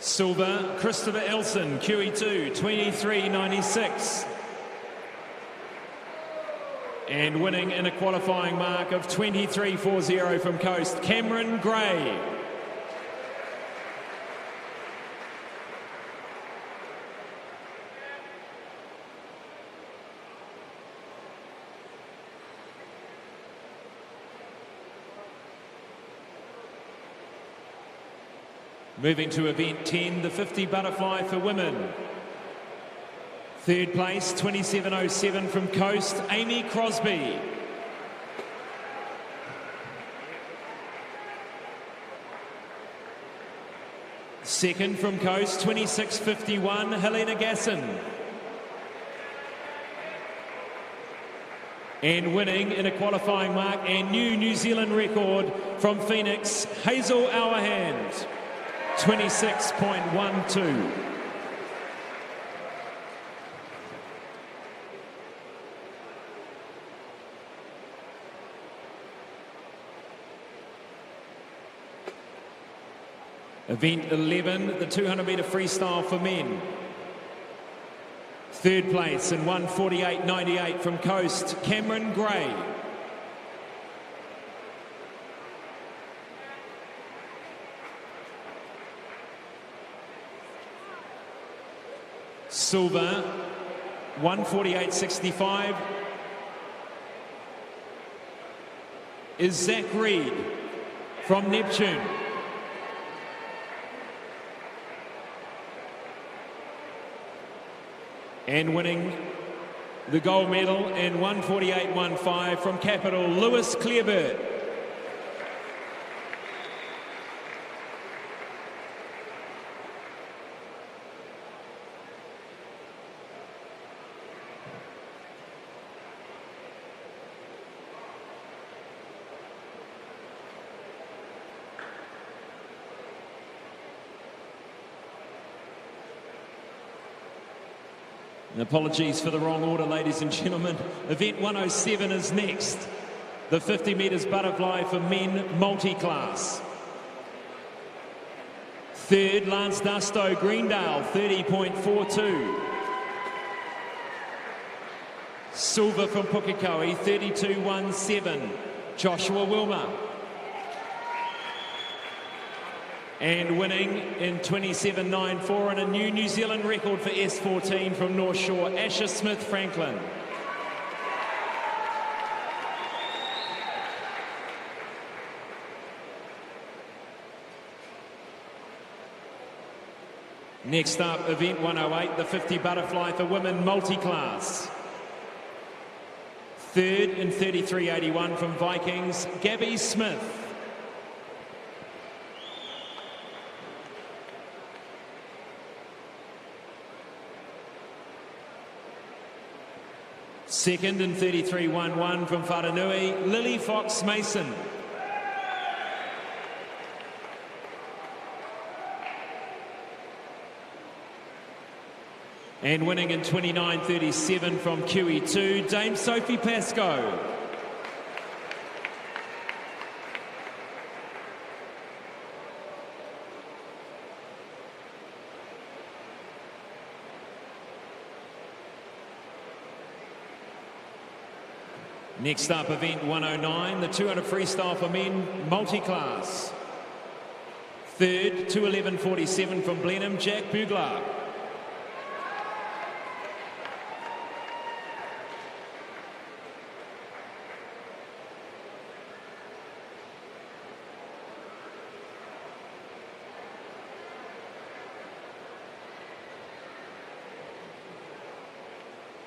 Silver, Christopher Elson, QE2, 23.96. And winning in a qualifying mark of 23.40 from Coast, Cameron Gray. Moving to event 10, the 50 butterfly for women. Third place, 27.07 from Coast, Amy Crosby. Second from Coast, 26.51, Helena Gasson. And winning in a qualifying mark and new New Zealand record from Phoenix, Hazel Hourhand. 26.12. Event 11, the 200-metre freestyle for men. Third place in 1:48.98 from Coast, Cameron Gray. Silver, 1:48.65 is Zach Reed from Neptune. And winning the gold medal in 1:48.15 from Capital, Lewis Clearbert. And apologies for the wrong order, ladies and gentlemen. Event 107 is next. The 50 metres butterfly for men multi-class. Third, Lance Dusto, Greendale, 30.42. Silver from Pukekohe, 32.17. Joshua Wilmer. And winning in 27.94 and a new New Zealand record for S14 from North Shore, Asher Smith Franklin. Next up, event 108, the 50 butterfly for women multi-class. Third in 33.81 from Vikings, Gabby Smith. Second in 33.11 from Whananui, Lily Fox-Mason. And winning in 29.37 from QE2, Dame Sophie Pascoe. Next up, event 109, the 200 freestyle for men, multi-class. Third, 2:11.47 from Blenheim, Jack Bugler.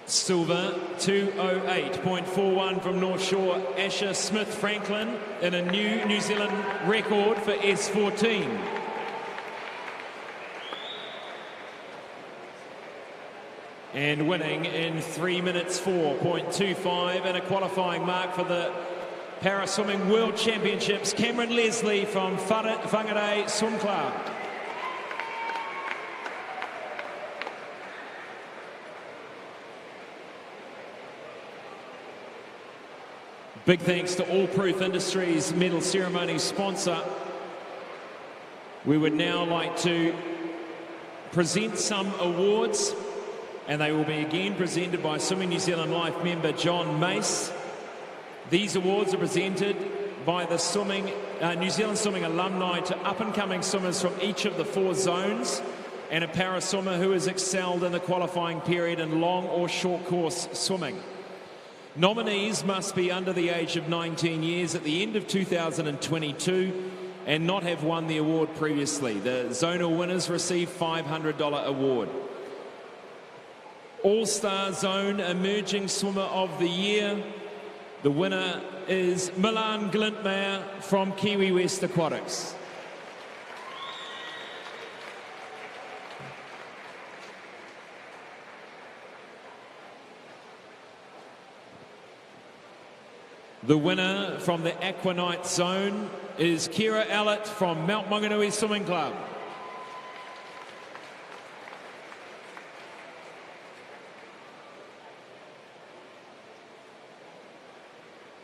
Silver, 2:08.41 from North Shore, Asher Smith-Franklin in a new New Zealand record for S14. And winning in 3 minutes 4.25 and a qualifying mark for the Para Swimming World Championships, Cameron Leslie from Whangarei Swim Club. Big thanks to All Proof Industries medal ceremony sponsor. We would now like to present some awards, and they will be again presented by Swimming New Zealand Life member John Mace. These awards are presented by the New Zealand Swimming alumni to up-and-coming swimmers from each of the 4 zones and a para swimmer who has excelled in the qualifying period in long or short course swimming. Nominees must be under the age of 19 years at the end of 2022 and not have won the award previously. The zonal winners receive $500 award. All-Star Zone Emerging Swimmer of the Year. The winner is Milan Glintmeyer from Kiwi West Aquatics. The winner from the Aquanite Zone is Kira Allett from Mount Maunganui Swimming Club.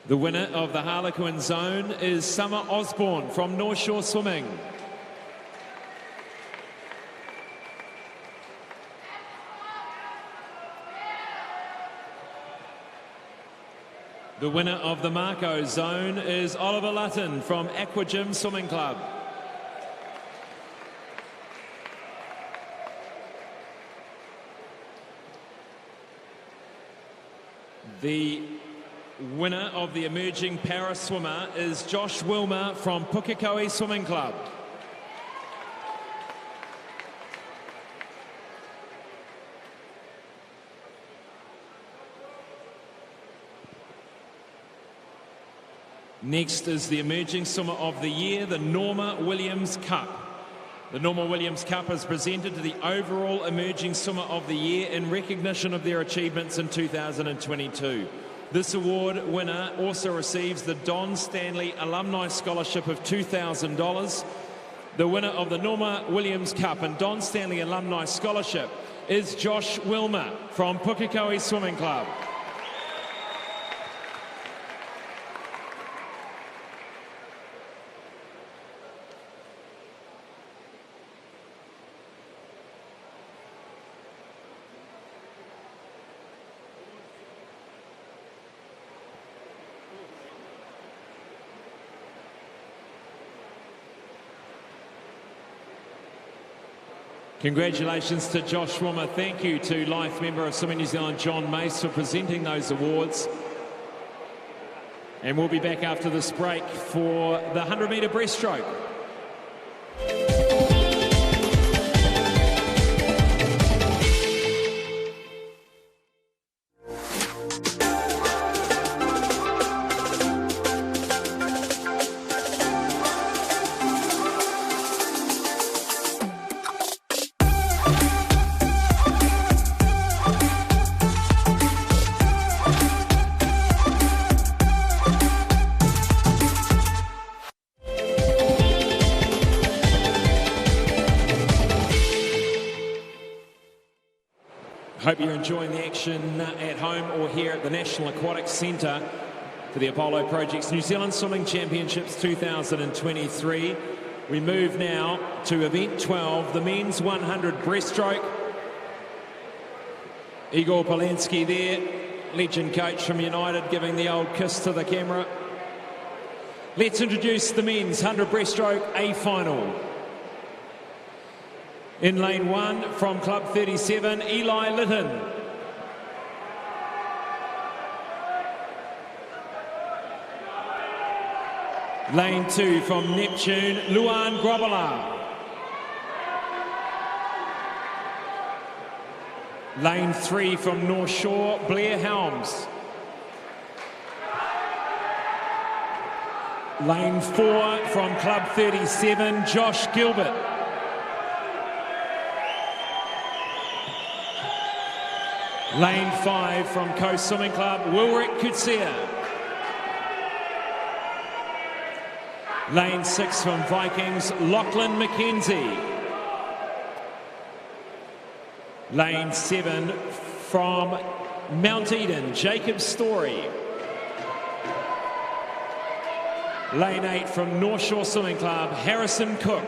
The winner of the Harlequin Zone is Summer Osborne from North Shore Swimming. The winner of the Marco Zone is Oliver Lutton from Aquagym Swimming Club. The winner of the Emerging Para Swimmer is Josh Wilmer from Pukekohe Swimming Club. Next is the Emerging Swimmer of the Year, the Norma Williams Cup. The Norma Williams Cup is presented to the overall Emerging Swimmer of the Year in recognition of their achievements in 2022. This award winner also receives the Don Stanley Alumni Scholarship of $2,000. The winner of the Norma Williams Cup and Don Stanley Alumni Scholarship is Josh Wilmer from Pukekohe Swimming Club. Congratulations to Josh Wilmer. Thank you to Life member of Swimming New Zealand, John Mace, for presenting those awards. And we'll be back after this break for the 100-metre breaststroke. Hope you're enjoying the action at home or here at the National Aquatic Centre for the Apollo Project's New Zealand Swimming Championships 2023. We move now to event 12, the men's 100 breaststroke. Igor Polensky there, legend coach from United, giving the old kiss to the camera. Let's introduce the men's 100 breaststroke A final. In lane 1 from Club 37, Eli Litton. Lane 2 from Neptune, Luan Grobbelaar. Lane 3 from North Shore, Blair Helms. Lane 4 from Club 37, Josh Gilbert. Lane 5 from Coast Swimming Club, Wilrick Kutsia. Lane 6 from Vikings, Lachlan McKenzie. Lane 7 from Mount Eden, Jacob Story. Lane 8 from North Shore Swimming Club, Harrison Cook.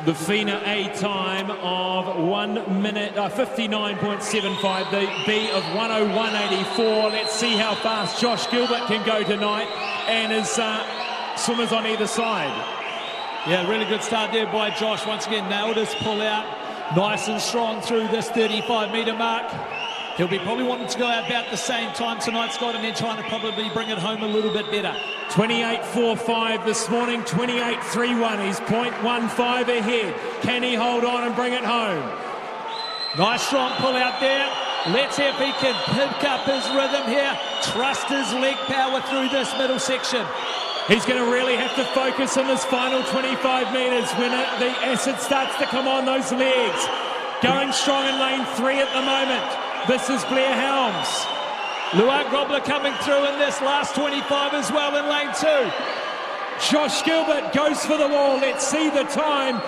The FINA A time of 1 minute, 59.75, the B of 101.84. Let's see how fast Josh Gilbert can go tonight and his swimmers on either side. Yeah, really good start there by Josh. Once again, nailed his pull out. Nice and strong through this 35-metre mark. He'll be probably wanting to go out about the same time tonight, Scott, and then trying to probably bring it home a little bit better. 28.45 this morning, 28.31. He's 0.15 ahead. Can he hold on and bring it home? Nice strong pull out there. Let's see if he can pick up his rhythm here. Trust his leg power through this middle section. He's going to really have to focus on this final 25 metres when the acid starts to come on those legs. Going strong in lane 3 at the moment. This is Blair Helms. Luan Grobbelaar coming through in this last 25 as well in lane 2. Josh Gilbert goes for the wall. Let's see the time.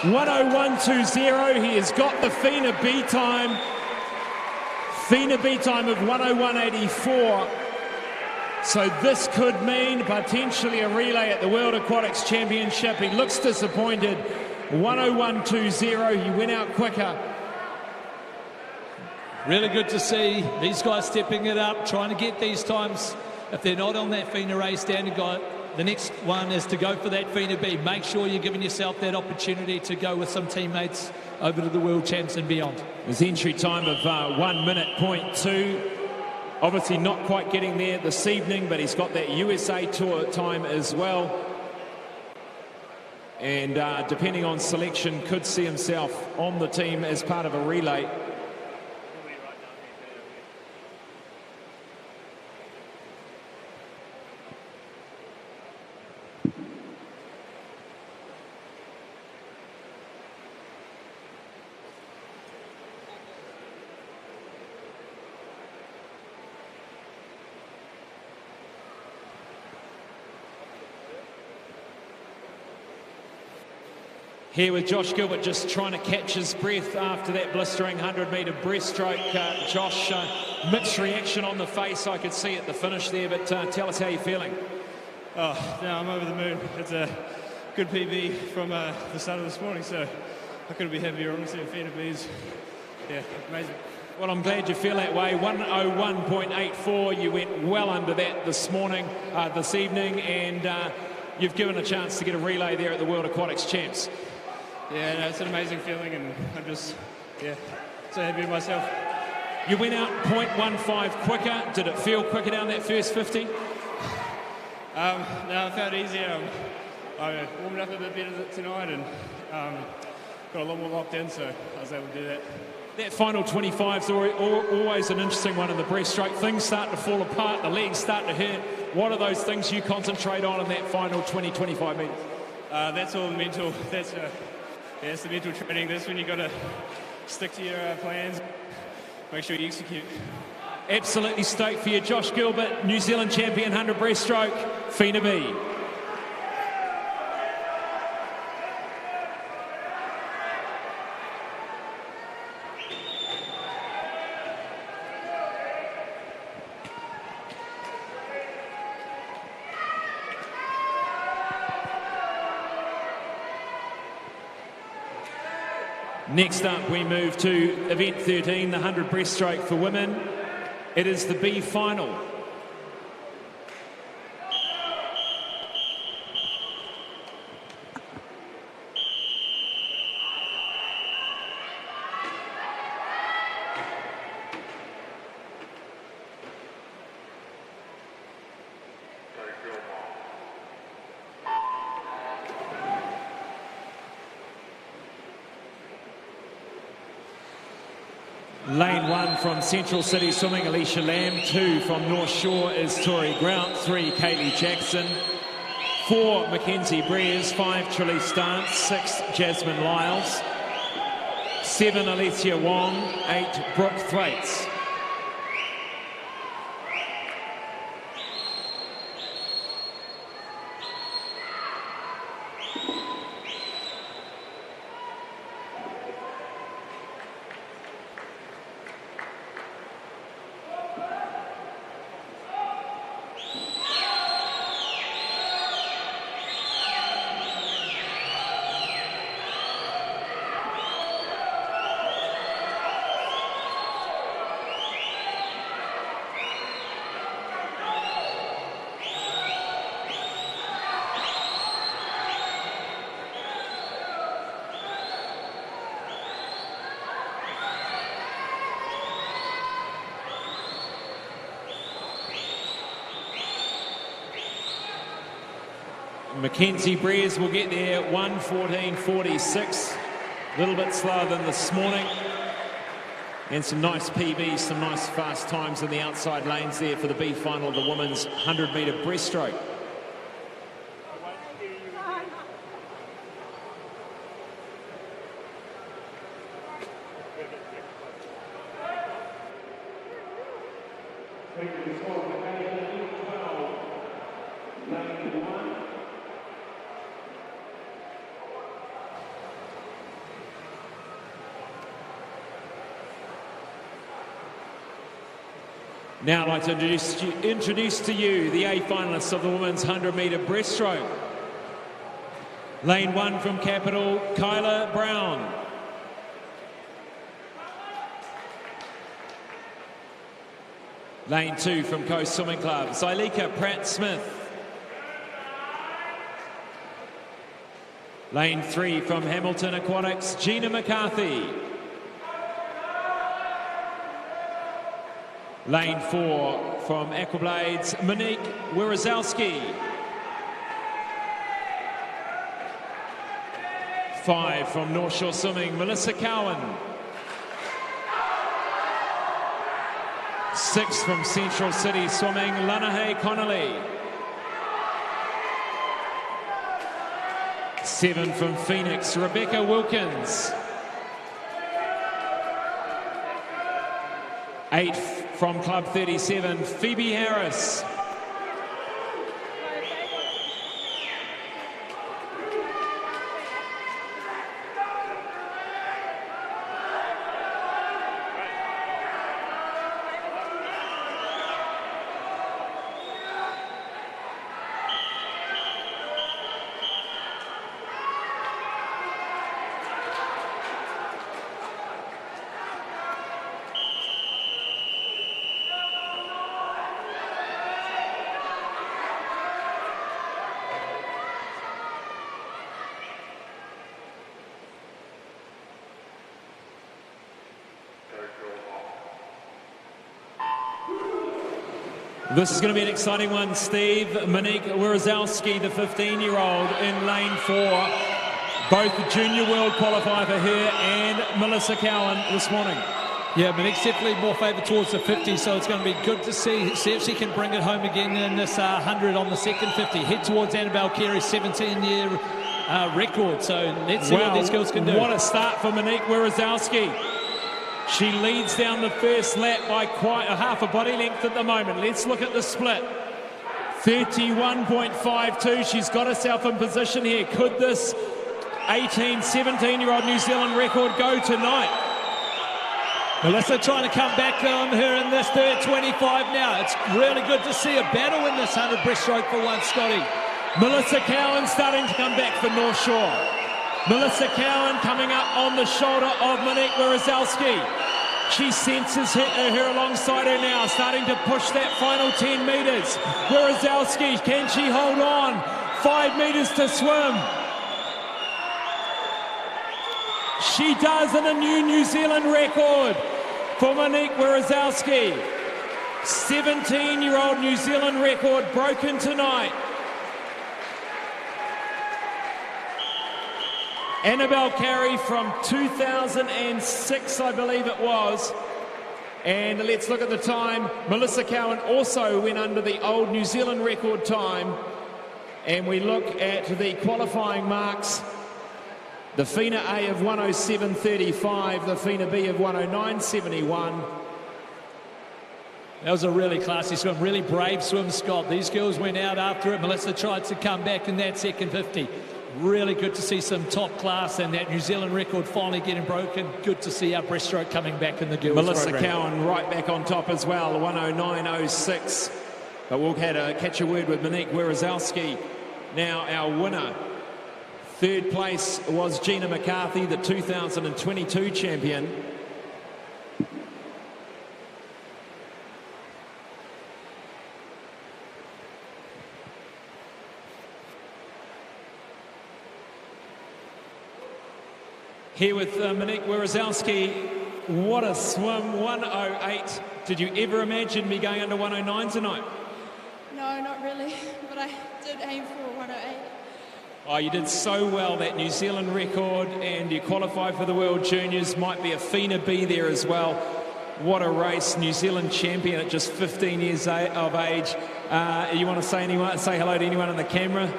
101.20. He has got the FINA B time. FINA B time of 101.84. So this could mean potentially a relay at the World Aquatics Championship. He looks disappointed. 101.20. He went out quicker. Really good to see these guys stepping it up, trying to get these times. If they're not on that FINA A standard guide, the next one is to go for that FINA B. Make sure you're giving yourself that opportunity to go with some teammates over to the World Champs and beyond. His entry time of 1 minute, 0.2. Obviously not quite getting there this evening, but he's got that USA Tour time as well. And depending on selection, could see himself on the team as part of a relay. Here with Josh Gilbert just trying to catch his breath after that blistering 100-metre breaststroke. Josh, mixed reaction on the face, I could see at the finish there, but tell us how you're feeling. Oh, yeah, I'm over the moon. It's a good PB from the start of this morning, so I couldn't be happier. Honestly, a Fiona B is, yeah, amazing. Well, I'm glad you feel that way. 1:01.84. You went well under that this evening, and you've given a chance to get a relay there at the World Aquatics Champs. Yeah, no, it's an amazing feeling, and I'm just, yeah, so happy with myself. You went out 0.15 quicker. Did it feel quicker down that first 50? No, I felt easier. I warmed up a bit better tonight and got a lot more locked in, so I was able to do that. That final 25 is always an interesting one in the breaststroke. Things start to fall apart, the legs start to hurt. What are those things you concentrate on in that final 20-25 metres? That's all mental. That's the mental training. That's when you got to stick to your plans, make sure you execute. Absolutely stoked for you. Josh Gilbert, New Zealand champion 100 breaststroke, Fiona B. Next up, we move to event 13, the 100 breaststroke for women. It is the B final. Lane 1 from Central City Swimming, Alicia Lamb. 2 from North Shore is Tori Grant. 3, Kaylee Jackson. 4, Mackenzie Breers. 5, Trilly Stance. 6, Jasmine Lyles. 7, Alessia Wong. 8, Brooke Thwaites. Mackenzie Breers will get there 1:14.46, a little bit slower than this morning. And some nice PBs, some nice fast times in the outside lanes there for the B final of the women's 100-metre breaststroke. Now I'd like to introduce to you the A finalists of the women's 100-metre breaststroke. Lane 1 from Capital, Kyla Brown. Lane 2 from Coast Swimming Club, Zylika Pratt-Smith. Lane 3 from Hamilton Aquatics, Gina McCarthy. Lane 4 from Aquablades, Monique Wierzowski. 5 from North Shore Swimming, Melissa Cowan. 6 from Central City Swimming, Lanahay Connolly. 7 from Phoenix, Rebecca Wilkins. 8 from Club 37, Phoebe Harris. This is going to be an exciting one, Steve. Monique Wierzowski, the 15-year-old, in lane 4. Both junior world qualifier for her and Melissa Cowan this morning. Yeah, Monique's definitely more favoured towards the 50, so it's going to be good to see if she can bring it home again in this 100 on the second 50. Head towards Annabelle Carey's 17-year record, so let's see what these girls can do. What a start for Monique Wierzowski. She leads down the first lap by quite a half a body length at the moment. Let's look at the split. 31.52. She's got herself in position here. Could this 18, 17-year-old New Zealand record go tonight? Melissa trying to come back on her in this third 25 now. It's really good to see a battle in this 100 breaststroke for once, Scotty. Melissa Cowan starting to come back for North Shore. Melissa Cowan coming up on the shoulder of Monique Wierzowski. She senses her alongside her now, starting to push that final 10 metres. Wierzowski, can she hold on? 5 metres to swim. She does, in a New Zealand record for Monique Wierzowski. 17-year-old New Zealand record broken tonight. Annabelle Carey from 2006, I believe it was. And let's look at the time. Melissa Cowan also went under the old New Zealand record time. And we look at the qualifying marks. The FINA A of 107.35, the FINA B of 109.71. That was a really classy swim, really brave swim, Scott. These girls went out after it. Melissa tried to come back in that second 50. Really good to see some top class and that New Zealand record finally getting broken. Good to see our breaststroke coming back in the girls Melissa program. Cowan right back on top as well, 109.06. But we'll catch a word with Monique Wierzowski. Now our winner. Third place was Gina McCarthy, the 2022 champion. Here with Monique Wierzowski. What a swim, 108. Did you ever imagine me going under 109 tonight? No, not really, but I did aim for 108. Oh, you did so well, that New Zealand record, and you qualified for the World Juniors. Might be a FINA B there as well. What a race. New Zealand champion at just 15 years of age. You want to say hello to anyone on the camera?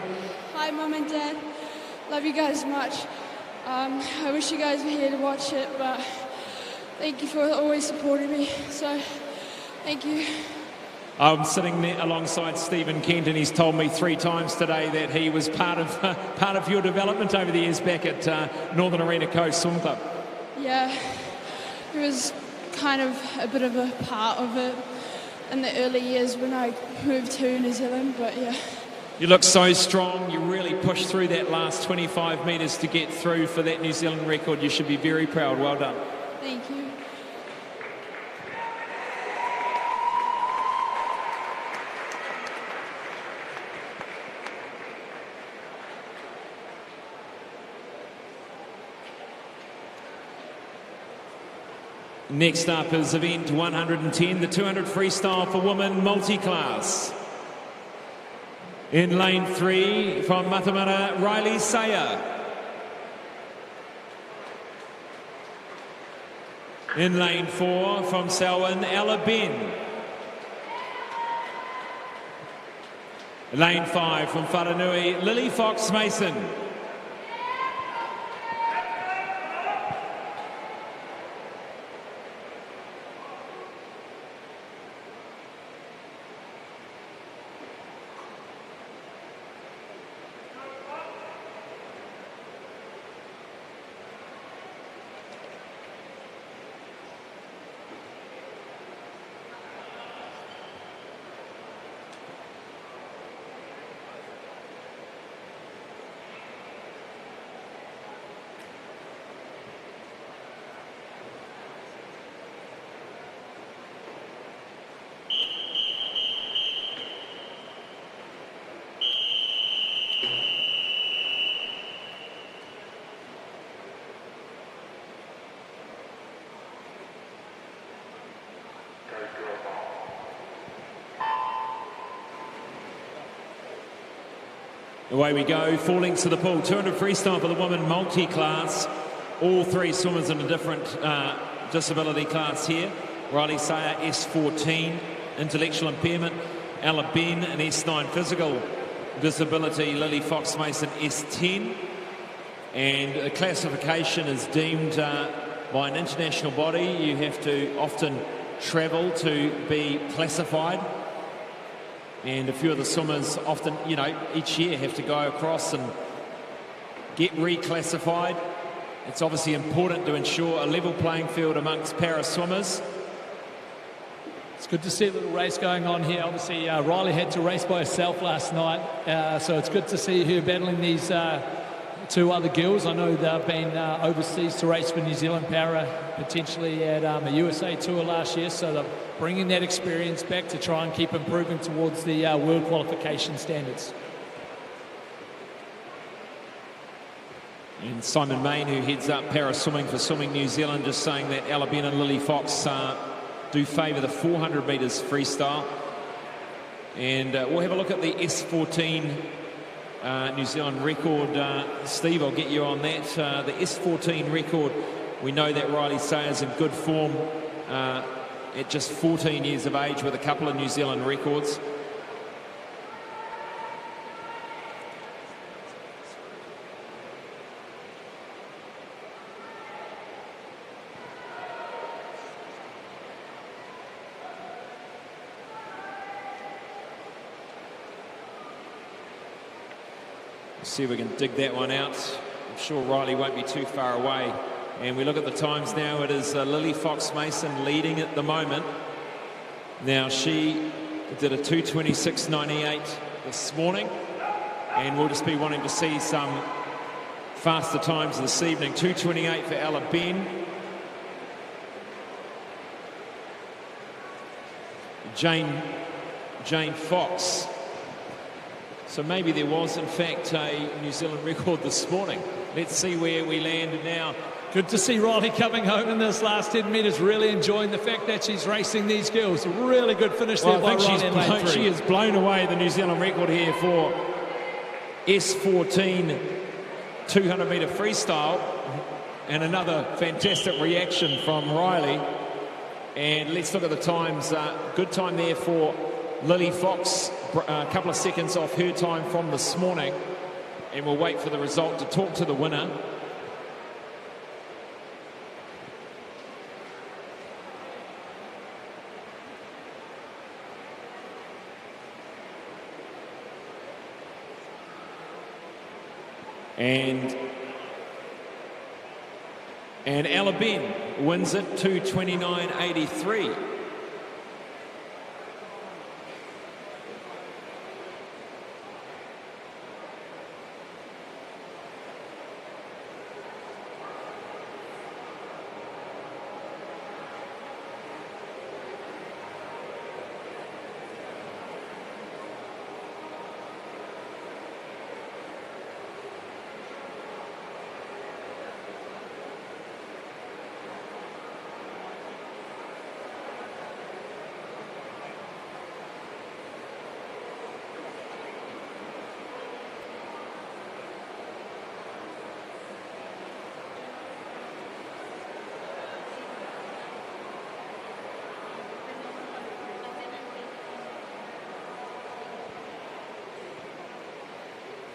Hi, Mum and Dad. Love you guys much. I wish you guys were here to watch it, but thank you for always supporting me. So, thank you. I'm sitting there alongside Stephen Kent, and he's told me 3 times today that he was part of your development over the years back at Northern Arena Coast Swim Club. Yeah, it was kind of a bit of a part of it in the early years when I moved to New Zealand, but yeah. You look so strong. You really pushed through that last 25 metres to get through for that New Zealand record. You should be very proud. Well done. Thank you. Next up is event 110, the 200 freestyle for women multi-class. In lane 3 from Matamata, Riley Sayer. In lane 4 from Selwyn, Ella Ben. Lane 5 from Wharanui, Lily Fox Mason. Away we go, 4 lengths to the pool. 200 freestyle for the women multi-class. All 3 swimmers in a different disability class here. Riley Sayer, S14, intellectual impairment. Ella Ben, an S9 physical disability. Lily Fox-Mason, S10. And the classification is deemed by an international body. You have to often travel to be classified. And a few of the swimmers often, you know, each year have to go across and get reclassified. It's obviously important to ensure a level playing field amongst para swimmers. It's good to see a little race going on here. Obviously, Riley had to race by herself last night, so it's good to see her battling these 2 other girls. I know they've been overseas to race for New Zealand Para, potentially at a USA Tour last year, so they're bringing that experience back to try and keep improving towards the world qualification standards. And Simon Main, who heads up para swimming for Swimming New Zealand, just saying that Ella Ben and Lily Fox do favour the 400 metres freestyle. And we'll have a look at the S14 New Zealand record. Steve, I'll get you on that. The S14 record, we know that Riley Sayer's in good form at just 14 years of age with a couple of New Zealand records. See if we can dig that one out. I'm sure Riley won't be too far away. And we look at the times now. It is Lily Fox-Mason leading at the moment. Now she did a 2:26.98 this morning. And we'll just be wanting to see some faster times this evening. 2:28 for Ella Ben. Jane Fox. So maybe there was, in fact, a New Zealand record this morning. Let's see where we land now. Good to see Riley coming home in this last 10 metres, really enjoying the fact that she's racing these girls. A really good finish there by Riley in lane 3. She has blown away the New Zealand record here for S14 200-metre freestyle. And another fantastic reaction from Riley. And let's look at the times. Good time there for Lily Fox, a couple of seconds off her time from this morning, and we'll wait for the result to talk to the winner. And Ella Ben wins it 2:29.83.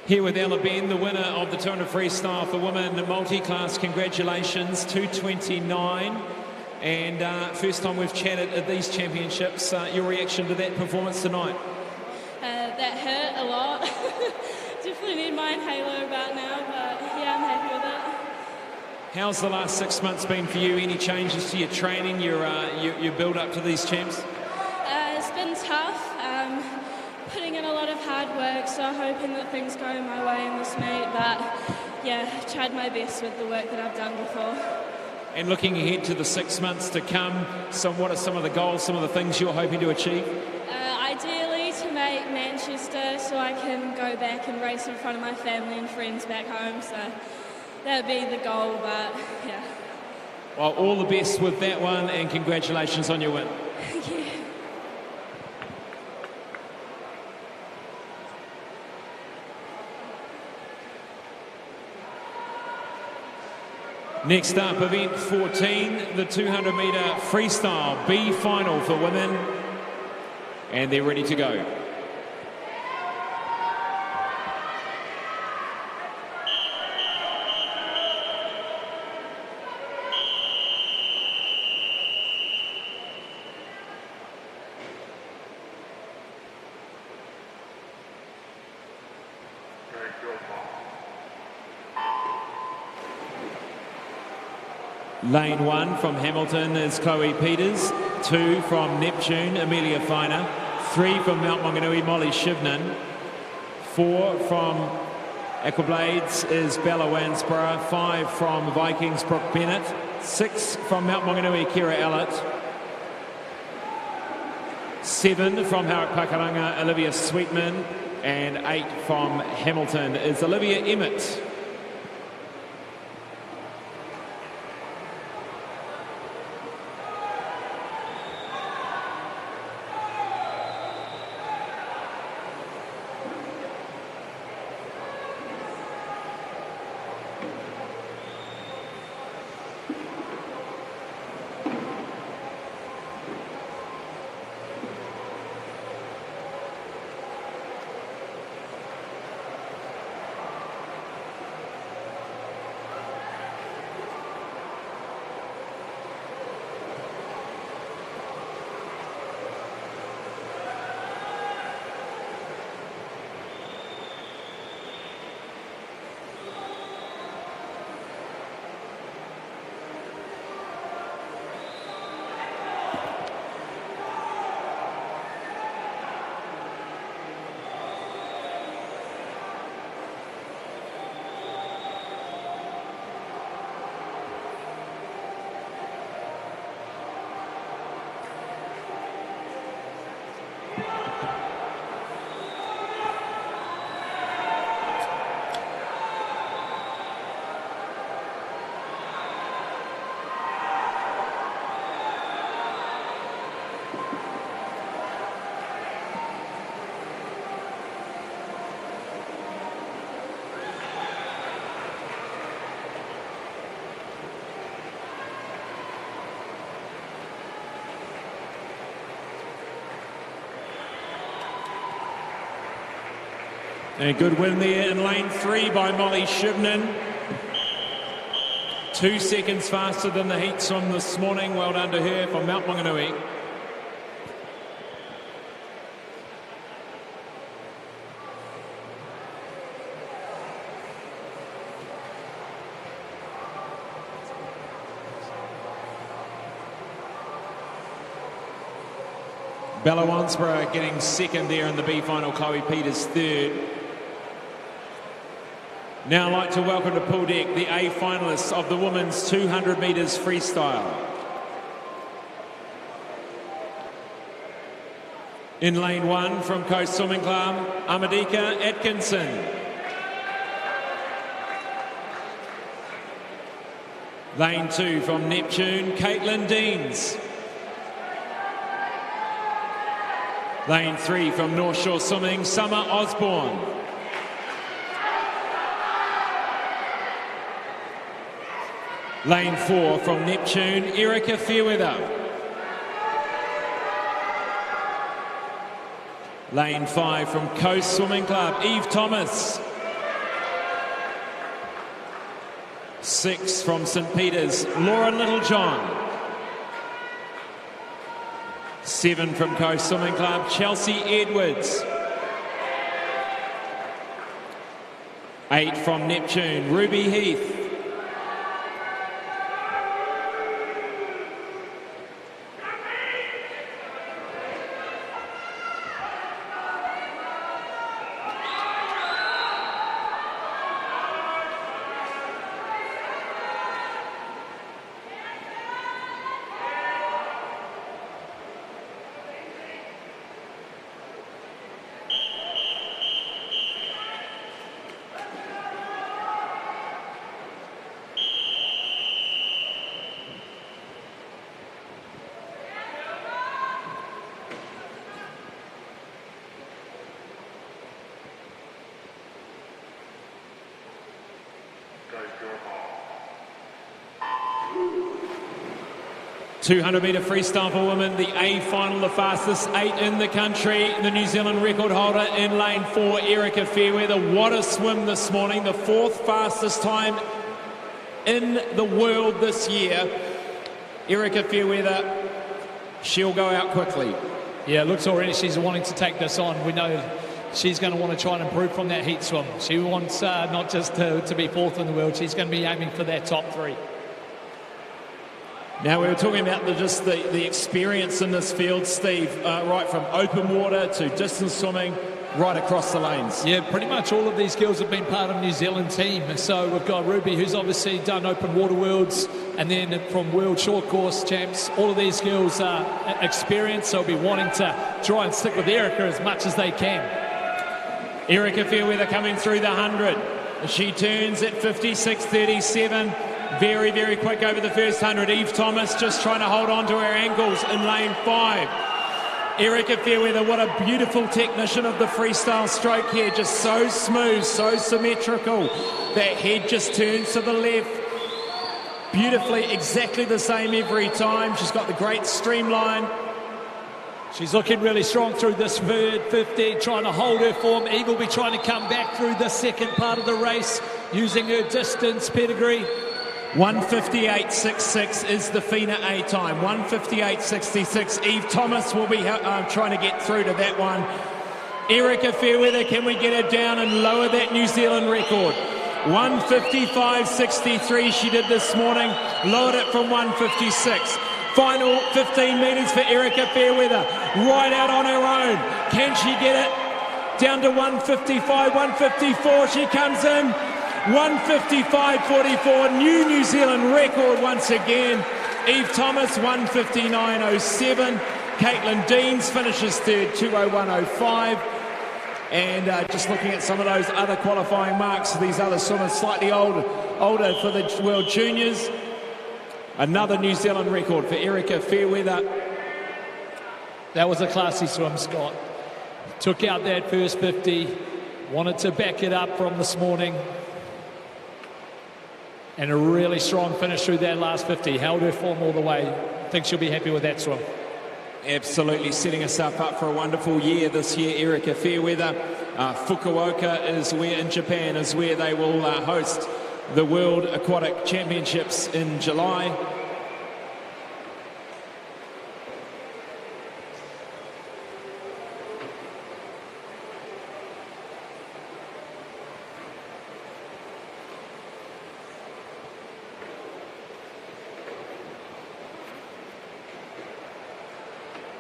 Here with Ella Ben, the winner of the 200 freestyle for women multi-class. Congratulations, 2:29. And first time we've chatted at these championships. Your reaction to that performance tonight? That hurt a lot. Definitely need my inhaler about now, but yeah, I'm happy with it. How's the last 6 months been for you? Any changes to your training, your build up to these champs? It's been tough. Putting in a lot of hard work, so hoping that things go my way in this meet. But yeah, I've tried my best with the work that I've done before. And looking ahead to the 6 months to come, what are some of the goals, some of the things you're hoping to achieve? Ideally to make Manchester so I can go back and race in front of my family and friends back home. So that would be the goal, but yeah. Well, all the best with that one, and congratulations on your win. Thank you. Next up, event 14, the 200 metre freestyle B final for women. And they're ready to go. Lane 1 from Hamilton is Chloe Peters. 2 from Neptune, Amelia Finer. 3 from Mount Maunganui, Molly Shivnan. 4 from Aquablades is Bella Wansborough. 5 from Vikings, Brooke Bennett. 6 from Mount Maunganui, Kira Ellett. 7 from Howard Pakaranga, Olivia Sweetman. And 8 from Hamilton is Olivia Emmett. A good win there in lane 3 by Molly Shivnan. 2 seconds faster than the heat swim this morning. Well done to her from Mount Maunganui. Bella Wansborough getting second there in the B final. Chloe Peters third. Now I'd like to welcome to pool deck the A finalists of the women's 200 metres freestyle. In lane 1 from Coast Swimming Club, Amadika Atkinson. Lane 2 from Neptune, Caitlin Deans. Lane 3 from North Shore Swimming, Summer Osborne. Lane 4 from Neptune, Erica Fairweather. Lane 5 from Coast Swimming Club, Eve Thomas. 6 from St Peters, Lauren Littlejohn. 7 from Coast Swimming Club, Chelsea Edwards. 8 from Neptune, Ruby Heath. 200-metre freestyle for women, the A final, the fastest 8 in the country. The New Zealand record holder in lane 4, Erica Fairweather. What a swim this morning, the 4th fastest time in the world this year. Erica Fairweather, she'll go out quickly. Yeah, it looks already she's wanting to take this on. We know she's going to want to try and improve from that heat swim. She wants not just to be 4th in the world, she's going to be aiming for that top 3. Now, we were talking about the experience in this field, Steve, right from open water to distance swimming, right across the lanes. Yeah, pretty much all of these girls have been part of the New Zealand team. So we've got Ruby, who's obviously done open water worlds, and then from world short course champs, all of these girls are experienced, so we'll be wanting to try and stick with Erica as much as they can. Erica Fairweather coming through the 100. She turns at 56.37. Very, very quick over the first 100. Eve Thomas just trying to hold on to her ankles in lane 5. Erica Fairweather, what a beautiful technician of the freestyle stroke here. Just so smooth, so symmetrical. That head just turns to the left. Beautifully, exactly the same every time. She's got the great streamline. She's looking really strong through this third 50, trying to hold her form. Eve will be trying to come back through the second part of the race, using her distance pedigree. 1:58.66 is the FINA A time. 1:58.66. Eve Thomas will be trying to get through to that one. Erica Fairweather, can we get her down and lower that New Zealand record? 1:55.63 she did this morning, lowered it from 1:56. Final 15 metres for Erica Fairweather, right out on her own. Can she get it down to 1:55, 1:54? She comes in. 1:55.44, new Zealand record once again. Eve Thomas, 1:59.07. Caitlin Deans finishes third, 2:01.05. And just looking at some of those other qualifying marks, these other swimmers slightly older for the World Juniors. Another New Zealand record for Erica Fairweather. That was a classy swim, Scott. Took out that first 50, wanted to back it up from this morning. And a really strong finish through that last 50. Held her form all the way. I think she'll be happy with that swim. Absolutely setting herself up for a wonderful year this year, Erica Fairweather. Fukuoka in Japan is where they will host the World Aquatic Championships in July.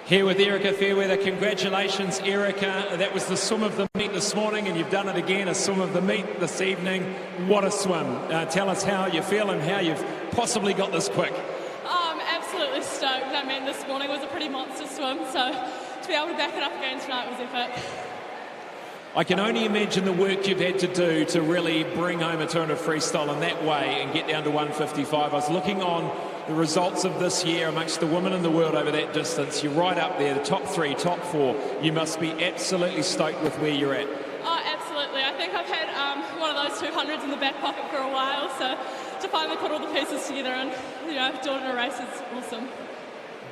Here with Erica Fairweather. Congratulations, Erica. That was the swim of the meet this morning, and you've done it again, a swim of the meet this evening. What a swim. Tell us how you feel and how you've possibly got this quick. I'm absolutely stoked. I mean, this morning was a pretty monster swim, so to be able to back it up again tonight was epic. I can only imagine the work you've had to do to really bring home a 200 freestyle in that way and get down to 1:55. I was looking on the results of this year amongst the women in the world over that distance. You're right up there, the top 3, top 4. You must be absolutely stoked with where you're at. Oh, absolutely. I think I've had one of those 200s in the back pocket for a while, so to finally put all the pieces together and do it in a race is awesome.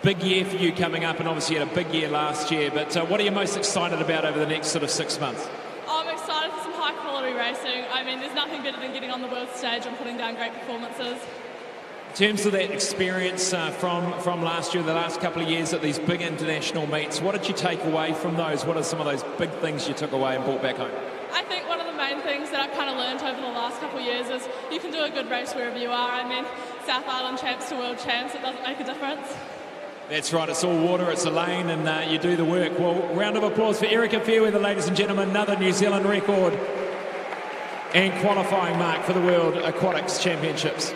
Big year for you coming up, and obviously you had a big year last year, but what are you most excited about over the next sort of 6 months? I'm excited for some high quality racing. I mean, there's nothing better than getting on the world stage and putting down great performances. In terms of that experience from last year, the last couple of years at these big international meets, what did you take away from those? What are some of those big things you took away and brought back home? I think one of the main things that I've kind of learned over the last couple of years is you can do a good race wherever you are. I mean, South Island champs to world champs, it doesn't make a difference. That's right, it's all water, it's a lane, and you do the work. Well, round of applause for Erica Fairweather, ladies and gentlemen, another New Zealand record and qualifying mark for the World Aquatics Championships.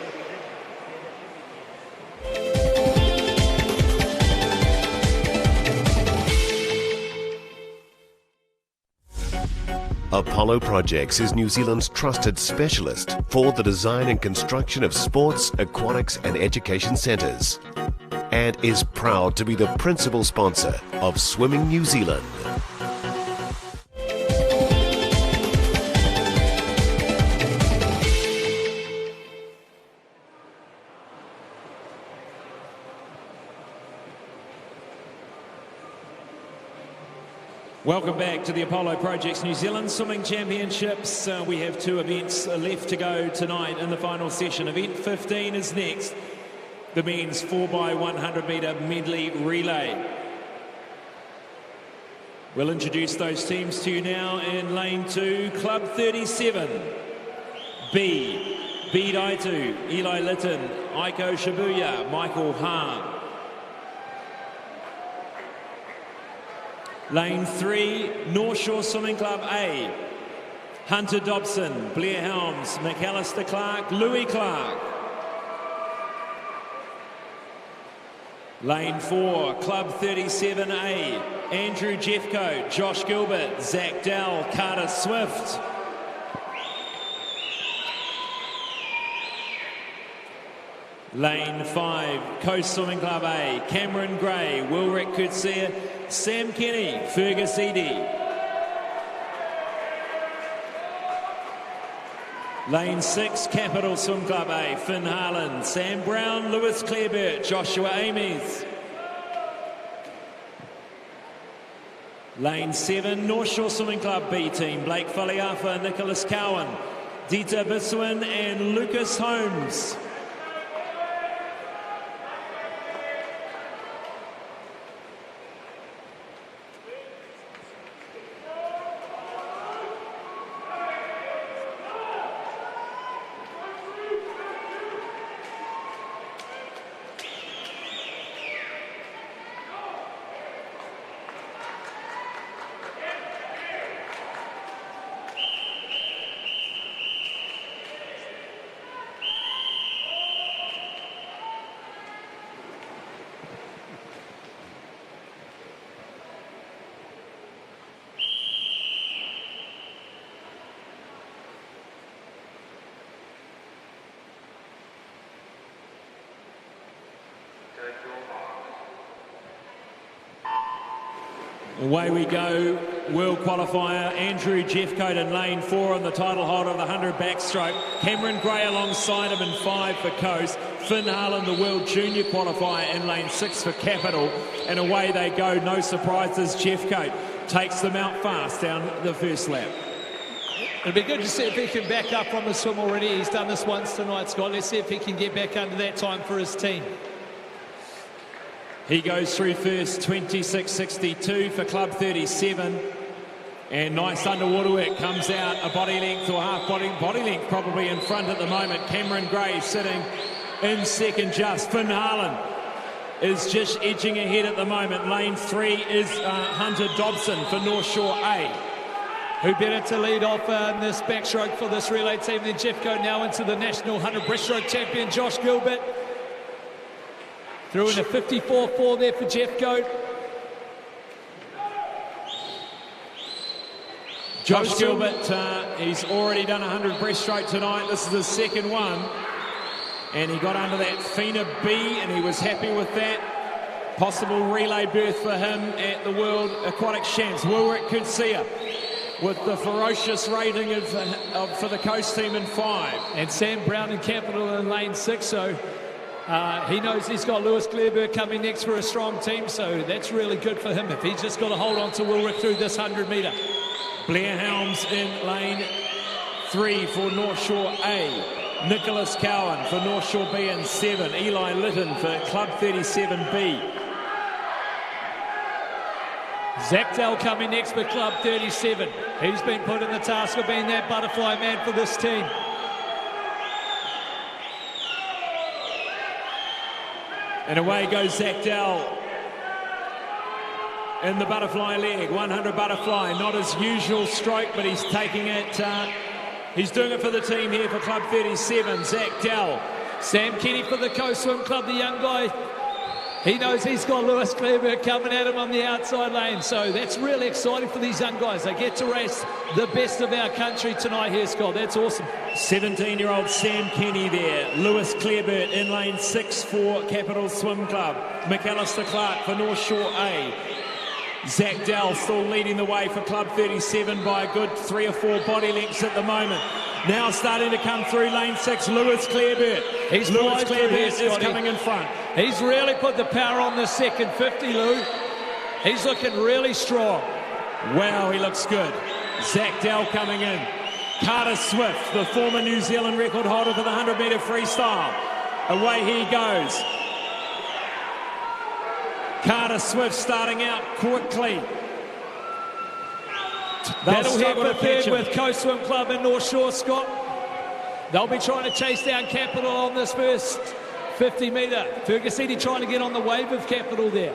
Apollo Projects is New Zealand's trusted specialist for the design and construction of sports, aquatics and education centres, and is proud to be the principal sponsor of Swimming New Zealand. Welcome back to the Apollo Projects New Zealand Swimming Championships. We have 2 events left to go tonight in the final session. Event 15 is next, the men's 4x100 metre medley relay. We'll introduce those teams to you now. In lane 2, Club 37, B, Daitu, Eli Litton, Aiko Shibuya, Michael Hahn. Lane 3, North Shore Swimming Club A, Hunter Dobson, Blair Helms, McAllister Clark, Louis Clark. Lane 4, Club 37A, Andrew Jeffcoat, Josh Gilbert, Zach Dell, Carter Swift. Lane 5, Coast Swimming Club A, Cameron Gray, Wilrick Coetzee, Sam Kenny, Fergus Eadie. Lane 6, Capital Swim Club A, Finn Harlan, Sam Brown, Lewis Clarebert, Joshua Amies. Lane 7, North Shore Swimming Club B team, Blake Faliafa, Nicholas Cowan, Dieter Biswin and Lucas Holmes. Away we go, world qualifier Andrew Jeffcoat in lane 4 on the title holder of the 100 backstroke. Cameron Gray alongside him in 5 for Coast. Finn Harlan, the world junior qualifier, in lane 6 for Capital. And away they go, no surprises. Jeffcoat takes them out fast down the first lap. It'll be good to see if he can back up from the swim already. He's done this once tonight, Scott. Let's see if he can get back under that time for his team. He goes through first, 26.62 for Club 37. And nice underwater work, comes out a body length or half body length probably in front at the moment. Cameron Gray sitting in second just. Finn Harlan is just edging ahead at the moment. Lane 3 is Hunter Dobson for North Shore A. Who better to lead off in this backstroke for this relay team than Jeffcoat, now into the National 100 breaststroke champion, Josh Gilbert. Threw in a 54.4 there for Jeffcoat. Josh Gilbert, he's already done 100 breaststroke tonight. This is his second one. And he got under that FINA B, and he was happy with that. Possible relay berth for him at the World Aquatic Champs. Wilrick Coetzee with the ferocious rating for the Coast team in 5. And Sam Brown in Capital in lane 6, so he knows he's got Lewis Clarebert coming next for a strong team, so that's really good for him if he's just got to hold on to Wilrick through this 100 metre. Blair Helms in lane 3 for North Shore A. Nicholas Cowan for North Shore B in 7. Eli Litton for Club 37B. Zach Dell coming next for Club 37. He's been put in the task of being that butterfly man for this team. And away goes Zach Dell in the butterfly leg. 100 butterfly, not his usual stroke, but he's taking it. He's doing it for the team here for Club 37, Zach Dell. Sam Kenny for the Coast Swim Club, the young guy. He knows he's got Lewis Clarebert coming at him on the outside lane, so that's really exciting for these young guys. They get to race the best of our country tonight here, Scott. That's awesome. 17-year-old Sam Kenny there. Lewis Clarebert in lane 6 for Capital Swim Club. McAllister Clark for North Shore A. Zach Dell still leading the way for Club 37 by a good 3 or 4 body lengths at the moment. Now starting to come through lane 6, Lewis Clarebert. Lewis Clarebert is coming in front. He's really put the power on the second 50, Lou. He's looking really strong. Wow, he looks good. Zach Dell coming in. Carter Swift, the former New Zealand record holder for the 100-metre freestyle. Away he goes. Carter Swift starting out quickly. That'll head for third with Coast Swim Club in North Shore, Scott. They'll be trying to chase down Capital on this first 50-metre. Ferguson trying to get on the wave of Capital there.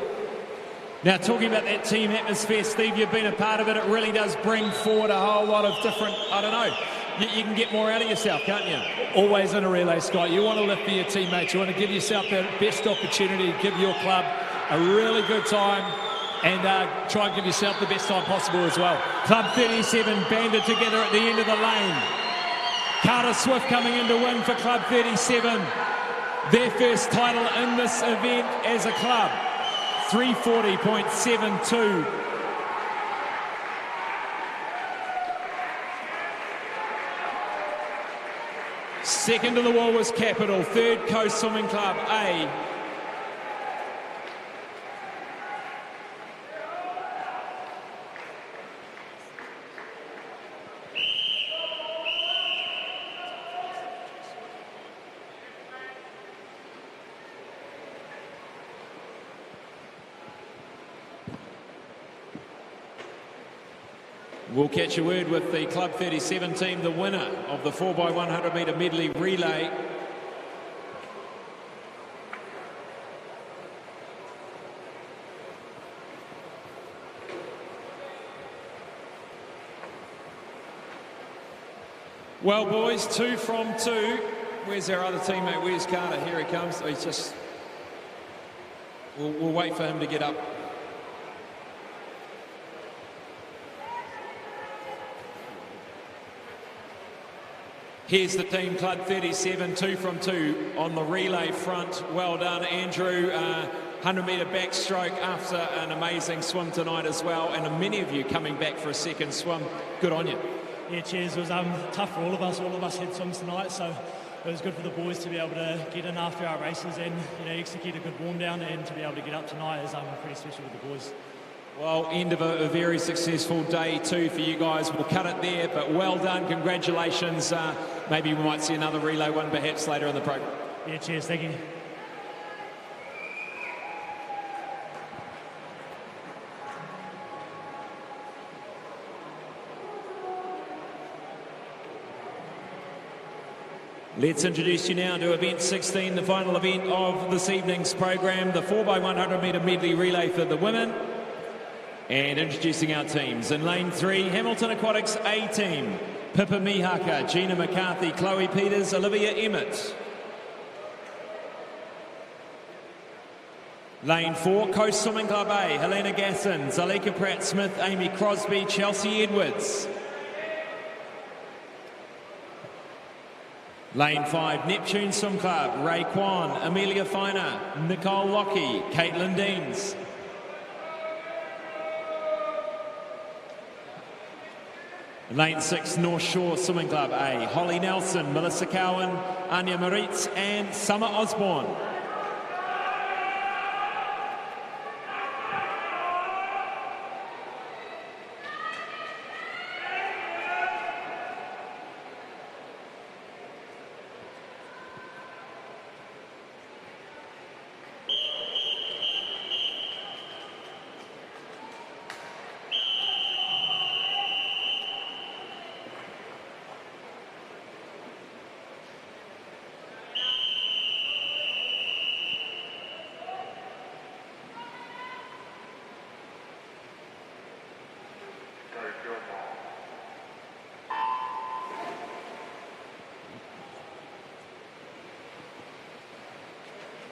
Now, talking about that team atmosphere, Steve, you've been a part of it. It really does bring forward a whole lot of different, I don't know, you can get more out of yourself, can't you? Always in a relay, Scott. You want to lift for your teammates. You want to give yourself the best opportunity, give your club a really good time, and try and give yourself the best time possible as well. Club 37 banded together at the end of the lane. Carter Swift coming in to win for Club 37. Their first title in this event as a club. 340.72. Second to the wall was Capital. Third, Coast Swimming Club A. We'll catch a word with the Club 37 team, the winner of the 4x100 metre medley relay. Well, boys, 2 from 2. Where's our other teammate? Where's Carter? Here he comes. He's just... We'll wait for him to get up. Here's the team, Club 37, 2 from 2 on the relay front. Well done, Andrew. 100-metre backstroke after an amazing swim tonight as well. And many of you coming back for a second swim. Good on you. Yeah, cheers. It was tough for all of us. All of us had swims tonight, so it was good for the boys to be able to get in after our races and execute a good warm down, and to be able to get up tonight is pretty special with the boys. Well, end of a very successful day too for you guys. We'll cut it there, but well done. Congratulations. Maybe we might see another relay one perhaps later in the program. Yeah, cheers. Thank you. Let's introduce you now to event 16, the final event of this evening's program, the 4x100 metre medley relay for the women. And introducing our teams. In lane 3, Hamilton Aquatics A team. Pippa Mihaka, Gina McCarthy, Chloe Peters, Olivia Emmett. Lane 4, Coast Swimming Club A, Helena Gasson, Zalika Pratt-Smith, Amy Crosby, Chelsea Edwards. Lane 5, Neptune Swim Club, Ray Kwan, Amelia Finer, Nicole Lockie, Caitlin Deans. Lane 6, North Shore Swimming Club A, Holly Nelson, Melissa Cowan, Anya Maritz and Summer Osborne.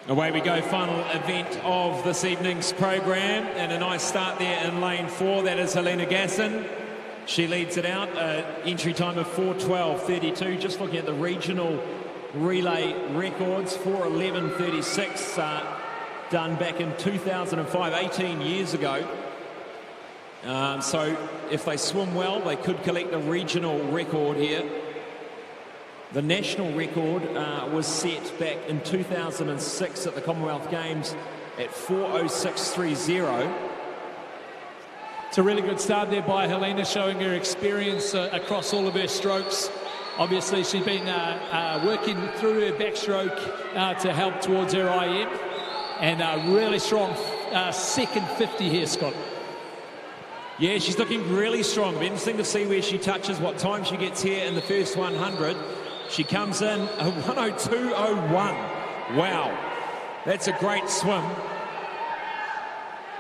Away we go, final event of this evening's program, and a nice start there in lane 4. That is Helena Gasson. She leads it out, entry time of 4:12.32. Just looking at the regional relay records, 4:11.36, done back in 2005, 18 years ago. So if they swim well, they could collect a regional record here. The national record was set back in 2006 at the Commonwealth Games at 4:06.30. It's a really good start there by Helena, showing her experience across all of her strokes. Obviously, she's been working through her backstroke to help towards her IM. And a really strong second 50 here, Scott. Yeah, she's looking really strong. It'll be interesting to see where she touches, what time she gets here in the first 100. She comes in a 102.01. Wow, that's a great swim.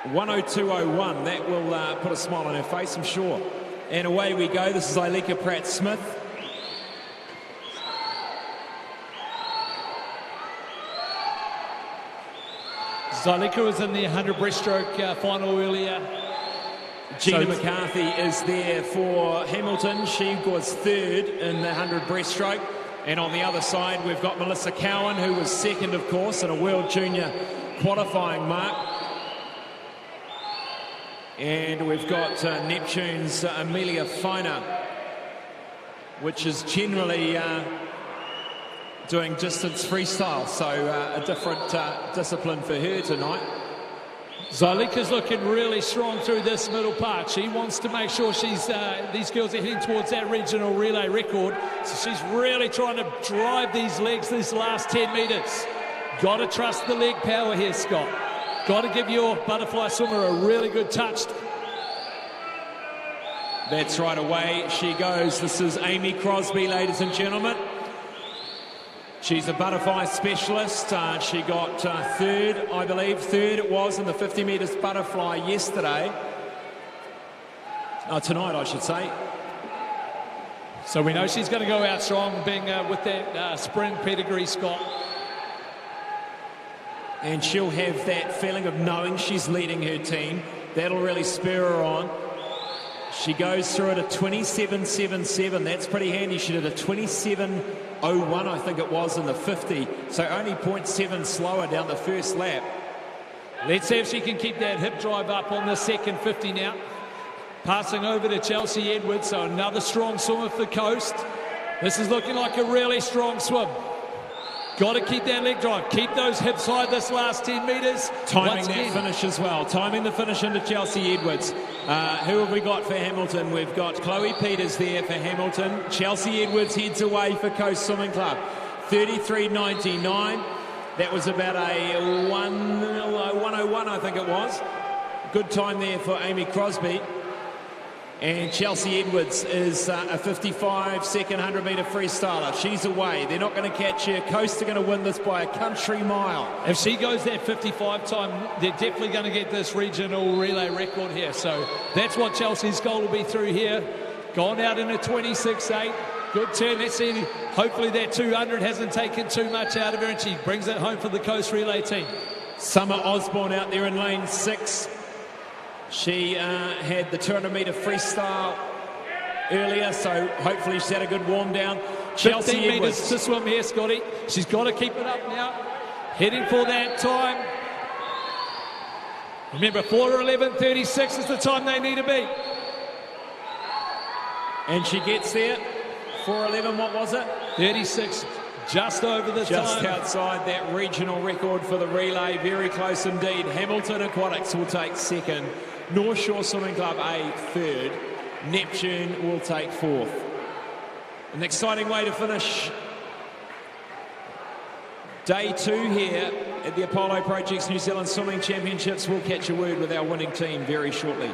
102.01, that will put a smile on her face, I'm sure. And away we go. This is Ilika Pratt-Smith. Zylika was in the 100 breaststroke final earlier. Gina McCarthy is there for Hamilton. She was third in the 100 breaststroke. And on the other side, we've got Melissa Cowan, who was second, of course, in a World Junior qualifying mark. And we've got Neptune's Amelia Feiner, which is generally doing distance freestyle, so a different discipline for her tonight. Zylika's looking really strong through this middle part. She wants to make sure these girls are heading towards that regional relay record. So she's really trying to drive these legs these last 10 metres. Got to trust the leg power here, Scott. Got to give your butterfly swimmer a really good touch. That's right, away she goes. This is Amy Crosby, ladies and gentlemen. She's a butterfly specialist. She got third, I believe. Third it was in the 50 metres butterfly yesterday. Tonight, I should say. So we know she's going to go out strong, being with that sprint pedigree, Scott. And she'll have that feeling of knowing she's leading her team. That'll really spur her on. She goes through at a 27.77. That's pretty handy. She did a 27.01, I think it was, in the 50. So only 0.7 slower down the first lap. Let's see if she can keep that hip drive up on the second 50 now. Passing over to Chelsea Edwards, so another strong swimmer for the coast. This is looking like a really strong swim. Got to keep that leg drive. Keep those hips high this last 10 metres. Timing that finish as well. Timing the finish into Chelsea Edwards. Who have we got for Hamilton? We've got Chloe Peters there for Hamilton. Chelsea Edwards heads away for Coast Swimming Club. 33.99. That was about a 101, I think it was. Good time there for Amy Crosby. And Chelsea Edwards is a 55-second 100-metre freestyler. She's away. They're not going to catch her. Coast are going to win this by a country mile. If she goes that 55 time, they're definitely going to get this regional relay record here. So that's what Chelsea's goal will be through here. Gone out in a 26.8. Good turn. Let's see. Hopefully that 200 hasn't taken too much out of her and she brings it home for the Coast Relay team. Summer Osborne out there in lane 6. She had the 200-metre freestyle earlier, so hopefully she's had a good warm down. Chelsea 15 Edwards metres to swim here, Scotty. She's got to keep it up now. Heading for that time. Remember, 4:11.36 is the time they need to be. And she gets there. 4:11, what was it? 36, just over the time. Just outside that regional record for the relay. Very close indeed. Hamilton Aquatics will take second. North Shore Swimming Club A third. Neptune will take fourth. An exciting way to finish day 2 here at the Apollo Projects New Zealand Swimming Championships. We'll catch a word with our winning team very shortly.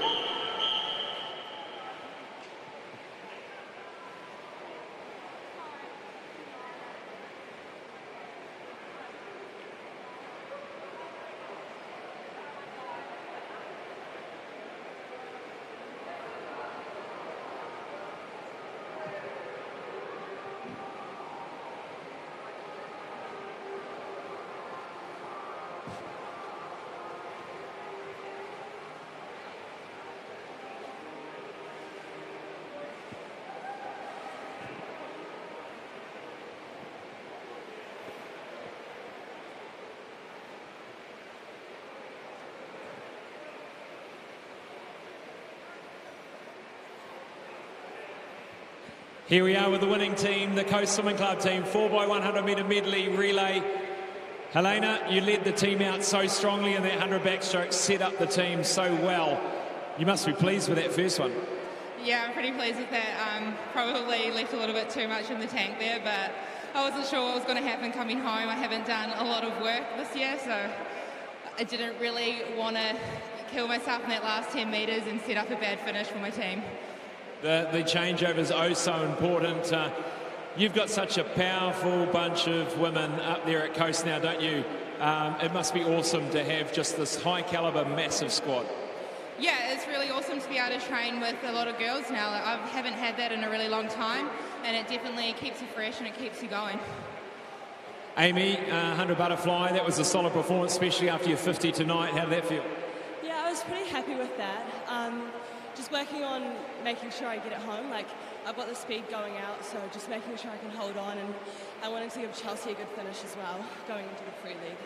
Here we are with the winning team, the Coast Swimming Club team, 4x100 metre medley relay. Helena, you led the team out so strongly in that 100 backstroke, set up the team so well. You must be pleased with that first one. Yeah, I'm pretty pleased with that. Probably left a little bit too much in the tank there, but I wasn't sure what was going to happen coming home. I haven't done a lot of work this year, so I didn't really want to kill myself in that last 10 metres and set up a bad finish for my team. The changeover is oh so important. You've got such a powerful bunch of women up there at Coast now, don't you? It must be awesome to have just this high calibre, massive squad. Yeah, it's really awesome to be able to train with a lot of girls now. I haven't had that in a really long time, and it definitely keeps you fresh and it keeps you going. Amy, 100 butterfly, that was a solid performance, especially after your 50 tonight. How did that feel? Yeah, I was pretty happy with that. Just working on making sure I get it home. Like, I've got the speed going out, so just making sure I can hold on, and I wanted to give Chelsea a good finish as well, going into the free league.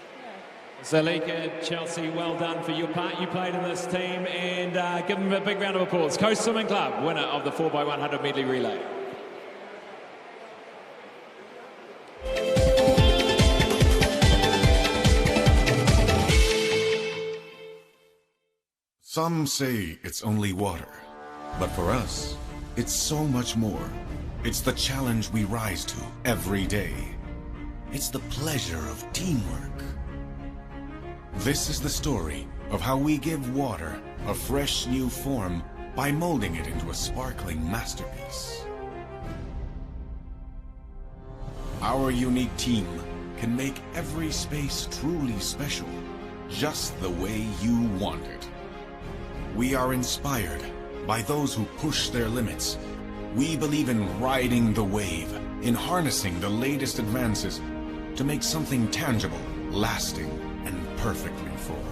Zalika, Chelsea, well done for your part you played in this team, and give them a big round of applause. Coast Swimming Club, winner of the 4x100 medley relay. Some say it's only water, but for us, it's so much more. It's the challenge we rise to every day. It's the pleasure of teamwork. This is the story of how we give water a fresh new form by molding it into a sparkling masterpiece. Our unique team can make every space truly special, just the way you want it. We are inspired by those who push their limits. We believe in riding the wave, in harnessing the latest advances to make something tangible, lasting, and perfectly formed.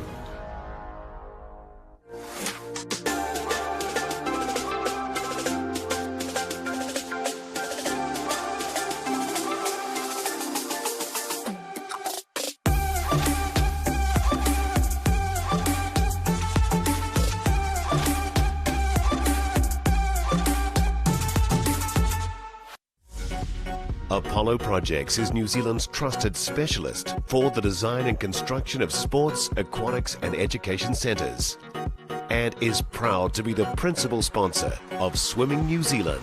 Apollo Projects is New Zealand's trusted specialist for the design and construction of sports, aquatics and education centres, and is proud to be the principal sponsor of Swimming New Zealand.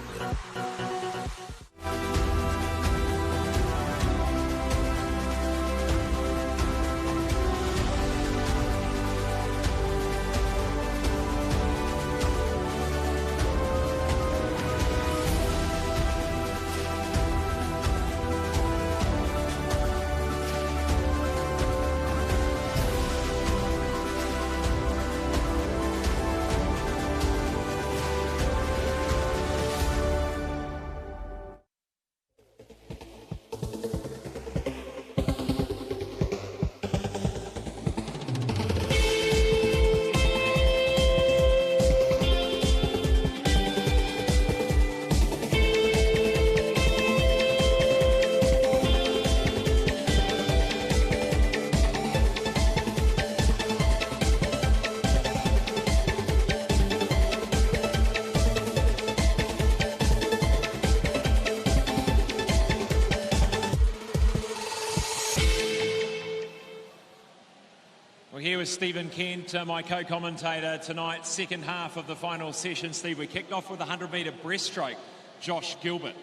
Here with Stephen Kent, my co-commentator tonight, second half of the final session. Steve, we kicked off with a 100-metre breaststroke. Josh Gilbert,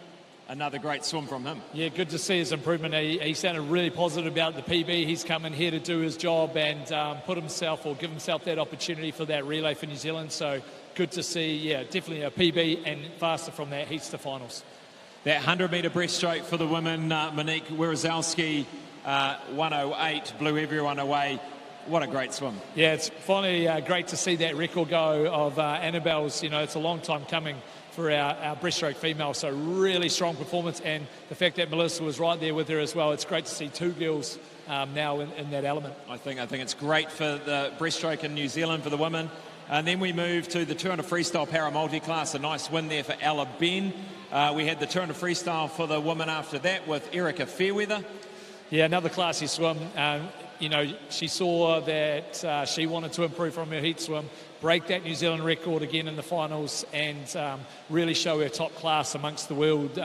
another great swim from him. Yeah, good to see his improvement. He sounded really positive about the PB. He's come in here to do his job and give himself that opportunity for that relay for New Zealand. So good to see, yeah, definitely a PB and faster from that heats to finals. That 100-metre breaststroke for the women, Monique Wierzowski, 108, blew everyone away. What a great swim. Yeah, it's finally great to see that record go of Annabelle's. You know, it's a long time coming for our breaststroke female, so really strong performance, and the fact that Melissa was right there with her as well. It's great to see two girls now in that element. I think it's great for the breaststroke in New Zealand for the women. And then we move to the 200 freestyle para multi-class, a nice win there for Ella Ben. We had the 200 freestyle for the women after that with Erica Fairweather. Yeah, another classy swim. You know, she saw that she wanted to improve from her heat swim, break that New Zealand record again in the finals, and really show her top class amongst the world,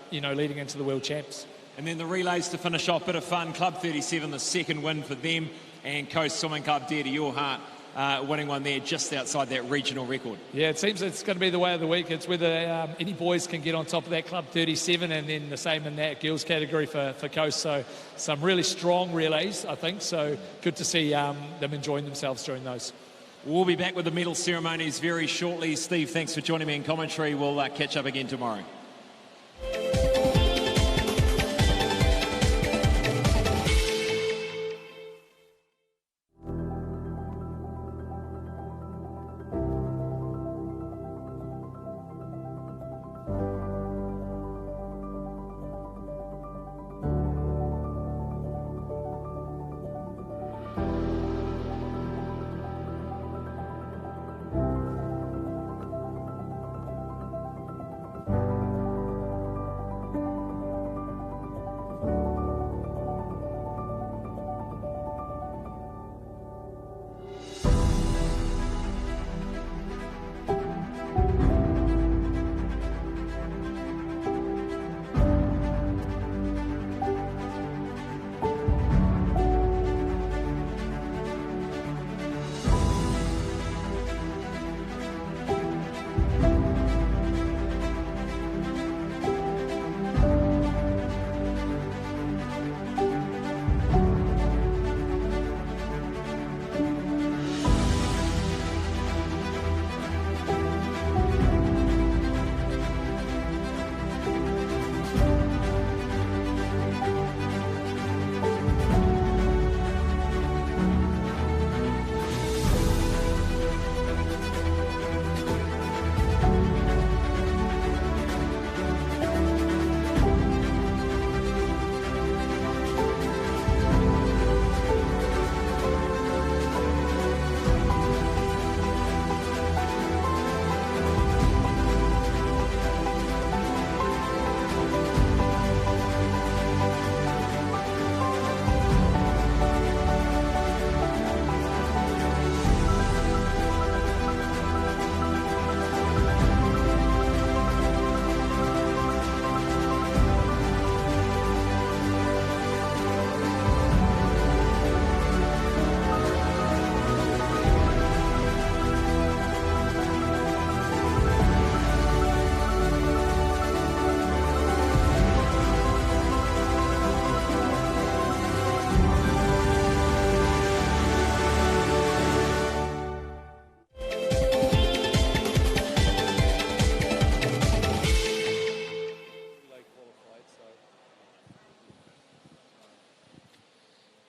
you know, leading into the World Champs. And then the relays to finish off, bit of fun. Club 37, the second win for them, and Coast Swimming Club, dear to your heart, winning one there just outside that regional record. Yeah, it seems it's going to be the way of the week. It's whether any boys can get on top of that Club 37, and then the same in that girls category for Coast. So some really strong relays, I think. So good to see them enjoying themselves during those. We'll be back with the medal ceremonies very shortly. Steve, thanks for joining me in commentary. We'll catch up again tomorrow.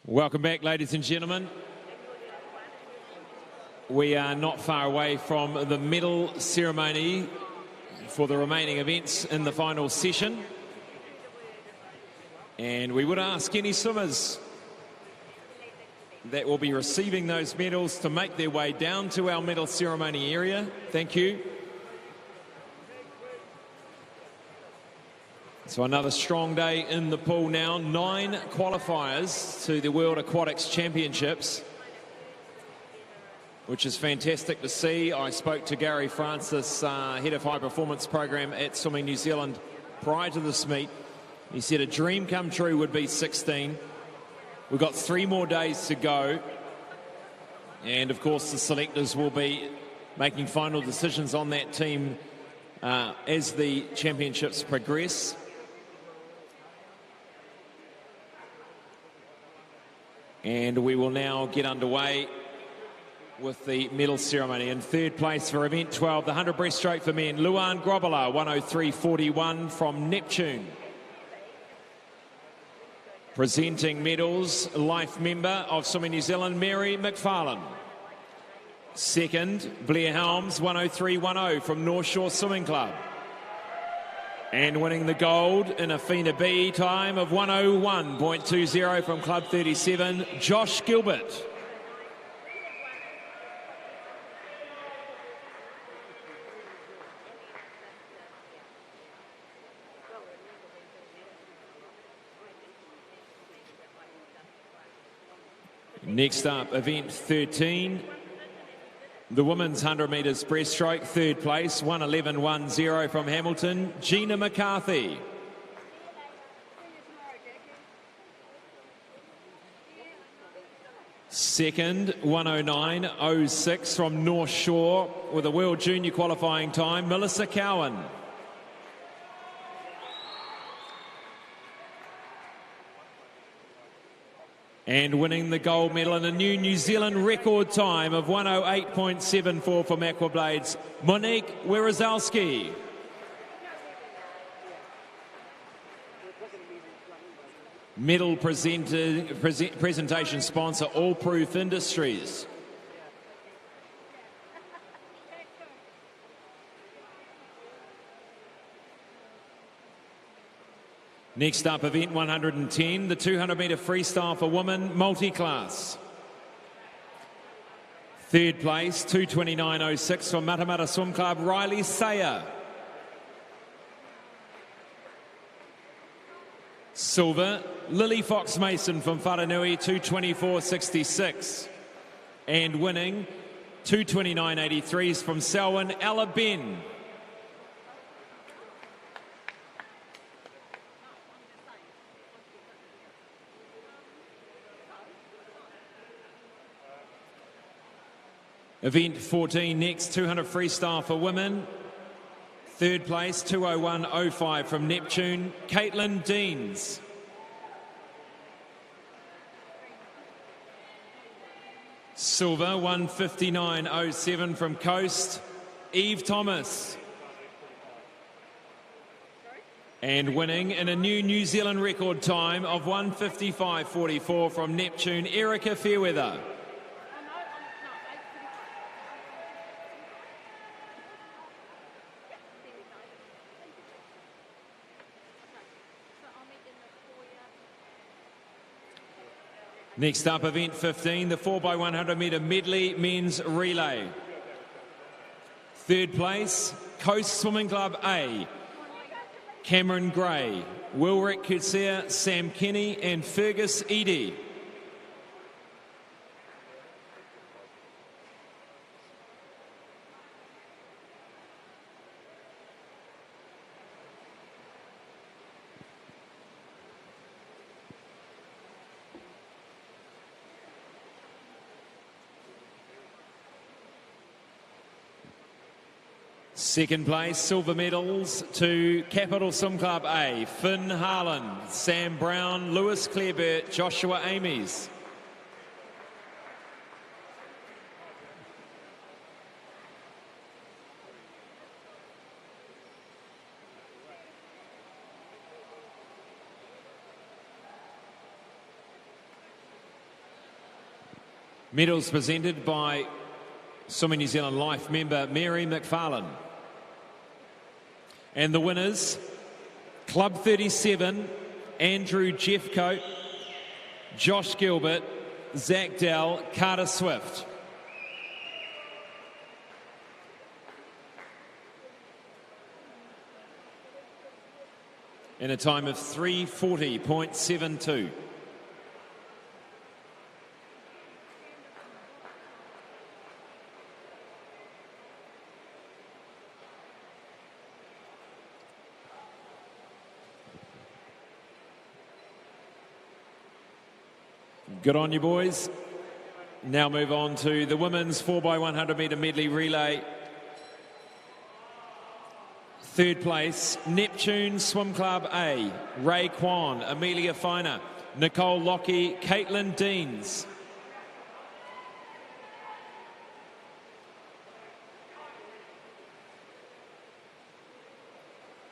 Welcome back, ladies and gentlemen. We are not far away from the medal ceremony for the remaining events in the final session. And we would ask any swimmers that will be receiving those medals to make their way down to our medal ceremony area. Thank you. So another strong day in the pool now. 9 qualifiers to the World Aquatics Championships, which is fantastic to see. I spoke to Gary Francis, head of high performance program at Swimming New Zealand prior to this meet. He said a dream come true would be 16. We've got 3 more days to go. And of course the selectors will be making final decisions on that team as the championships progress. And we will now get underway with the medal ceremony. In third place for event 12, the 100 breaststroke for men, Luan Grobela, 103.41 from Neptune. Presenting medals, life member of Swimming New Zealand, Mary McFarlane. Second, Blair Helms, 103.10 from North Shore Swimming Club. And winning the gold in a FINA B time of 101.20 from Club 37, Josh Gilbert. Next up, event 13. The women's 100 metres breaststroke, third place, 111.10 from Hamilton, Gina McCarthy. Second, 109.06 from North Shore with a World Junior qualifying time, Melissa Cowan. And winning the gold medal in a new New Zealand record time of 108.74 from Aquablades, Monique Wierzowski. Medal presentation sponsor, All Proof Industries. Next up, event 110, the 200-metre freestyle for women, multi-class. Third place, 229.06 from Matamata Swim Club, Riley Sayer. Silver, Lily Fox-Mason from Wharanui, 224.66. And winning, 229.83 from Selwyn Ella Ben. Event 14 next, 200 freestyle for women. Third place, 201.05 from Neptune, Caitlin Deans. Silver, 159.07 from Coast, Eve Thomas. And winning in a new New Zealand record time of 155.44 from Neptune, Erica Fairweather. Next up, event 15, the 4x100 metre medley men's relay. Third place, Coast Swimming Club A, Cameron Gray, Wilrick Kutsia, Sam Kenny and Fergus Eadie. Second place, silver medals to Capital Swim Club A, Finn Harlan, Sam Brown, Lewis Clarebert, Joshua Amies. Medals presented by Swimming New Zealand Life member Mary McFarlane. And the winners, Club 37, Andrew Jeffcoat, Josh Gilbert, Zach Dell, Carter Swift. In a time of 3:40.72. Good on you, boys. Now move on to the women's 4x100 metre medley relay. Third place, Neptune Swim Club A, Ray Kwan, Amelia Finer, Nicole Lockie, Caitlin Deans.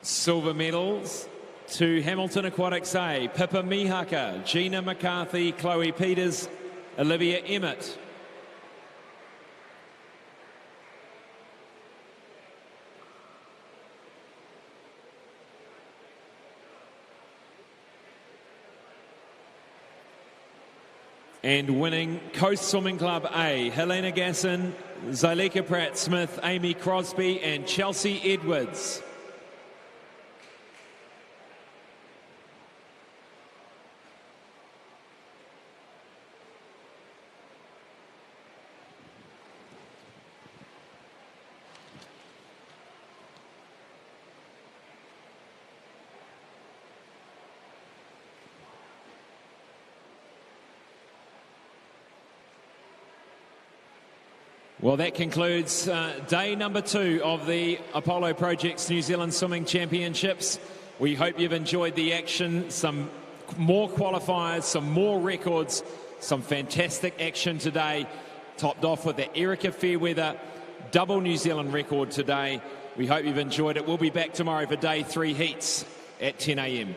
Silver medals to Hamilton Aquatics A, Pippa Mihaka, Gina McCarthy, Chloe Peters, Olivia Emmett. And winning Coast Swimming Club A, Helena Gasson, Zyleka Pratt-Smith, Amy Crosby and Chelsea Edwards. Well, that concludes day number 2 of the Apollo Projects New Zealand Swimming Championships. We hope you've enjoyed the action. Some more qualifiers, some more records, some fantastic action today. Topped off with the Erica Fairweather double New Zealand record today. We hope you've enjoyed it. We'll be back tomorrow for day 3 heats at 10 a.m.